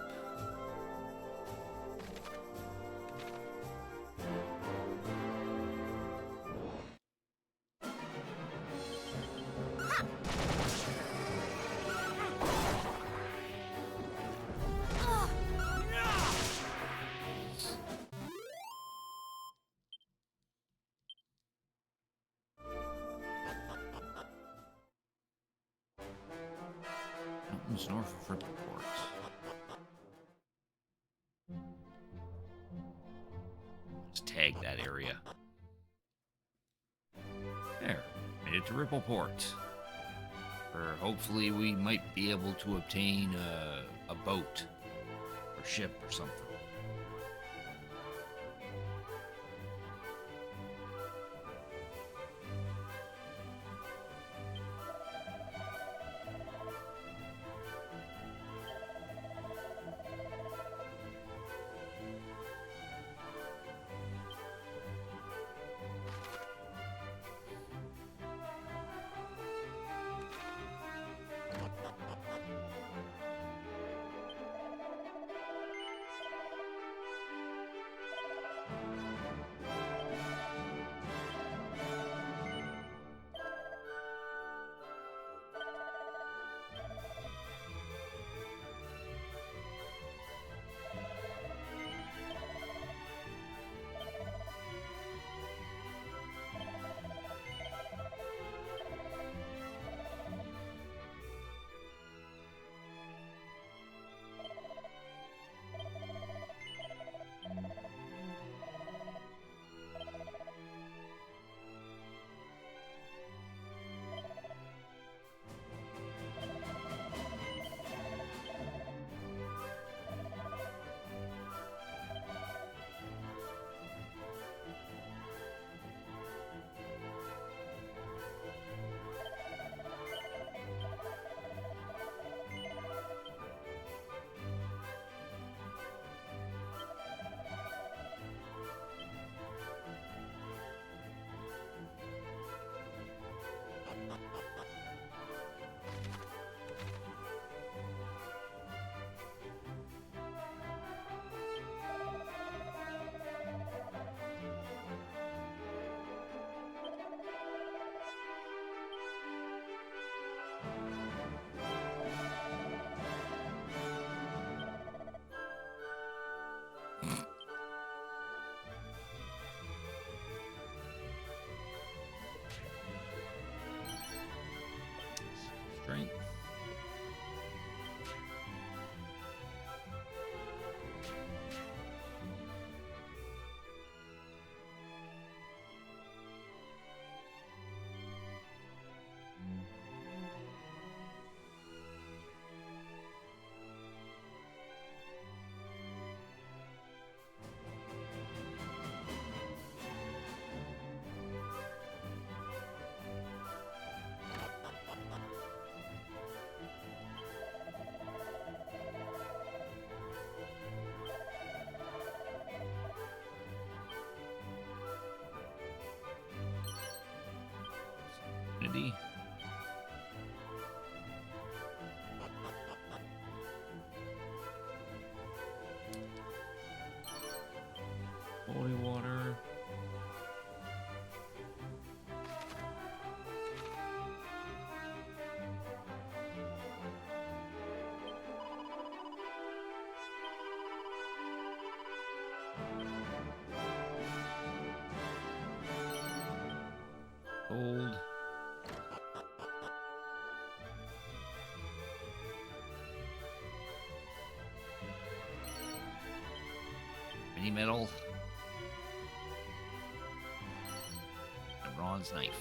B: Mountains north of Rippleport. Let's tag that area. There. Made it to Rippleport. Or hopefully we might be able to obtain a boat or ship or something. Strength. Unity. Holy water. Gold. Mini metal. A bronze knife.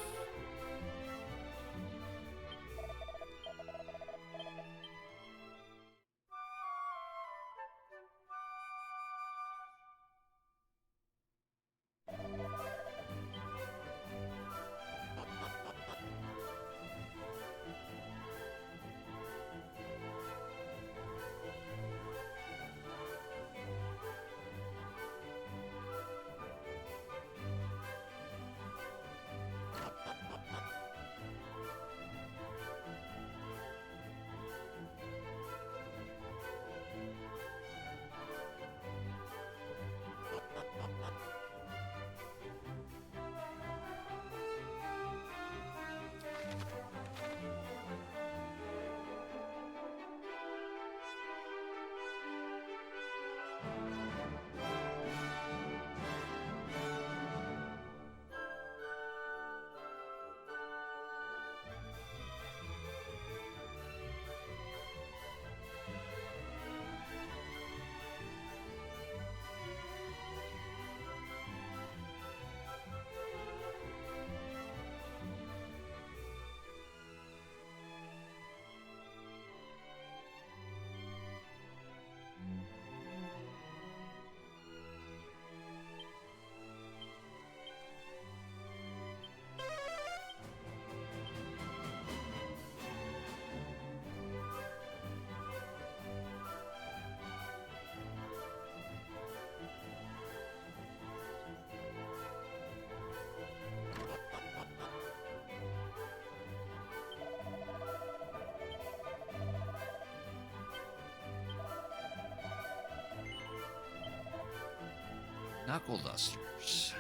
B: Knuckle dusters.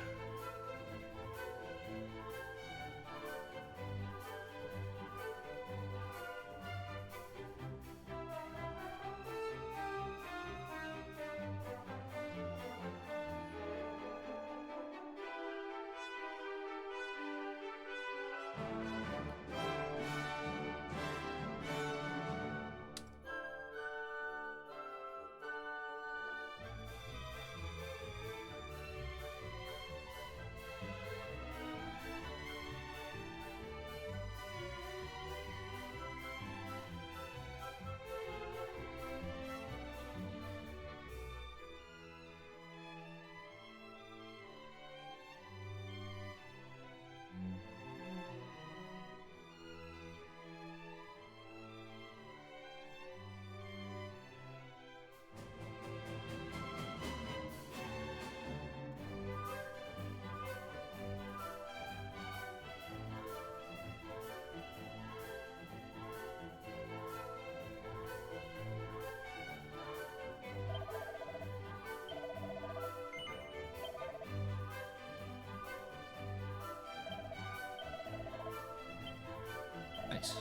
B: Nice.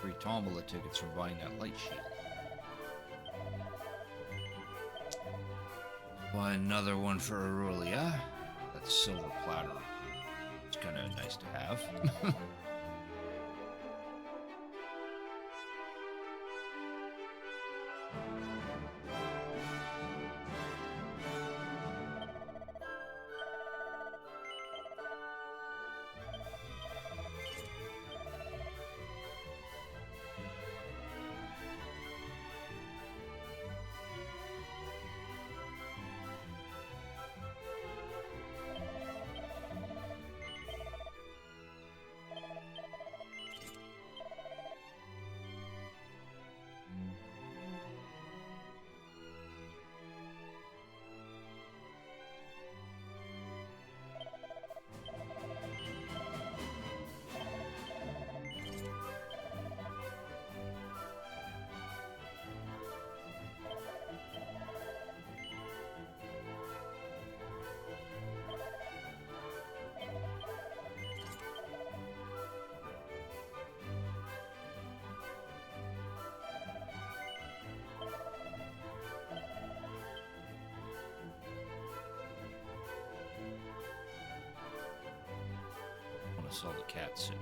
B: Free tombola tickets from buying that light shield. Buy another one for Aurelia. That silver platter. It's kind of nice to have. I want to sell the cat suit.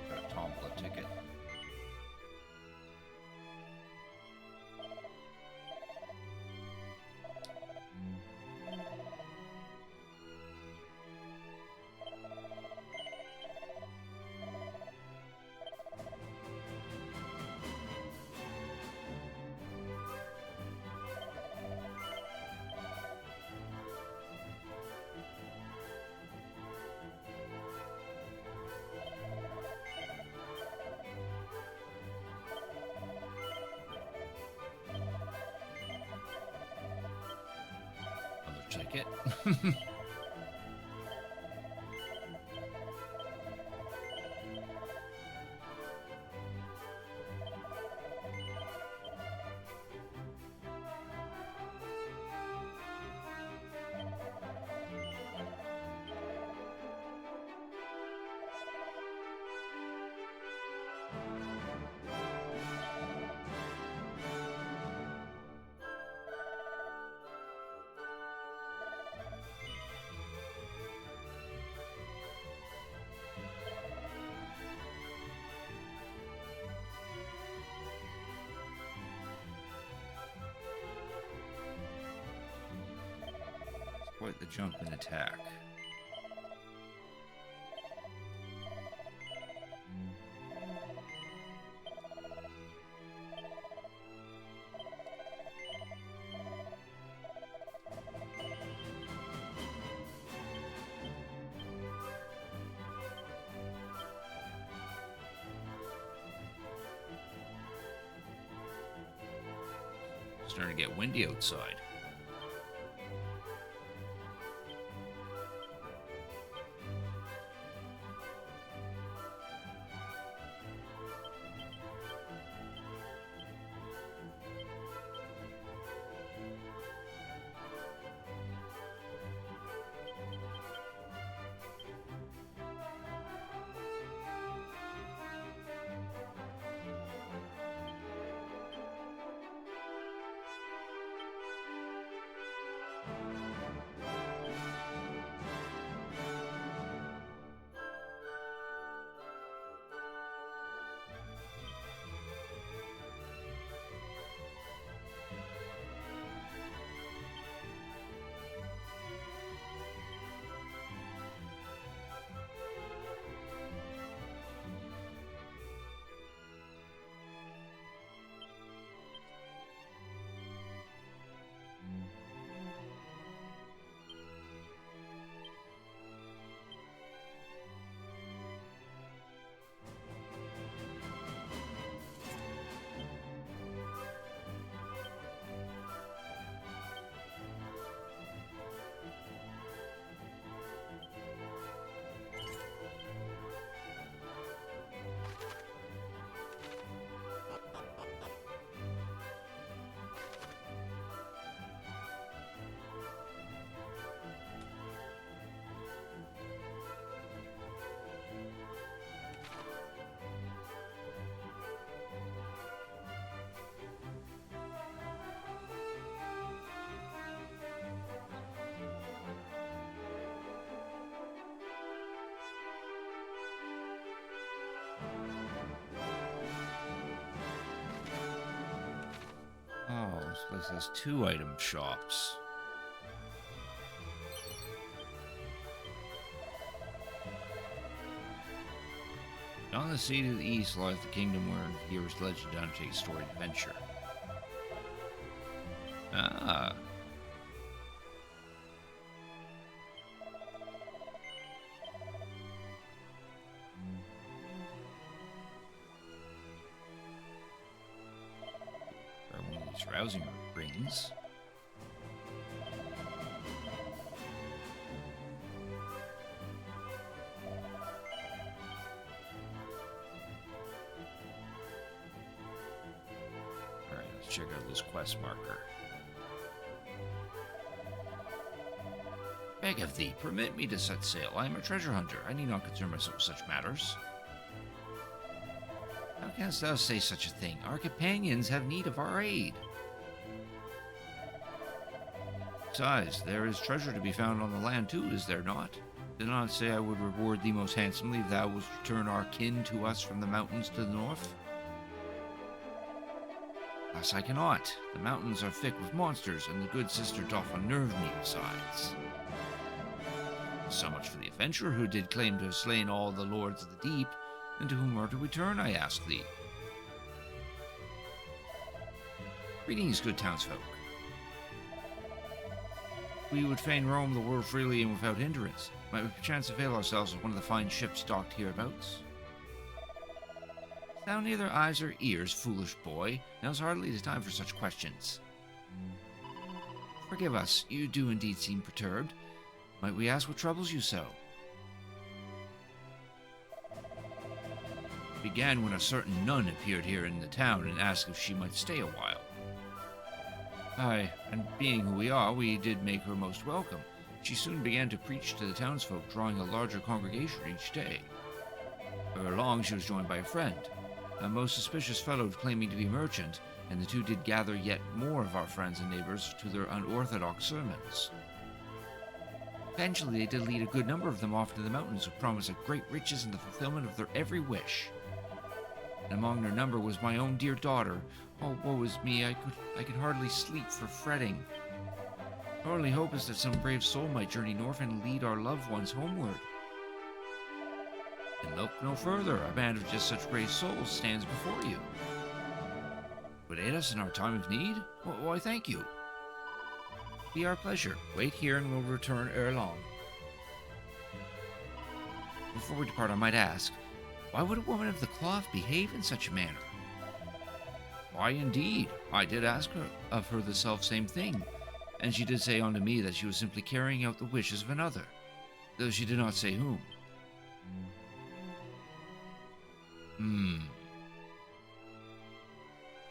B: Got a tombola ticket. Another ticket. Quite the jump in attack. Starting to get windy outside. Oh, this place has 2 item shops. On the sea to the east lies the kingdom where the hero's legend undertakes storied adventure. Ah. Or one of these rousing rings. Alright, let's check out this quest marker. Beg of thee, permit me to set sail. I am a treasure hunter. I need not concern myself with such matters. How canst thou say such a thing? Our companions have need of our aid. Besides, there is treasure to be found on the land too, is there not? Did not say I would reward thee most handsomely if thou wouldst return our kin to us from the mountains to the north? Thus I cannot. The mountains are thick with monsters, and the good sister doth unnerve me besides. So much for the adventurer who did claim to have slain all the lords of the deep, and to whom are to return, I ask thee? Greetings, good townsfolk. We would fain roam the world freely and without hindrance. Might we perchance avail ourselves of one of the fine ships docked hereabouts? Thou neither eyes or ears, foolish boy. Now's hardly the time for such questions. Forgive us, you do indeed seem perturbed. Might we ask what troubles you so? It began when a certain nun appeared here in the town and asked if she might stay a while. Aye, and being who we are, we did make her most welcome. She soon began to preach to the townsfolk, drawing a larger congregation each day. Ere long, she was joined by a friend, a most suspicious fellow claiming to be a merchant, and the two did gather yet more of our friends and neighbors to their unorthodox sermons. Eventually, they did lead a good number of them off to the mountains who promised great riches and the fulfillment of their every wish. And among their number was my own dear daughter. Oh, woe is me, I could hardly sleep for fretting. Our only hope is that some brave soul might journey north and lead our loved ones homeward. And look no further, a band of just such brave souls stands before you. Would aid us in our time of need? Why, thank you. Be our pleasure. Wait here and we'll return ere long. Before we depart, I might ask, why would a woman of the cloth behave in such a manner? Why, indeed. I did ask her of her the self-same thing, and she did say unto me that she was simply carrying out the wishes of another, though she did not say whom.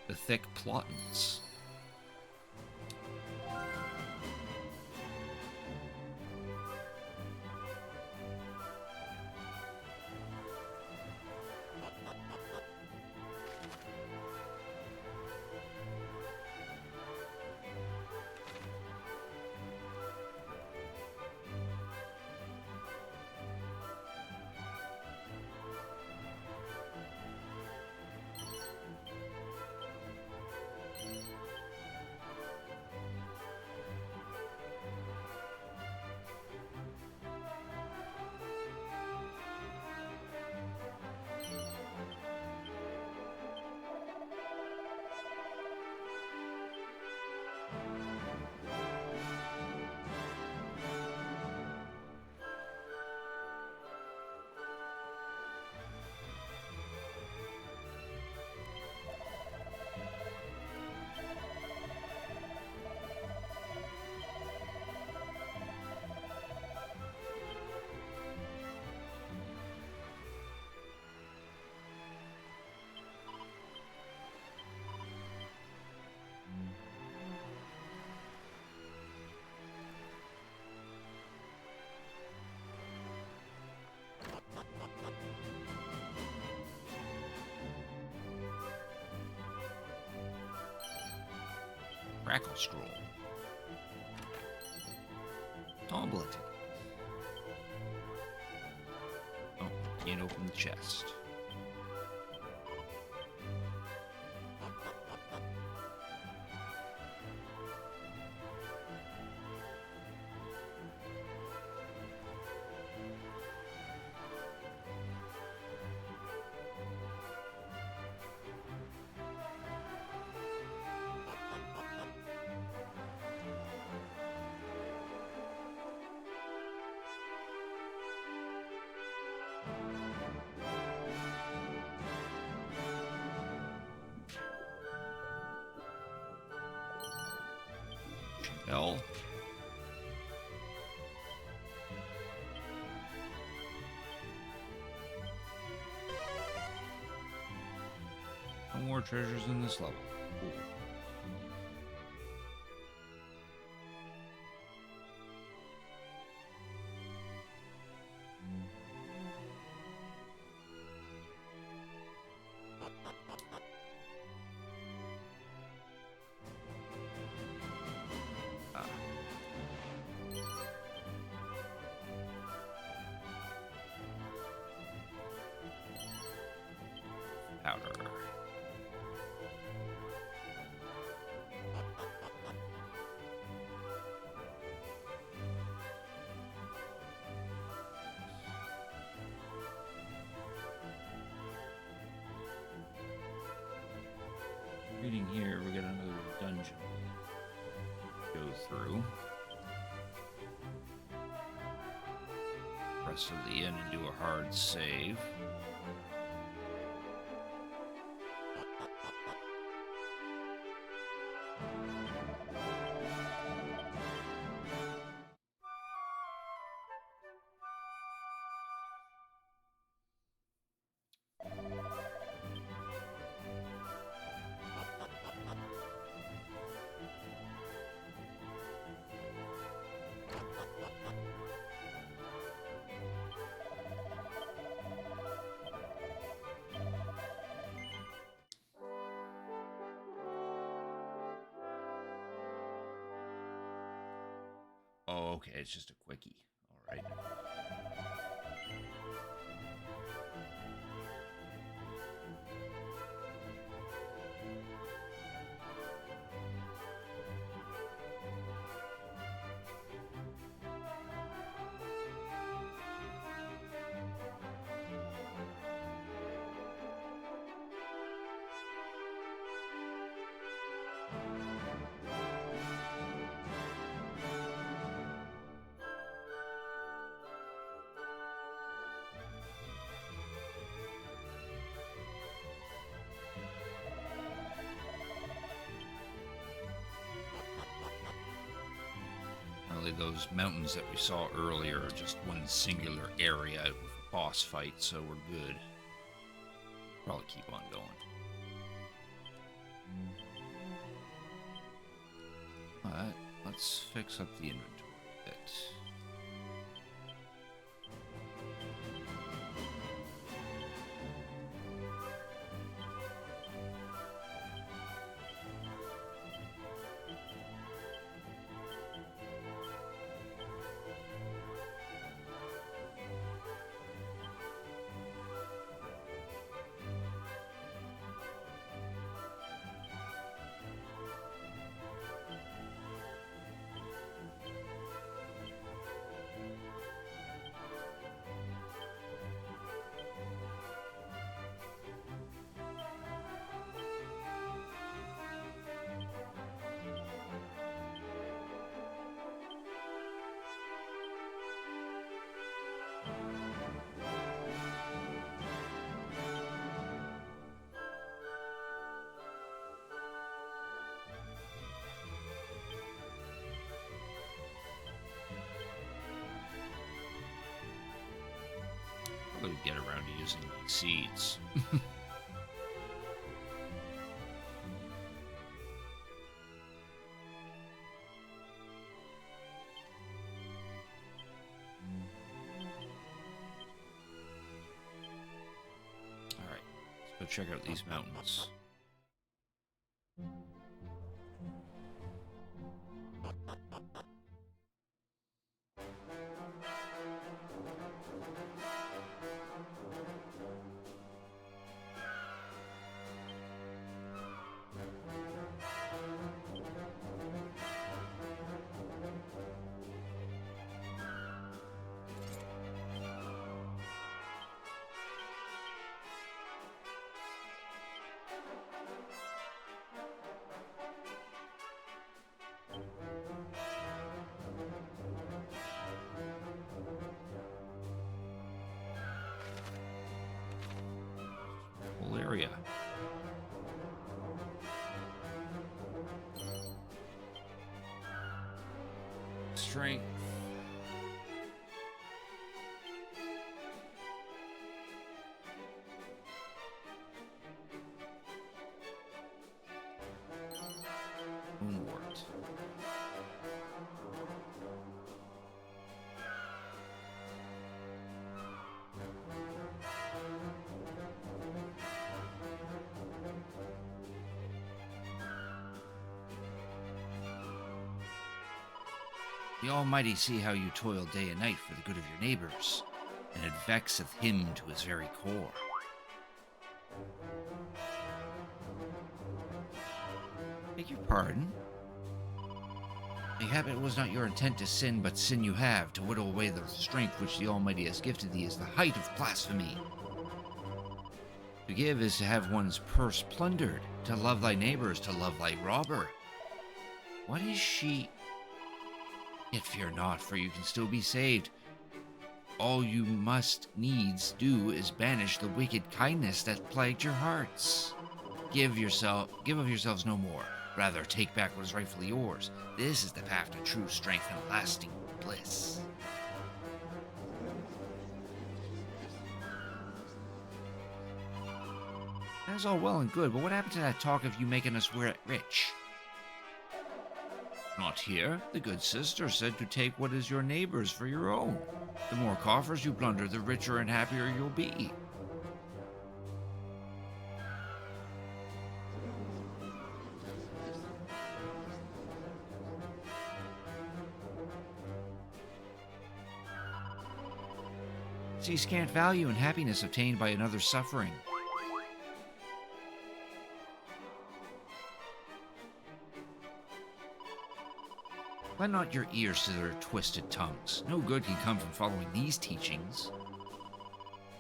B: The thick plottins. Crackle scroll. Tablet. Oh, can't open the chest. Hell. No more treasures in this level. Cool. Powder. Reading here, we got another dungeon to go through. Rest of the inn and do a hard save. Oh, okay, it's just a quickie. All right. Really, those mountains that we saw earlier are just one singular area with a boss fight, so we're good. Probably keep on going. Alright, let's fix up the inventory a bit. Probably get around to using these seeds. Alright, let's go check out these mountains. Whole area. Strength. Moonwort. The Almighty see how you toil day and night for the good of your neighbors, and it vexeth him to his very core. Beg your pardon? Mayhap it was not your intent to sin, but sin you have, to whittle away the strength which the Almighty has gifted thee is the height of blasphemy. To give is to have one's purse plundered, to love thy neighbors, to love thy robber. What is she? Yet fear not, for you can still be saved. All you must needs do is banish the wicked kindness that plagued your hearts. Give of yourselves no more. Rather, take back what is rightfully yours. This is the path to true strength and lasting bliss. That's all well and good, but what happened to that talk of you making us rich? Not here. The good sister said to take what is your neighbor's for your own. The more coffers you plunder, the richer and happier you'll be. See scant value and happiness obtained by another's suffering. Lend not your ears to their twisted tongues. No good can come from following these teachings.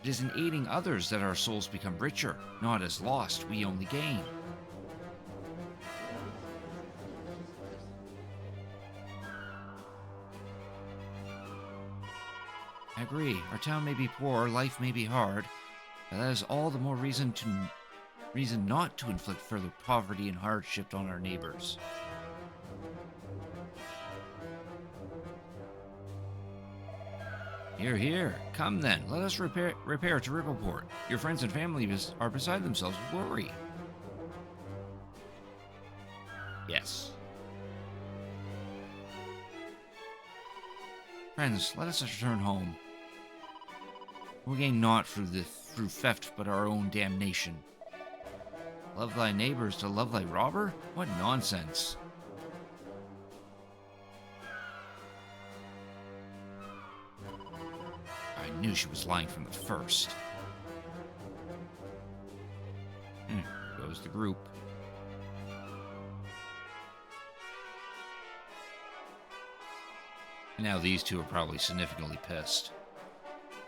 B: It is in aiding others that our souls become richer, not as lost we only gain. I agree. Our town may be poor, life may be hard, but that is all the more reason not to inflict further poverty and hardship on our neighbors. Here, here. Come then. Let us repair to Rippleport. Your friends and family are beside themselves with worry. Yes. Friends, let us return home. We gain naught through theft but our own damnation. Love thy neighbors to love thy robber? What nonsense. I knew she was lying from the first. Here goes the group. Now these two are probably significantly pissed.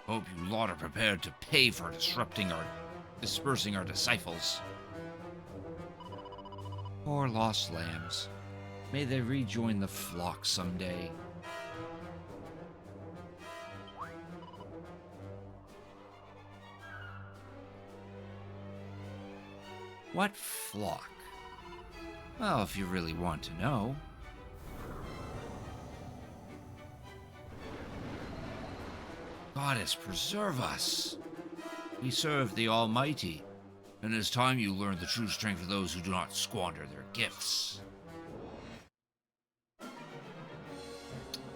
B: Hope you lot are prepared to pay for dispersing our disciples. Poor lost lambs. May they rejoin the flock someday. What flock? Well, if you really want to know. Goddess, preserve us. We serve the Almighty, and it is time you learn the true strength of those who do not squander their gifts.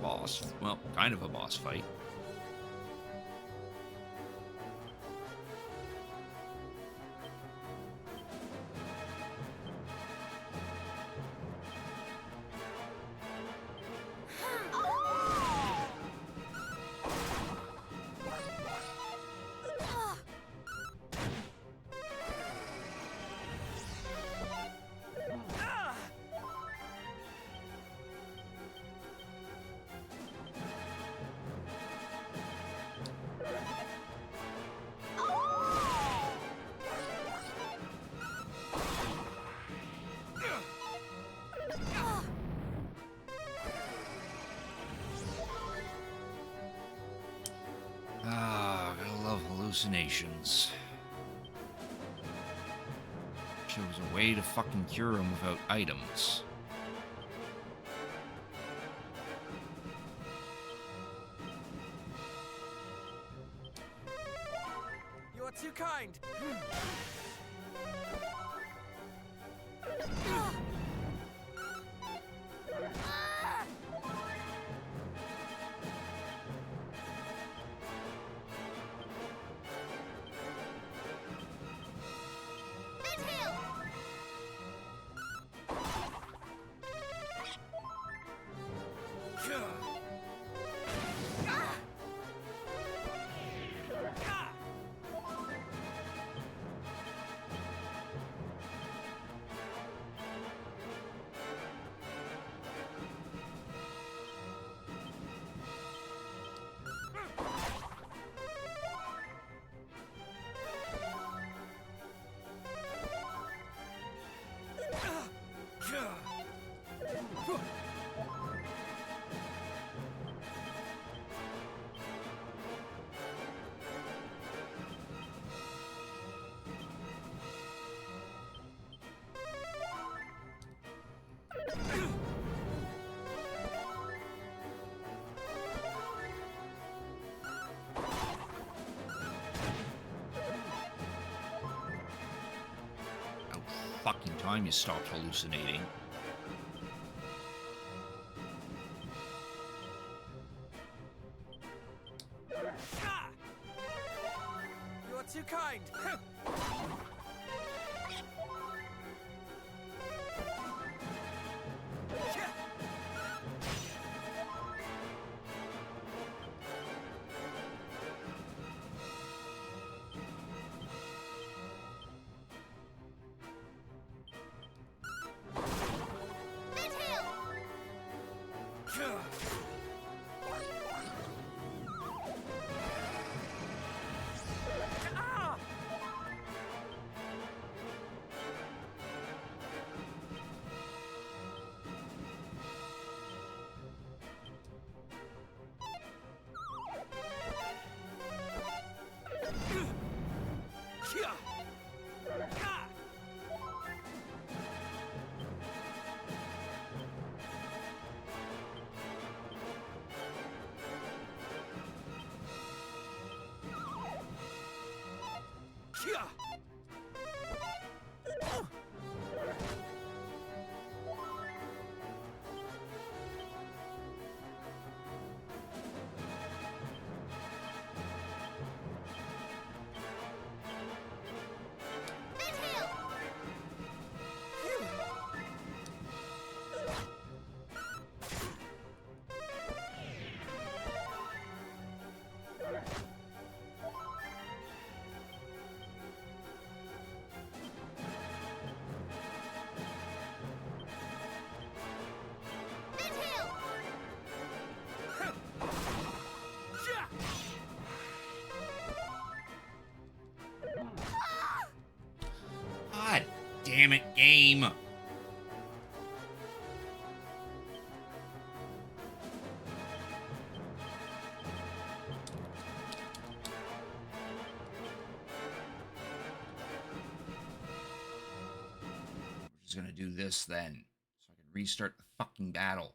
B: Boss? Well, kind of a boss fight. Gotta love hallucinations. Wish there was a way to fucking cure them without items.
D: You are too kind.
B: Fucking time you stopped hallucinating.
D: You are too kind.
B: damn it, game. We're just gonna do this then, so I can restart the fucking battle.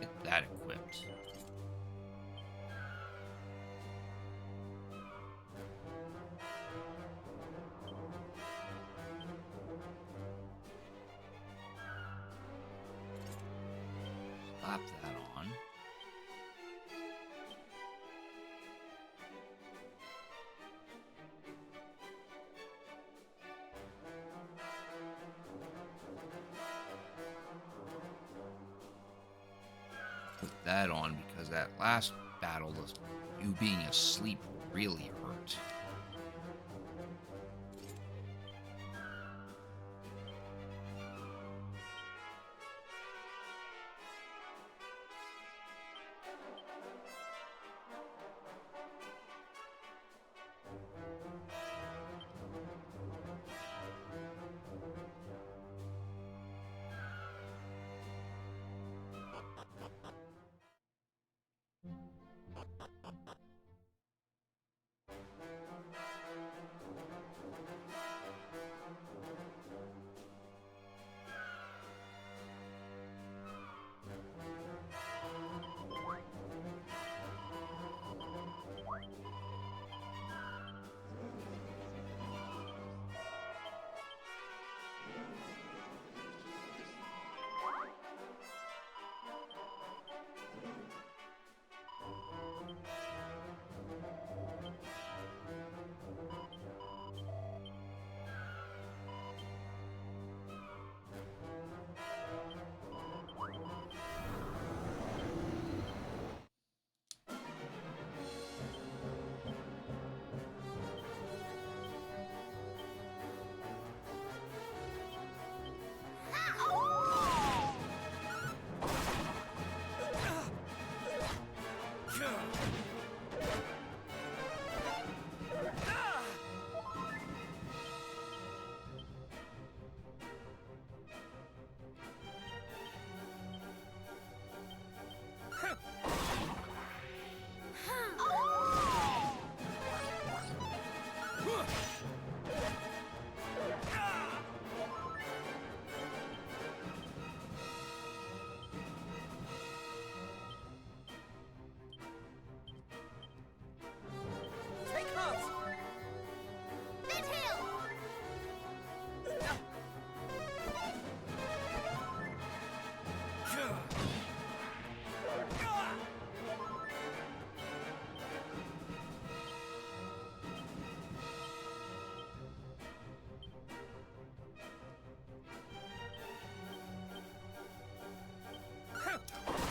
B: Get that equipped. Slap that on. Put that on because that last battle, you being asleep really hurt.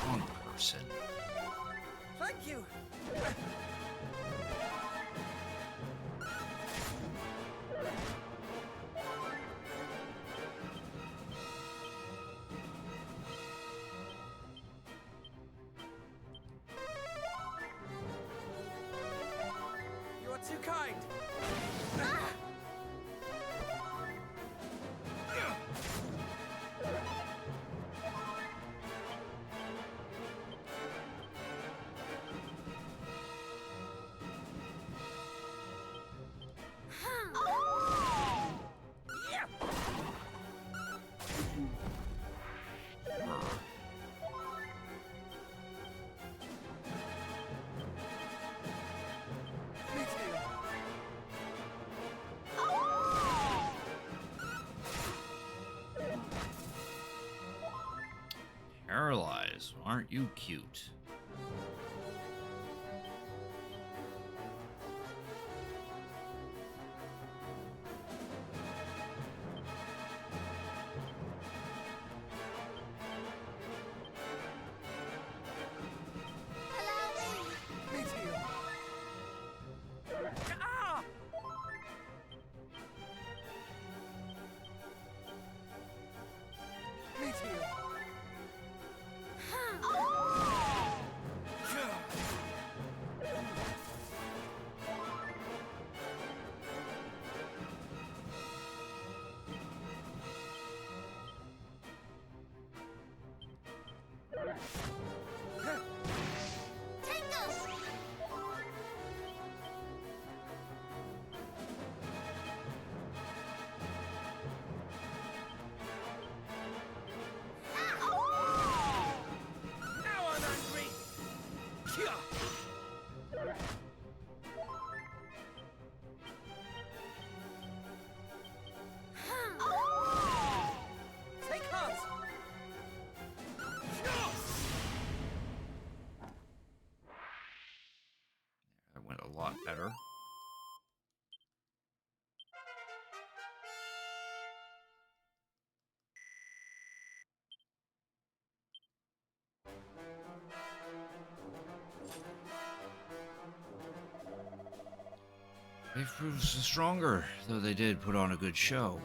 B: Wrong person.
D: Thank you. You are too kind.
B: Paralyzed. Aren't you cute?
D: Meteor! Ah! Meteor! Now I'm angry! Take heart!
B: That went a lot better. They proved stronger, though they did put on a good show.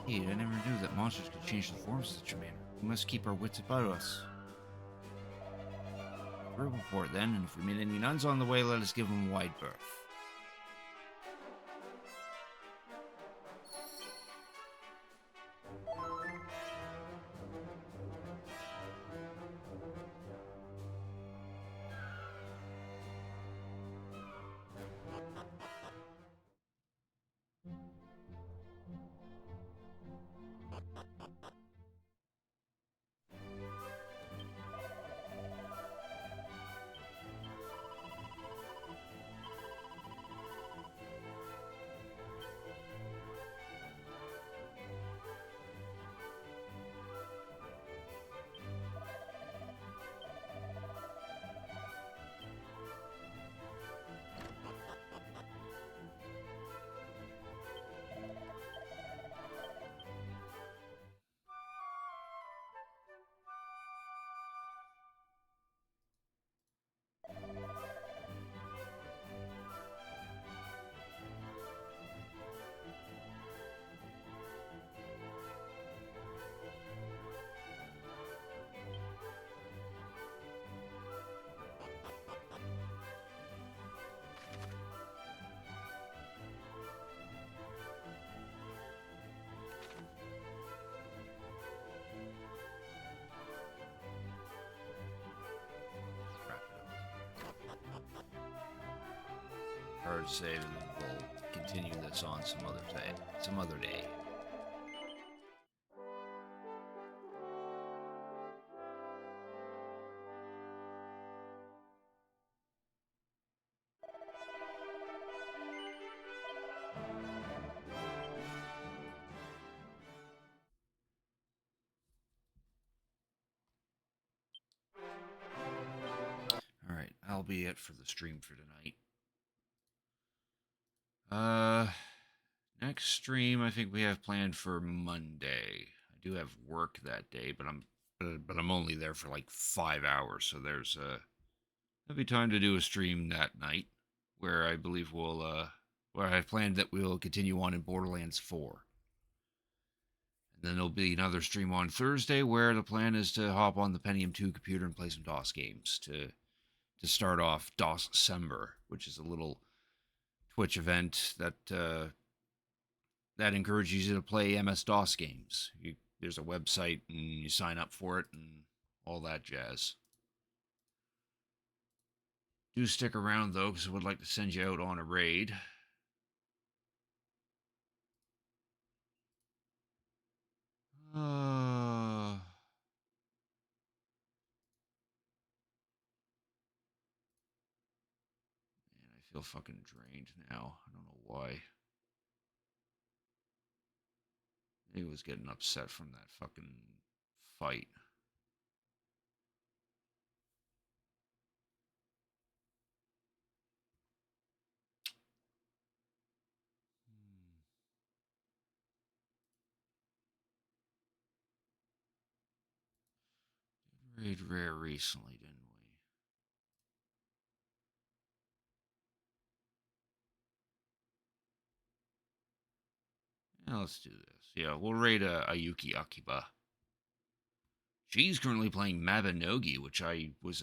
B: Hey, I never knew that monsters could change the forms in such a manner. We must keep our wits about us. We'll report then, and if we meet any nuns on the way, let us give them a wide berth. Hard to say, and we'll continue this on some other day. Some other day. All right, that'll be it for the stream for tonight. Next stream I think we have planned for Monday. I do have work that day, but I'm only there for like 5 hours, so there'll be time to do a stream that night, where I believe where I've planned that we'll continue on in Borderlands 4. And then there'll be another stream on Thursday, where the plan is to hop on the Pentium 2 computer and play some DOS games to start off DOS December, which is a little Twitch event that encourages you to play MS-DOS games. There's a website, and you sign up for it, and all that jazz. Do stick around, though, because I would like to send you out on a raid. Man, I feel fucking drained now. I don't know why. He was getting upset from that fucking fight. Raid rare recently, didn't we? Yeah, let's do this. Yeah, we'll raid Ayuki Akiba. She's currently playing Mabinogi, which is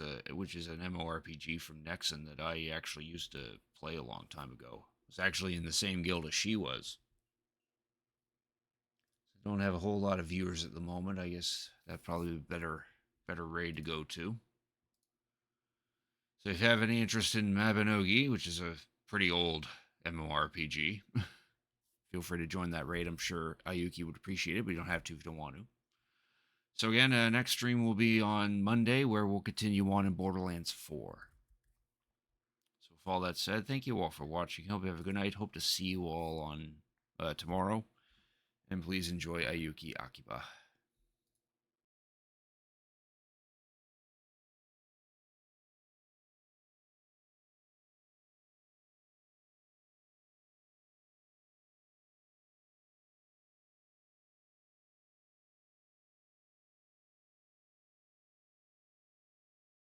B: an MMORPG from Nexon that I actually used to play a long time ago. I was actually in the same guild as she was. Don't have a whole lot of viewers at the moment. I guess that'd probably be better raid to go to. So if you have any interest in Mabinogi, which is a pretty old MMORPG, feel free to join that raid. I'm sure Ayuki would appreciate it, but you don't have to if you don't want to. So again, next stream will be on Monday, where we'll continue on in Borderlands 4. So with all that said, thank you all for watching. Hope you have a good night. Hope to see you all on tomorrow. And please enjoy Ayuki Akiba.